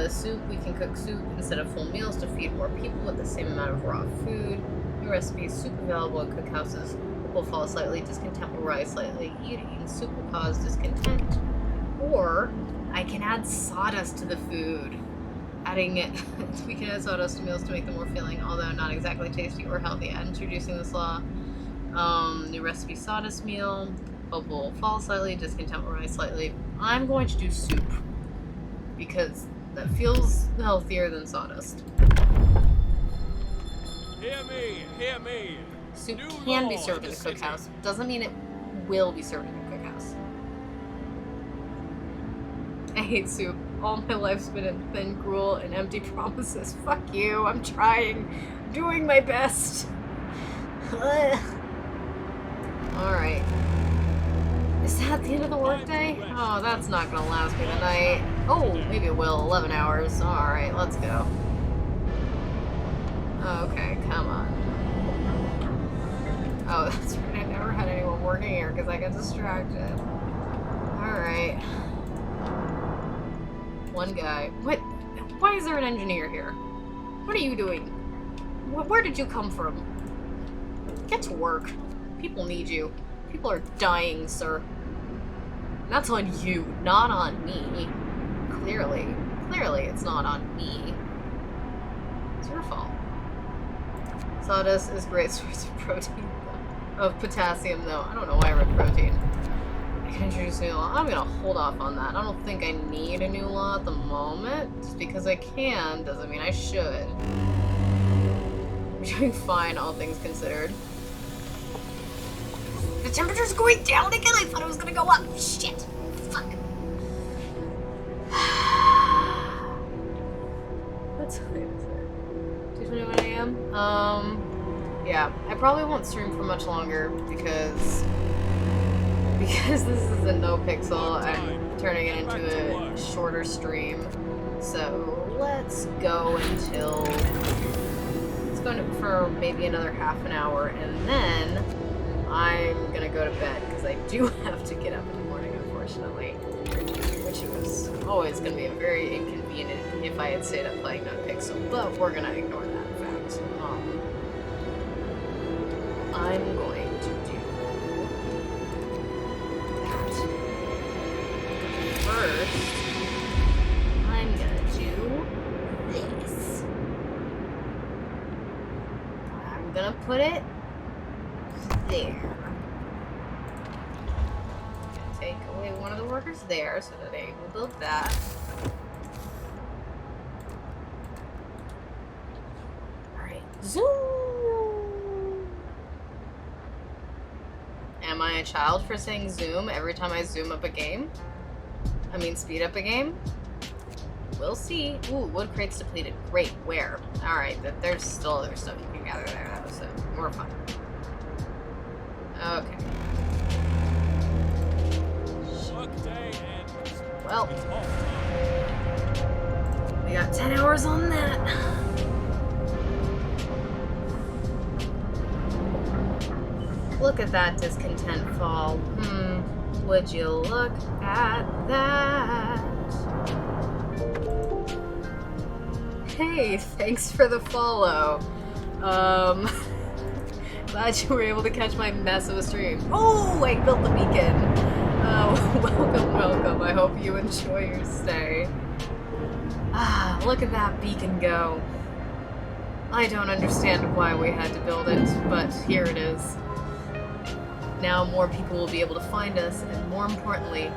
Soup, we can cook soup instead of full meals to feed more people with the same amount of raw food. New recipes, soup available in cookhouses will fall slightly. Discontent will rise slightly. Eating soup will cause discontent. Or I can add sawdust to the food. Adding it, we can add sawdust to meals to make them more filling, although not exactly tasty or healthy. Introducing this law. New recipe sawdust meal. Hope will fall slightly. Discontent will rise slightly. I'm going to do soup because that feels healthier than sawdust. Hear me, hear me. Soup New can be law served in in a the city. cookhouse. Doesn't mean it will be served in a cookhouse. I hate soup. All my life's been in thin gruel and empty promises. Fuck you. I'm trying. Doing my best. Alright. Is that the end of the workday? Oh, that's not gonna last me the night. Oh, maybe it will. 11 hours. Alright, let's go. Okay, come on. Oh, that's right. I never had anyone working here because I got distracted. Alright. One guy. What? Why is there an engineer here? What are you doing? Where did you come from? Get to work. People need you. People are dying, sir. And that's on you, not on me. Clearly. Clearly it's not on me. It's your fault. Sawdust is a great source of protein, of potassium, though. I don't know why I read protein. I can introduce a new law. I'm gonna hold off on that. I don't think I need a new law at the moment. Just because I can doesn't mean I should. We're doing fine, all things considered. The temperature's going down again? I thought it was gonna go up. Shit. Fuck. What's time is it? 2:21 a.m.? Yeah. I probably won't stream for much longer because this is a no pixel. I'm turning it into a shorter stream. So let's go until let's go for maybe another half an hour, and then I'm gonna go to bed because I do have to get up in the morning, unfortunately. Which was always gonna be very inconvenient if I had stayed up playing no pixel, but we're gonna ignore that fact. I'm going to do that. First, I'm gonna do this. I'm gonna put it there. Gonna take away one of the workers there so that they will build that. Alright, zoom! Am I a child for saying zoom every time I zoom up a game? I mean, speed up a game? We'll see. Ooh, wood crates depleted. Great, where? Alright, there's still other stuff you can gather there. That was more fun. Okay. Workday ends. Well, It's off time. we got 10 hours on that. Look at that discontent fall. Would you look at that? Hey, thanks for the follow. Glad you were able to catch my mess of a stream. Oh, I built the beacon. Welcome, welcome. I hope you enjoy your stay. Ah, look at that beacon go. I don't understand why we had to build it, but here it is. Now more people will be able to find us, and more importantly,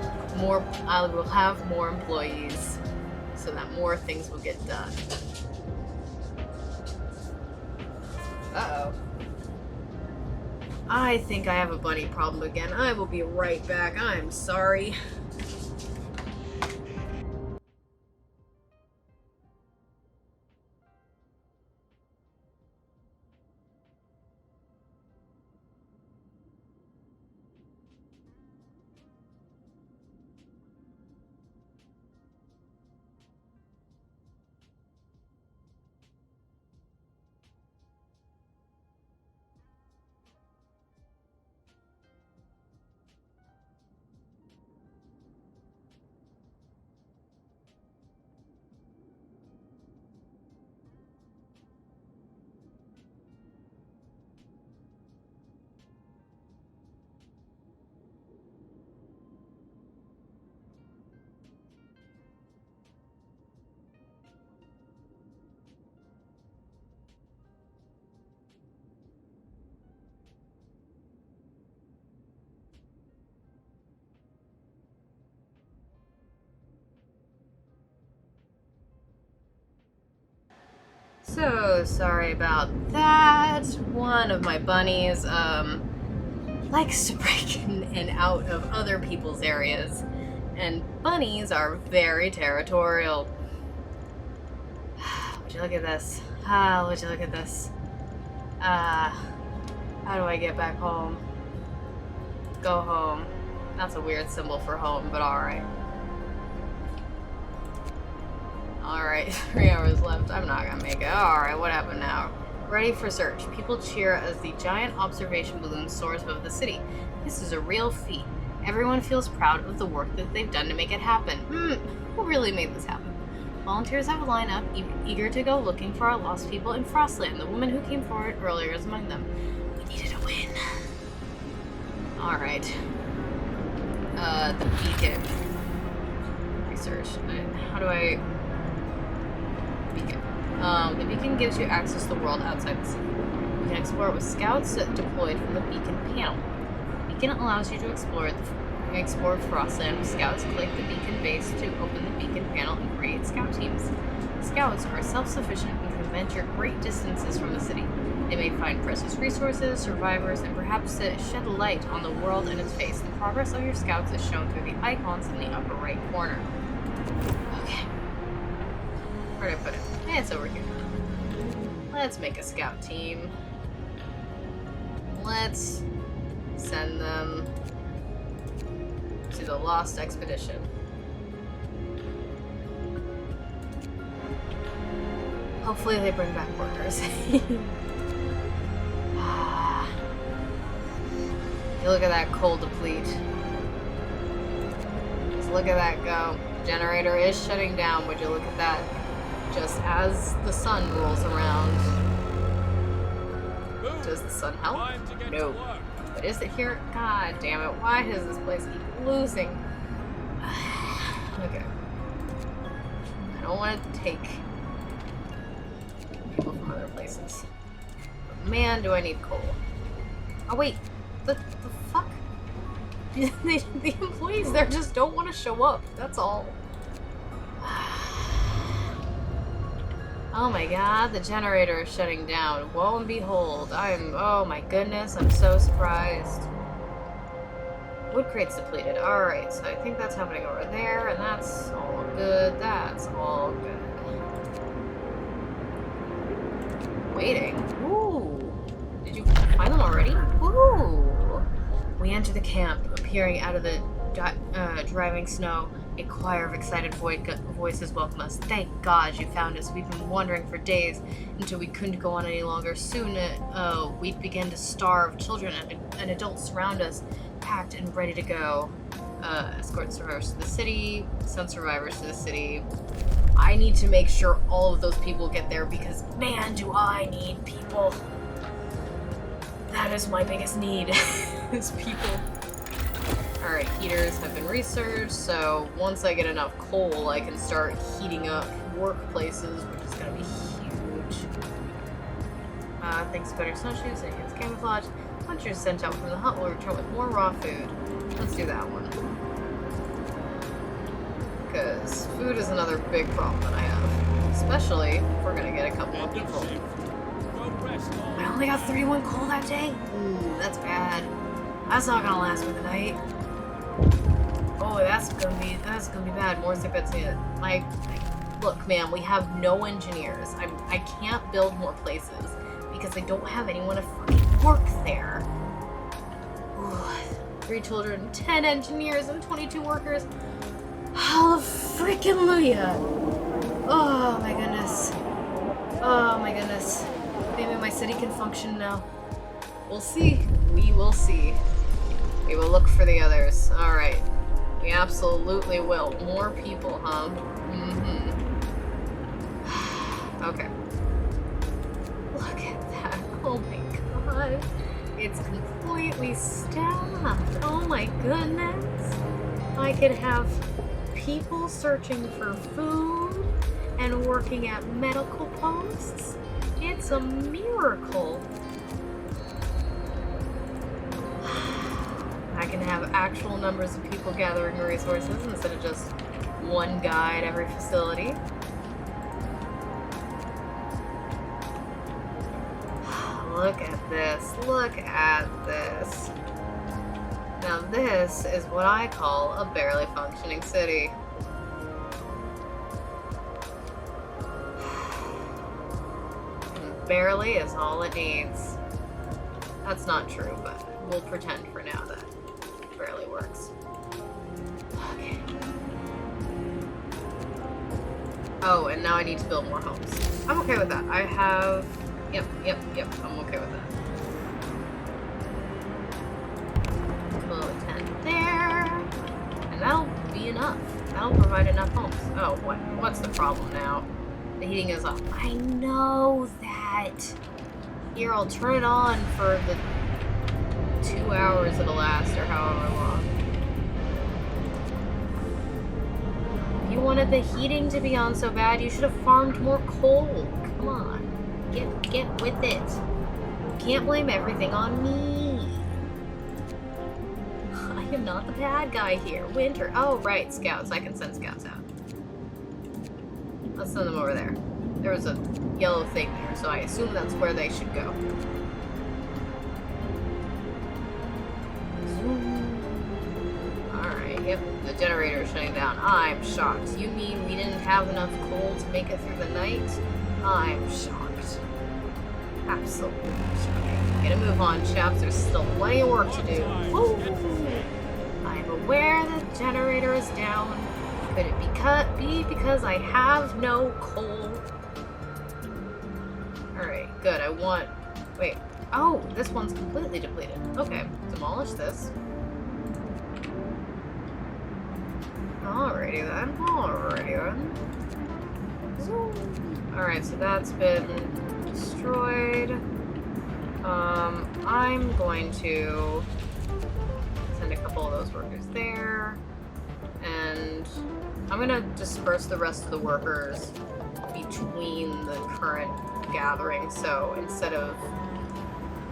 I will have more employees, so that more things will get done. Uh-oh. I think I have a bunny problem again. I will be right back. I'm sorry. So sorry about that. One of my bunnies, likes to break in and out of other people's areas. And bunnies are very territorial. Would you look at this? Would you look at this? How do I get back home? Go home. That's a weird symbol for home, but alright. Alright, 3 hours left. I'm not gonna make it. Alright, what happened now? Ready for search. People cheer as the giant observation balloon soars above the city. This is a real feat. Everyone feels proud of the work that they've done to make it happen. Who really made this happen? Volunteers have a lineup, eager to go looking for our lost people in Frostland. The woman who came forward earlier is among them. We needed a win. Alright. The beacon. Research. How do I... Beacon. The beacon gives you access to the world outside the city. You can explore it with scouts deployed from the beacon panel. The beacon allows you to explore Frostland with scouts. Click the beacon base to open the beacon panel and create scout teams. Scouts are self-sufficient and can venture great distances from the city. They may find precious resources, survivors, and perhaps shed light on the world and its face. The progress of your scouts is shown through the icons in the upper right corner. Okay. Where did I put it? It's over here. Let's make a scout team. Let's send them to the Lost Expedition. Hopefully they bring back workers. You look at that coal deplete. Just look at that go. Generator is shutting down. Would you look at that? Just as the sun rolls around. Does the sun help? No. But is it here? God damn it. Why does this place keep losing? Okay. I don't want to take people from other places. But man, do I need coal. Oh wait. The fuck? The employees there just don't want to show up. That's all. Oh my god, the generator is shutting down. Woe and behold, oh my goodness, I'm so surprised. Wood crates depleted. Alright, so I think that's happening over there, and that's all good. That's all good. Waiting. Ooh. Did you find them already? Ooh. We enter the camp, appearing out of the driving snow. A choir of excited voices welcome us. Thank God you found us. We've been wandering for days until we couldn't go on any longer. Soon, we'd begin to starve. Children and adults surround us, packed and ready to go. Escort survivors to the city. Send survivors to the city. I need to make sure all of those people get there because, man, do I need people. That is my biggest need, is people. Alright, heaters have been researched, so once I get enough coal, I can start heating up workplaces, which is going to be huge. Thanks to better snowshoes and enhanced camouflage, hunters sent out from the hut will return with more raw food. Let's do that one. Because food is another big problem that I have. Especially if we're going to get a couple of people. Rest all. I only got 31 coal that day? Ooh, that's bad. That's not gonna last me the night. Oh, that's gonna be bad. More sick beds in. Like, look, man, we have no engineers. I can't build more places because I don't have anyone to fucking work there. Ooh, 3 children, 10 engineers, and 22 workers. Hallelujah! Oh my goodness. Oh my goodness. Maybe my city can function now. We'll see. We will see. We will look for the others. Alright. We absolutely will. More people, huh? Mm-hmm. Okay. Look at that. Oh my god. It's completely staffed. Oh my goodness. I could have people searching for food and working at medical posts. It's a miracle. I can have actual numbers of people gathering resources instead of just one guy at every facility. Look at this. Look at this. Now this is what I call a barely functioning city. And barely is all it needs. That's not true, but we'll pretend for now that it barely works. Okay. Oh, and now I need to build more homes. I'm okay with that. I have... Yep, I'm okay with that. Put a tent there. And that'll be enough. That'll provide enough homes. Oh, what's the problem now? The heating is off. I know that. Here, I'll turn it on for the 2 hours it'll last, or however long. If you wanted the heating to be on so bad, you should have farmed more coal. Come on. Get with it. You can't blame everything on me. I am not the bad guy here. Winter. Oh, right. Scouts. I can send scouts out. Let's send them over there. There was a yellow thing there, so I assume that's where they should go. Alright, yep. The generator is shutting down. I'm shocked. You mean we didn't have enough coal to make it through the night? I'm shocked. Absolutely shocked. Gonna move on, chaps. There's still plenty of work to do. Woo! I'm aware the generator is down. Could it be because I have no coal? Alright, good. I want... Wait. Oh, this one's completely depleted. Okay, demolish this. Alrighty then. Alright, so that's been destroyed. I'm going to send a couple of those workers there. And I'm gonna disperse the rest of the workers between the current gathering, so instead of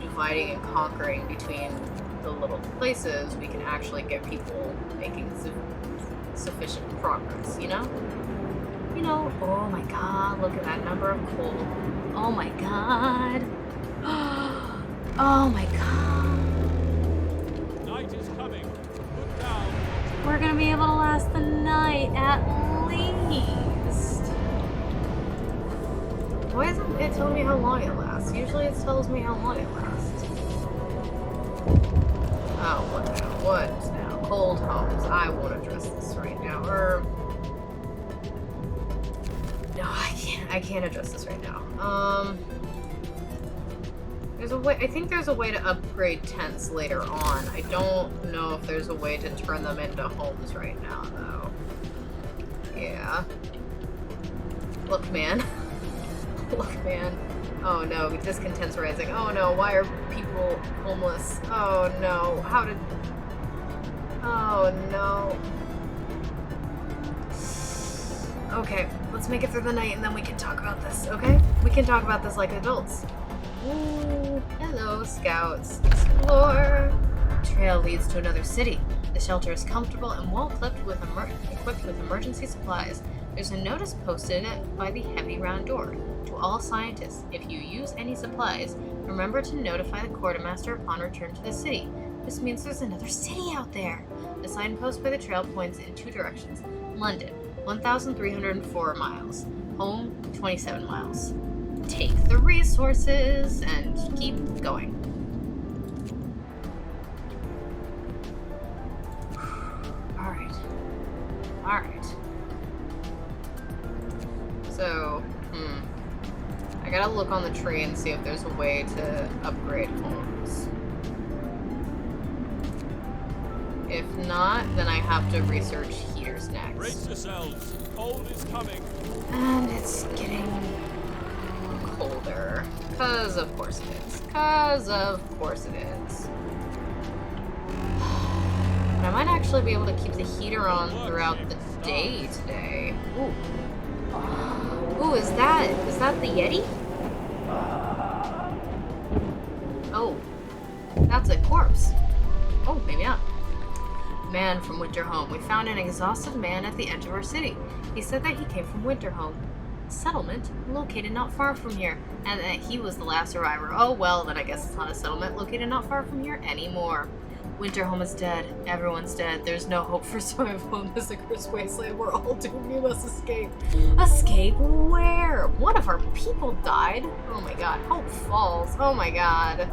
dividing and conquering between the little places, we can actually get people making sufficient progress, you know? You know, oh my god, look at that number of coal. Oh my god. Oh my god. Night is coming. Look down. We're gonna be able to last the night at least. Why isn't it telling me how long it lasts? Usually it tells me how long it lasts. Oh, what now? What now? Cold homes. I won't address this right now. No, I can't address this right now. There's a way. I think there's a way to upgrade tents later on. I don't know if there's a way to turn them into homes right now, though. Yeah. Look, man. Look, man. Oh no, discontent's rising. Oh no, why are people homeless? Oh no, how did... Oh no. Okay, let's make it through the night and then we can talk about this, okay? We can talk about this like adults. Ooh, hello, scouts. Explore. Trail leads to another city. The shelter is comfortable and well equipped with emergency supplies. There's a notice posted by the heavy round door. To all scientists, if you use any supplies, remember to notify the quartermaster upon return to the city. This means there's another city out there. The signpost by the trail points in 2 directions. London, 1,304 miles. Home, 27 miles. Take the resources and keep going. Alright. So, I gotta look on the tree and see if there's a way to upgrade homes. If not, then I have to research heaters next. Brace yourselves. Cold is coming. And it's getting colder. 'Cause of course it is. 'Cause of course it is. But I might actually be able to keep the heater on throughout the day today. Ooh. Ooh, is that the Yeti? Oh. That's a corpse. Oh, maybe not. Man from Winterhome. We found an exhausted man at the edge of our city. He said that he came from Winterhome, a settlement located not far from here, and that he was the last survivor. Oh well, then I guess it's not a settlement located not far from here anymore. Winterhome is dead. Everyone's dead. There's no hope for survival in this accursed wasteland. We're all doomed. We must escape. Escape where? One of our people died. Oh my god. Hope falls. Oh my god.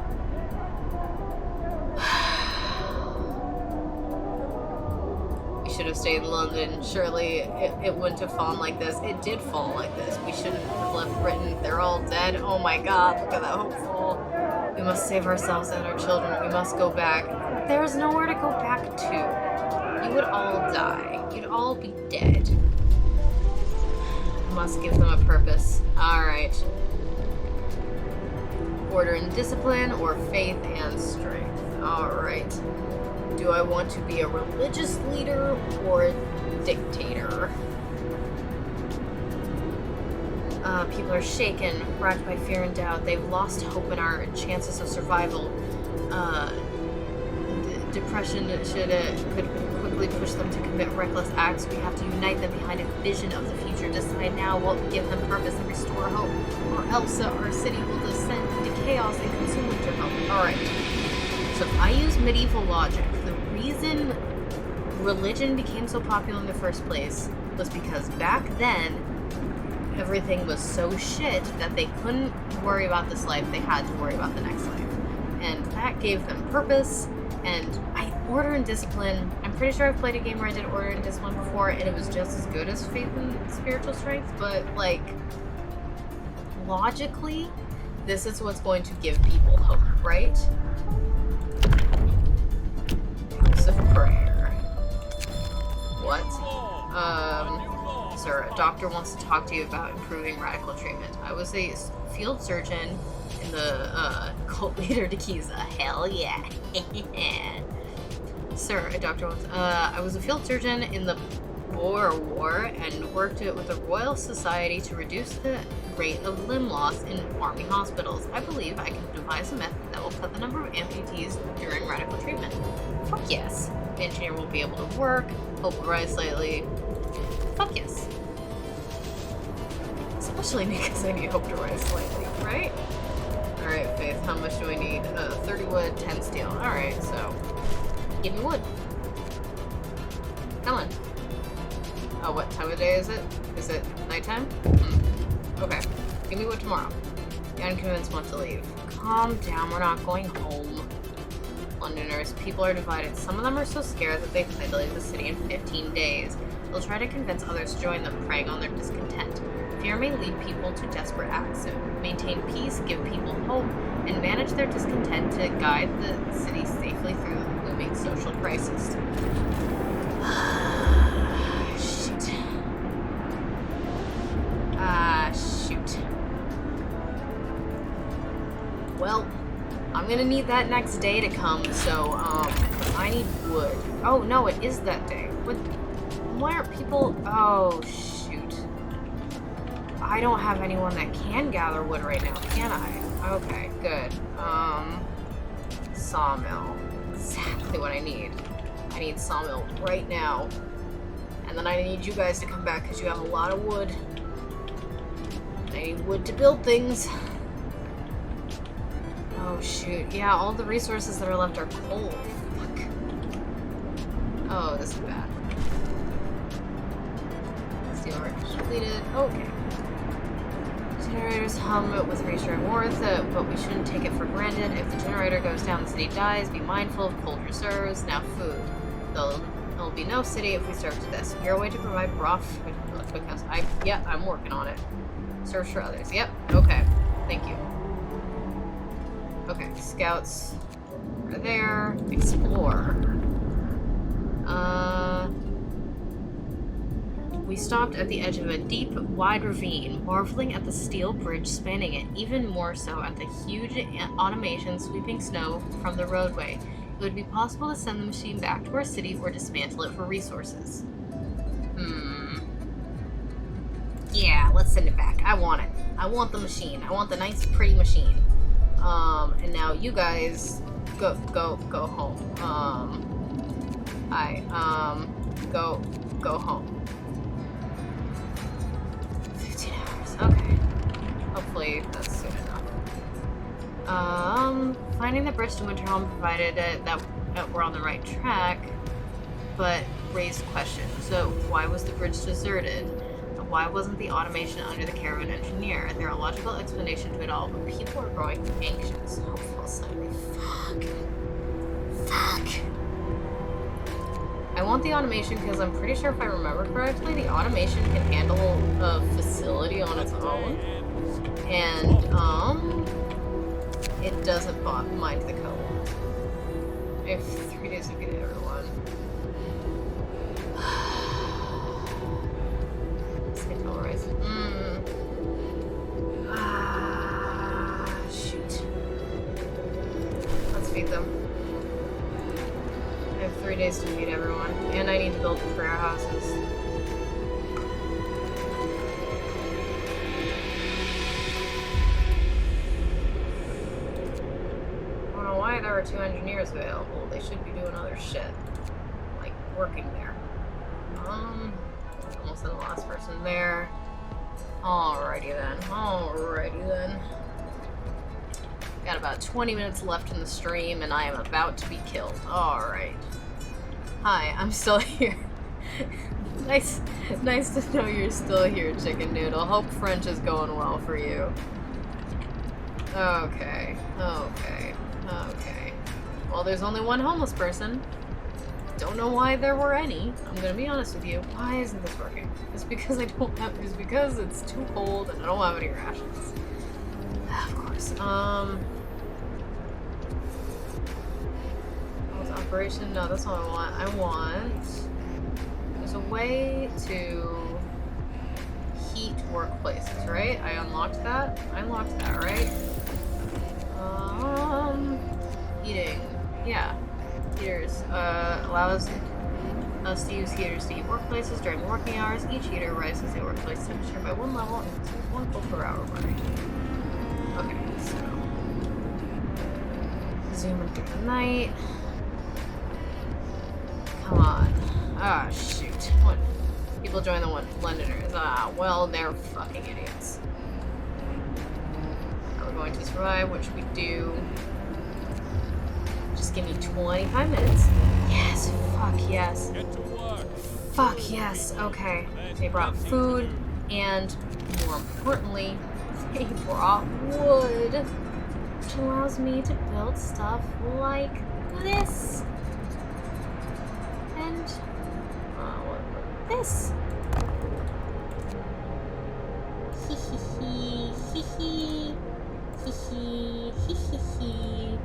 We should have stayed in London. Surely it wouldn't have fallen like this. It did fall like this. We shouldn't have left Britain. They're all dead. Oh my god. Look at that hope fall. We must save ourselves and our children. We must go back. There's nowhere to go back to. You would all die. You'd all be dead. We must give them a purpose. Alright. Order and discipline, or faith and strength. Alright. Do I want to be a religious leader or a dictator? People are shaken, racked by fear and doubt. They've lost hope in our chances of survival. Depression could quickly push them to commit reckless acts. We have to unite them behind a vision of the future. Decide now what will give them purpose and restore hope, or else our city will descend into chaos and consume Winterhome. Alright. So if I use medieval logic, the reason religion became so popular in the first place was because back then, everything was so shit that they couldn't worry about this life, they had to worry about the next life. And that gave them purpose, and order and discipline. I'm pretty sure I've played a game where I did order and discipline before, and it was just as good as faith and spiritual strength, but, like, logically, this is what's going to give people hope, right? House of Prayer. What? Sir, a doctor wants to talk to you about improving radical treatment. I was a field surgeon in the cult leader Dikiza. Hell yeah. Sir, a doctor wants. I was a field surgeon in the Boer War and worked with the Royal Society to reduce the rate of limb loss in army hospitals. I believe I can devise a method that will cut the number of amputees during radical treatment. Fuck yes. The engineer will be able to work. Hope will rise slightly. Fuck yes. Especially because I need hope to rise slightly, right? Alright, Faith, how much do I need? 30 wood, 10 steel. Alright, so give me wood. Come on. Oh, what time of day is it? Is it nighttime? Okay. Give me wood tomorrow. The unconvinced want to leave. Calm down, we're not going home. Londoners, people are divided. Some of them are so scared that they plan to leave the city in 15 days. They'll try to convince others to join them, preying on their discontent. Fear may lead people to desperate acts. So maintain peace, give people hope, and manage their discontent to guide the city safely through the looming social crisis. Shoot. Shoot. Well, I'm gonna need that next day to come, so, I need wood. Oh, no, it is that day. Why aren't people... Oh, shoot. I don't have anyone that can gather wood right now, can I? Okay, good. Sawmill. Exactly what I need. I need sawmill right now. And And then I need you guys to come back because you have a lot of wood. I need wood to build things. Oh shoot, yeah, all the resources that are left are coal. Fuck. Oh, this is bad. Steel work completed. Okay. Generators hum with reassuring words, but we shouldn't take it for granted. If the generator goes down, the city dies. Be mindful of cold reserves. Now food. There'll be no city if we serve to this. Your way to provide broth. Yeah, I'm working on it. Serves for others. Yep. Okay. Thank you. Okay. Scouts are there. Explore. We stopped at the edge of a deep, wide ravine, marveling at the steel bridge spanning it, even more so at the huge automation sweeping snow from the roadway. It would be possible to send the machine back to our city or dismantle it for resources. Yeah, let's send it back. I want it. I want the machine. I want the nice, pretty machine. And now you guys go home. Go home. 15 hours. Okay. Hopefully that's soon enough. Finding the bridge to Winterhome provided that we're on the right track, but raised questions. So why was the bridge deserted? Why wasn't the automation under the care of an engineer? There are logical explanation to it all, but people are growing anxious. Hopeful suddenly. Fuck. I want the automation because I'm pretty sure if I remember correctly, the automation can handle a facility on its own. And, it doesn't mind the cold. I have 3 days to get everyone. Shoot. Let's feed them. I have 3 days to feed everyone, and I need to build prayer houses. I don't know why there were 2 engineers available. They should be doing other shit. Like, working there. Almost the last person there. Alrighty then. Got about 20 minutes left in the stream, and I am about to be killed. Alright. Hi, I'm still here. Nice to know you're still here, Chicken Noodle. Hope French is going well for you. Okay. Well, there's only one homeless person. Don't know why there were any. I'm gonna be honest with you. Why isn't this working? It's because it's because it's too cold and I don't have any rations. Of course. What's operation? No, that's not what I want. There's a way to heat workplaces, right? I unlocked that? Right? Heating. Yeah. Heaters allows us to use heaters to heat workplaces during working hours. Each heater rises the workplace temperature by 1 level and consumes 1 coal per hour running. Okay, so zoom in through the night. Come on. Ah, shoot. What? People join the Londoners. Ah, well, they're fucking idiots. Are we going to survive? What should we do? Just give me 25 minutes. Yes, fuck yes. Get to work. Fuck yes, okay. They brought food, and more importantly, they brought wood, which allows me to build stuff like this. And, this. Hee hee hee, hee hee, hee hee, hee hee.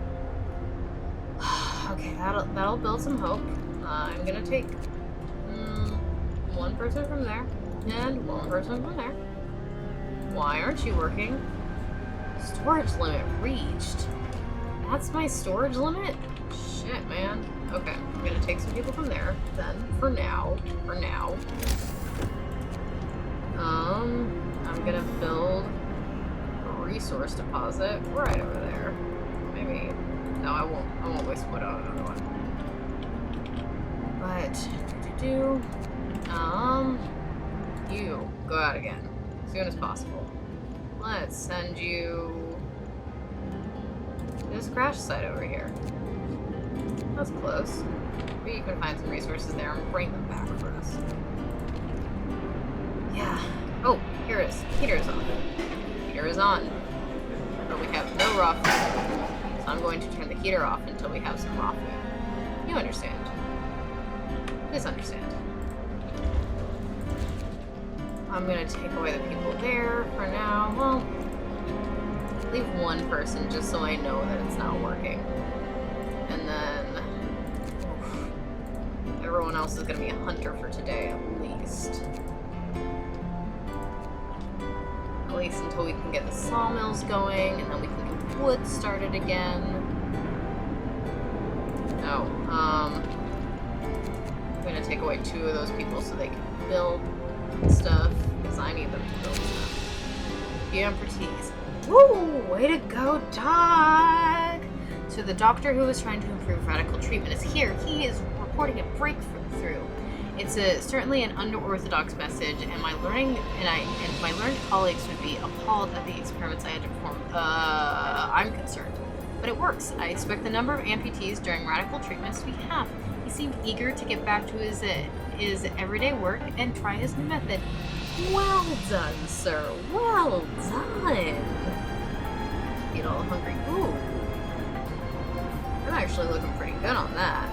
Okay, that'll build some hope. I'm gonna take one person from there and one person from there. Why aren't you working? Storage limit reached. That's my storage limit? Shit, man. Okay, I'm gonna take some people from there then. For now. I'm gonna build a resource deposit right over there. Maybe. No, I won't waste wood on another one. But You go out again as soon as possible. Let's send you to this crash site over here. That's close. Maybe you can find some resources there and bring them back for us. Yeah. Oh, here it is. Heater is on. Heater is on. But we have no raw food. So I'm going to turn the heater off until we have some raw food. You understand. Please understand. I'm gonna take away the people there for now. Well, leave one person just so I know that it's not working. And then everyone else is gonna be a hunter for today, at least. At least until we can get the sawmills going, and then we can get wood started again. No, I'm gonna take away 2 of those people so they can build stuff, because I need them to build stuff. Expertise. Woo! Way to go, dog! So the doctor who was trying to improve radical treatment is here. He is reporting a breakthrough. It's certainly an unorthodox message, and my learned colleagues would be appalled at the experiments I had to perform. I'm concerned. But it works. I expect the number of amputees during radical treatments to be half. He seemed eager to get back to his everyday work and try his new method. Well done, sir. Well done. Get all hungry. Ooh. I'm actually looking pretty good on that.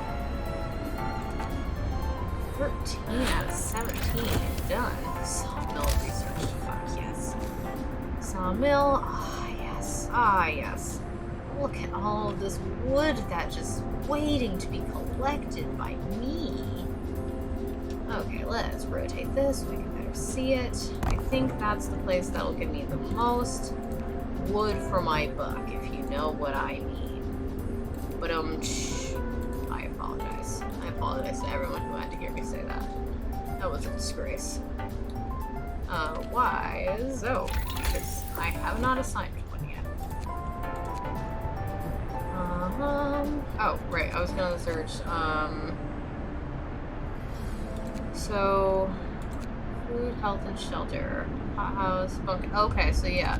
13 out of 17 done. Sawmill research. Fuck yes. Sawmill. Ah, yes. Ah, yes. Look at all of this wood that's just waiting to be collected by me. Okay, let's rotate this so we can better see it. I think that's the place that'll give me the most wood for my buck, if you know what I mean. But, I apologize. I apologize to everyone who had to hear me say that. That was a disgrace. Why? So, because I have not assigned one yet. Oh, right, I was gonna search, so, food, health, and shelter. Hothouse, bunk. Okay, so yeah.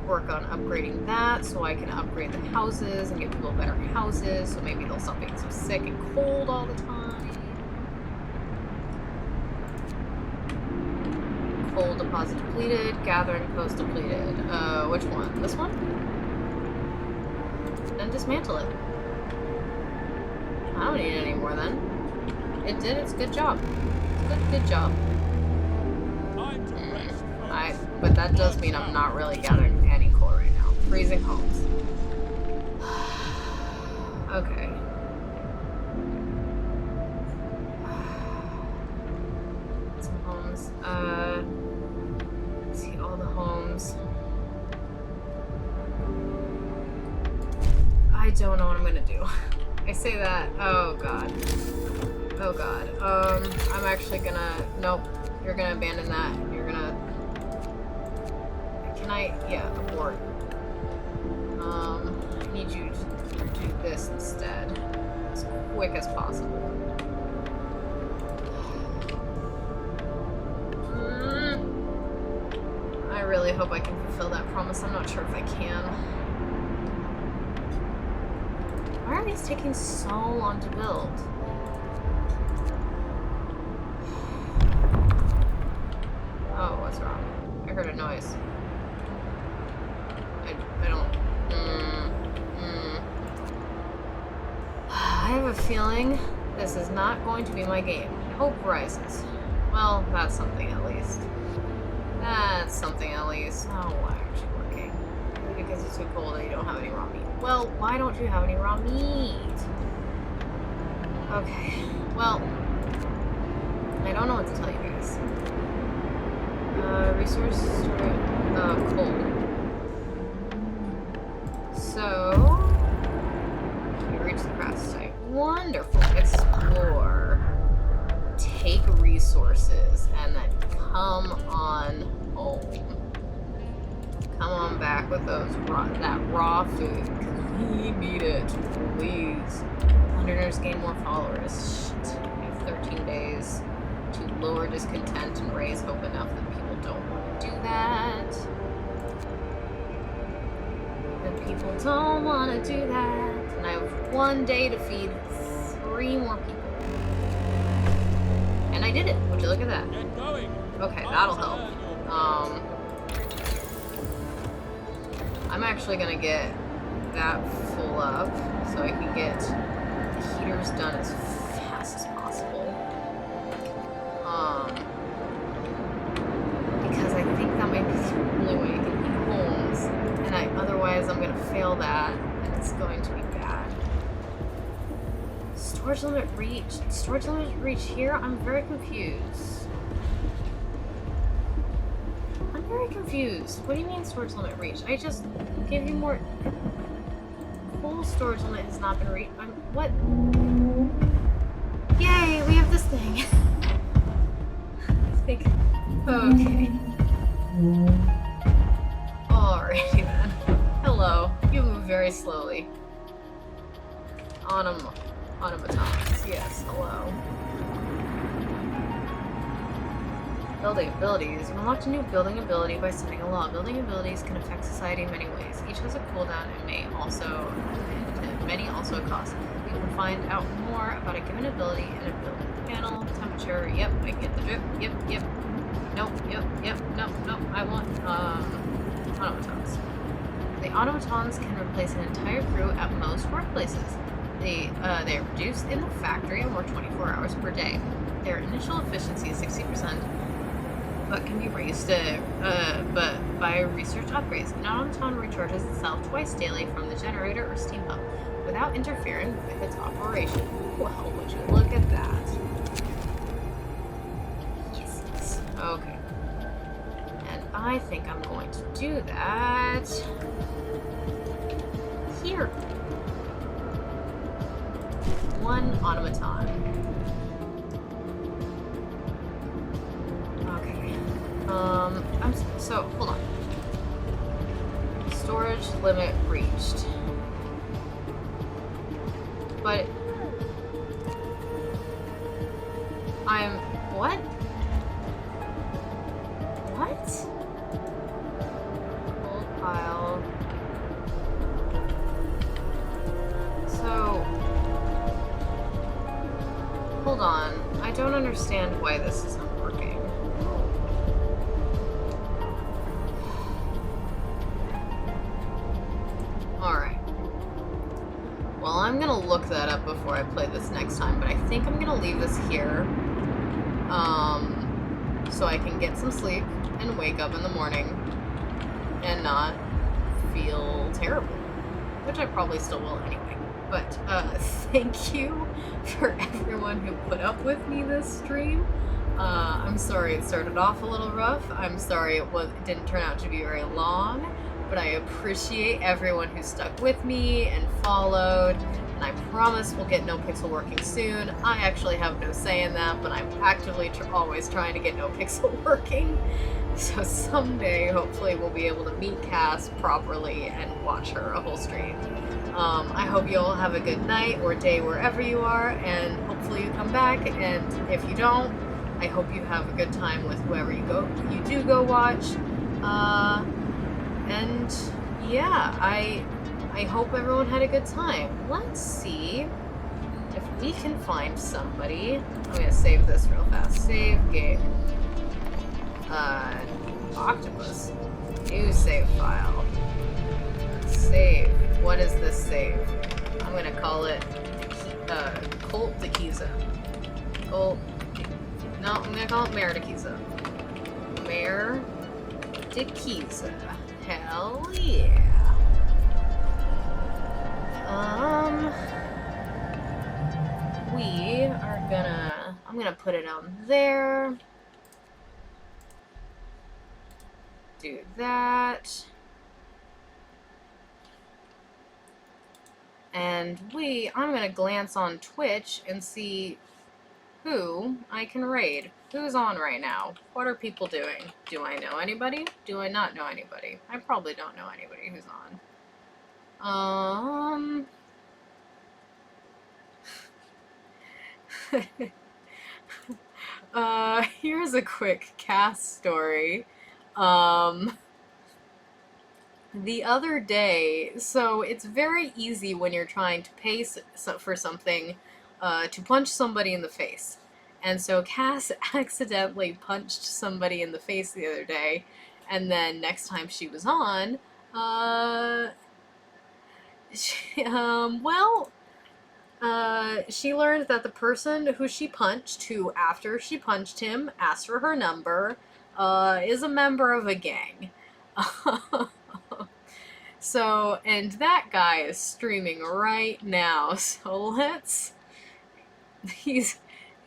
Work on upgrading that so I can upgrade the houses and give people better houses so maybe they'll stop being so sick and cold all the time. Coal deposit depleted, gathering post depleted. Which one? This one? Then dismantle it. I don't need it anymore then. It did its good job. Good job. But that does mean I'm not really gathering any coal right now. Freezing homes. Okay. Some homes. Let's see all the homes. I don't know what I'm gonna do. I say that. Oh god. Oh god. I'm actually gonna. Nope. You're gonna abandon that. You're gonna. Can I? Yeah, abort. I need you to do this instead. As quick as possible. I really hope I can fulfill that promise. I'm not sure if I can. Why are these taking so long to build? Oh, what's wrong? I heard a noise. I don't... I have a feeling this is not going to be my game. Hope rises. Well, that's something at least. That's something at least. Oh, why aren't you working? Because it's too cold and you don't have any raw meat. Well, why don't you have any raw meat? Okay. Well, I don't know what to tell you guys. Resource storage. Coal. So, we reach the craft site. Wonderful. Explore. Take resources and then come on home. Come on back with that raw food because we need it. Please. Londoners gain more followers. Shit. We have 13 days to lower discontent and raise hope enough that people don't want to do that. That people don't want to do that. And I have 1 day to feed 3 more people. And I did it. Would you look at that? Get going. Okay, that'll help. I'm actually gonna get that full up so I can get the heaters done as fast as possible. Because I think that might be the only way I can heat homes, and otherwise I'm gonna fail that, and it's going to be bad. Storage limit reached. Storage limit reached here? I'm very confused. I'm very confused. What do you mean storage limit reached? I just gave you more... Full storage limit has not been reached. What? Yay, we have this thing. I think... Okay. Alrighty then. Hello. You move very slowly. Automatons. Yes, hello. Building abilities. Unlocked a new building ability by setting a law. Building abilities can affect society in many ways. Each has a cooldown and many also a cost. You can find out more about a given ability in a building panel. Temperature. Yep, I get the drip. Yep. Nope. Yep. Nope. I want automatons. The automatons can replace an entire crew at most workplaces. They are produced in the factory and work 24 hours per day. Their initial efficiency is 60%. But can be raised by research upgrades. An automaton recharges itself twice daily from the generator or steam pump without interfering with its operation. Well, would you look at that? Yes. Okay. And I think I'm going to do that here. 1 automaton. So, hold on. Storage limit reached. But... What? What? Old pile. So... Hold on. I don't understand why this isn't working. Alright. Well, I'm gonna look that up before I play this next time, but I think I'm gonna leave this here. So I can get some sleep and wake up in the morning and not feel terrible. Which I probably still will anyway. But, thank you for everyone who put up with me this stream. I'm sorry it started off a little rough. I'm sorry it didn't turn out to be very long. But I appreciate everyone who stuck with me and followed. And I promise we'll get No Pixel working soon. I actually have no say in that, but I'm actively always trying to get No Pixel working. So someday, hopefully, we'll be able to meet Cass properly and watch her a whole stream. I hope you all have a good night or day wherever you are, and hopefully you come back. And if you don't, I hope you have a good time with whoever you do go watch. And yeah, I hope everyone had a good time. Let's see if we can find somebody. I'm gonna save this real fast. Save game. Octopus. New save file. Save. What is this save? I'm gonna call it Colt Dikiza. Colt. No, I'm gonna call it Mayor Dikiza. Mayor Dikiza. Hell yeah. We are gonna... I'm gonna put it on there. Do that. And I'm gonna glance on Twitch and see who I can raid. Who's on right now? What are people doing? Do I know anybody? Do I not know anybody? I probably don't know anybody who's on. Here's a quick cast story. The other day, so it's very easy when you're trying to pay for something to punch somebody in the face. And so Cass accidentally punched somebody in the face the other day, and then next time she was on, she, she learned that the person who she punched, who after she punched him asked for her number, is a member of a gang. So, and that guy is streaming right now, so he's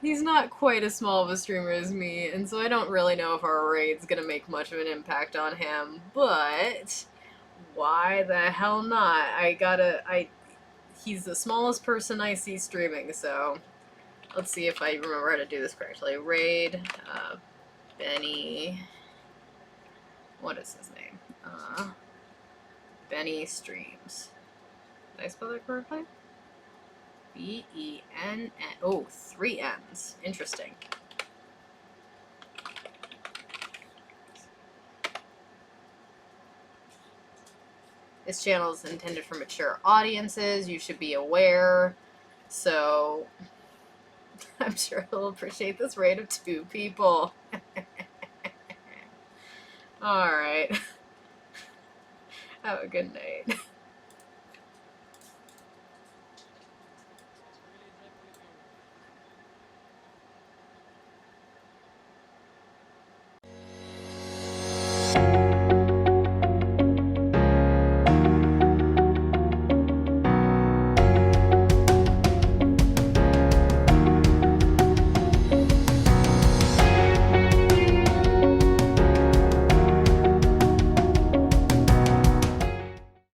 not quite as small of a streamer as me, and so I don't really know if our raid's gonna make much of an impact on him, but why the hell not? He's the smallest person I see streaming, so let's see if I remember how to do this correctly. Raid, Benny, what is his name? Benny Streams. Did I spell that correctly? B-E-N-N. Oh, 3 N's. Interesting. This channel is intended for mature audiences. You should be aware. So, I'm sure he'll appreciate this raid of 2 people. Alright. Have a good night.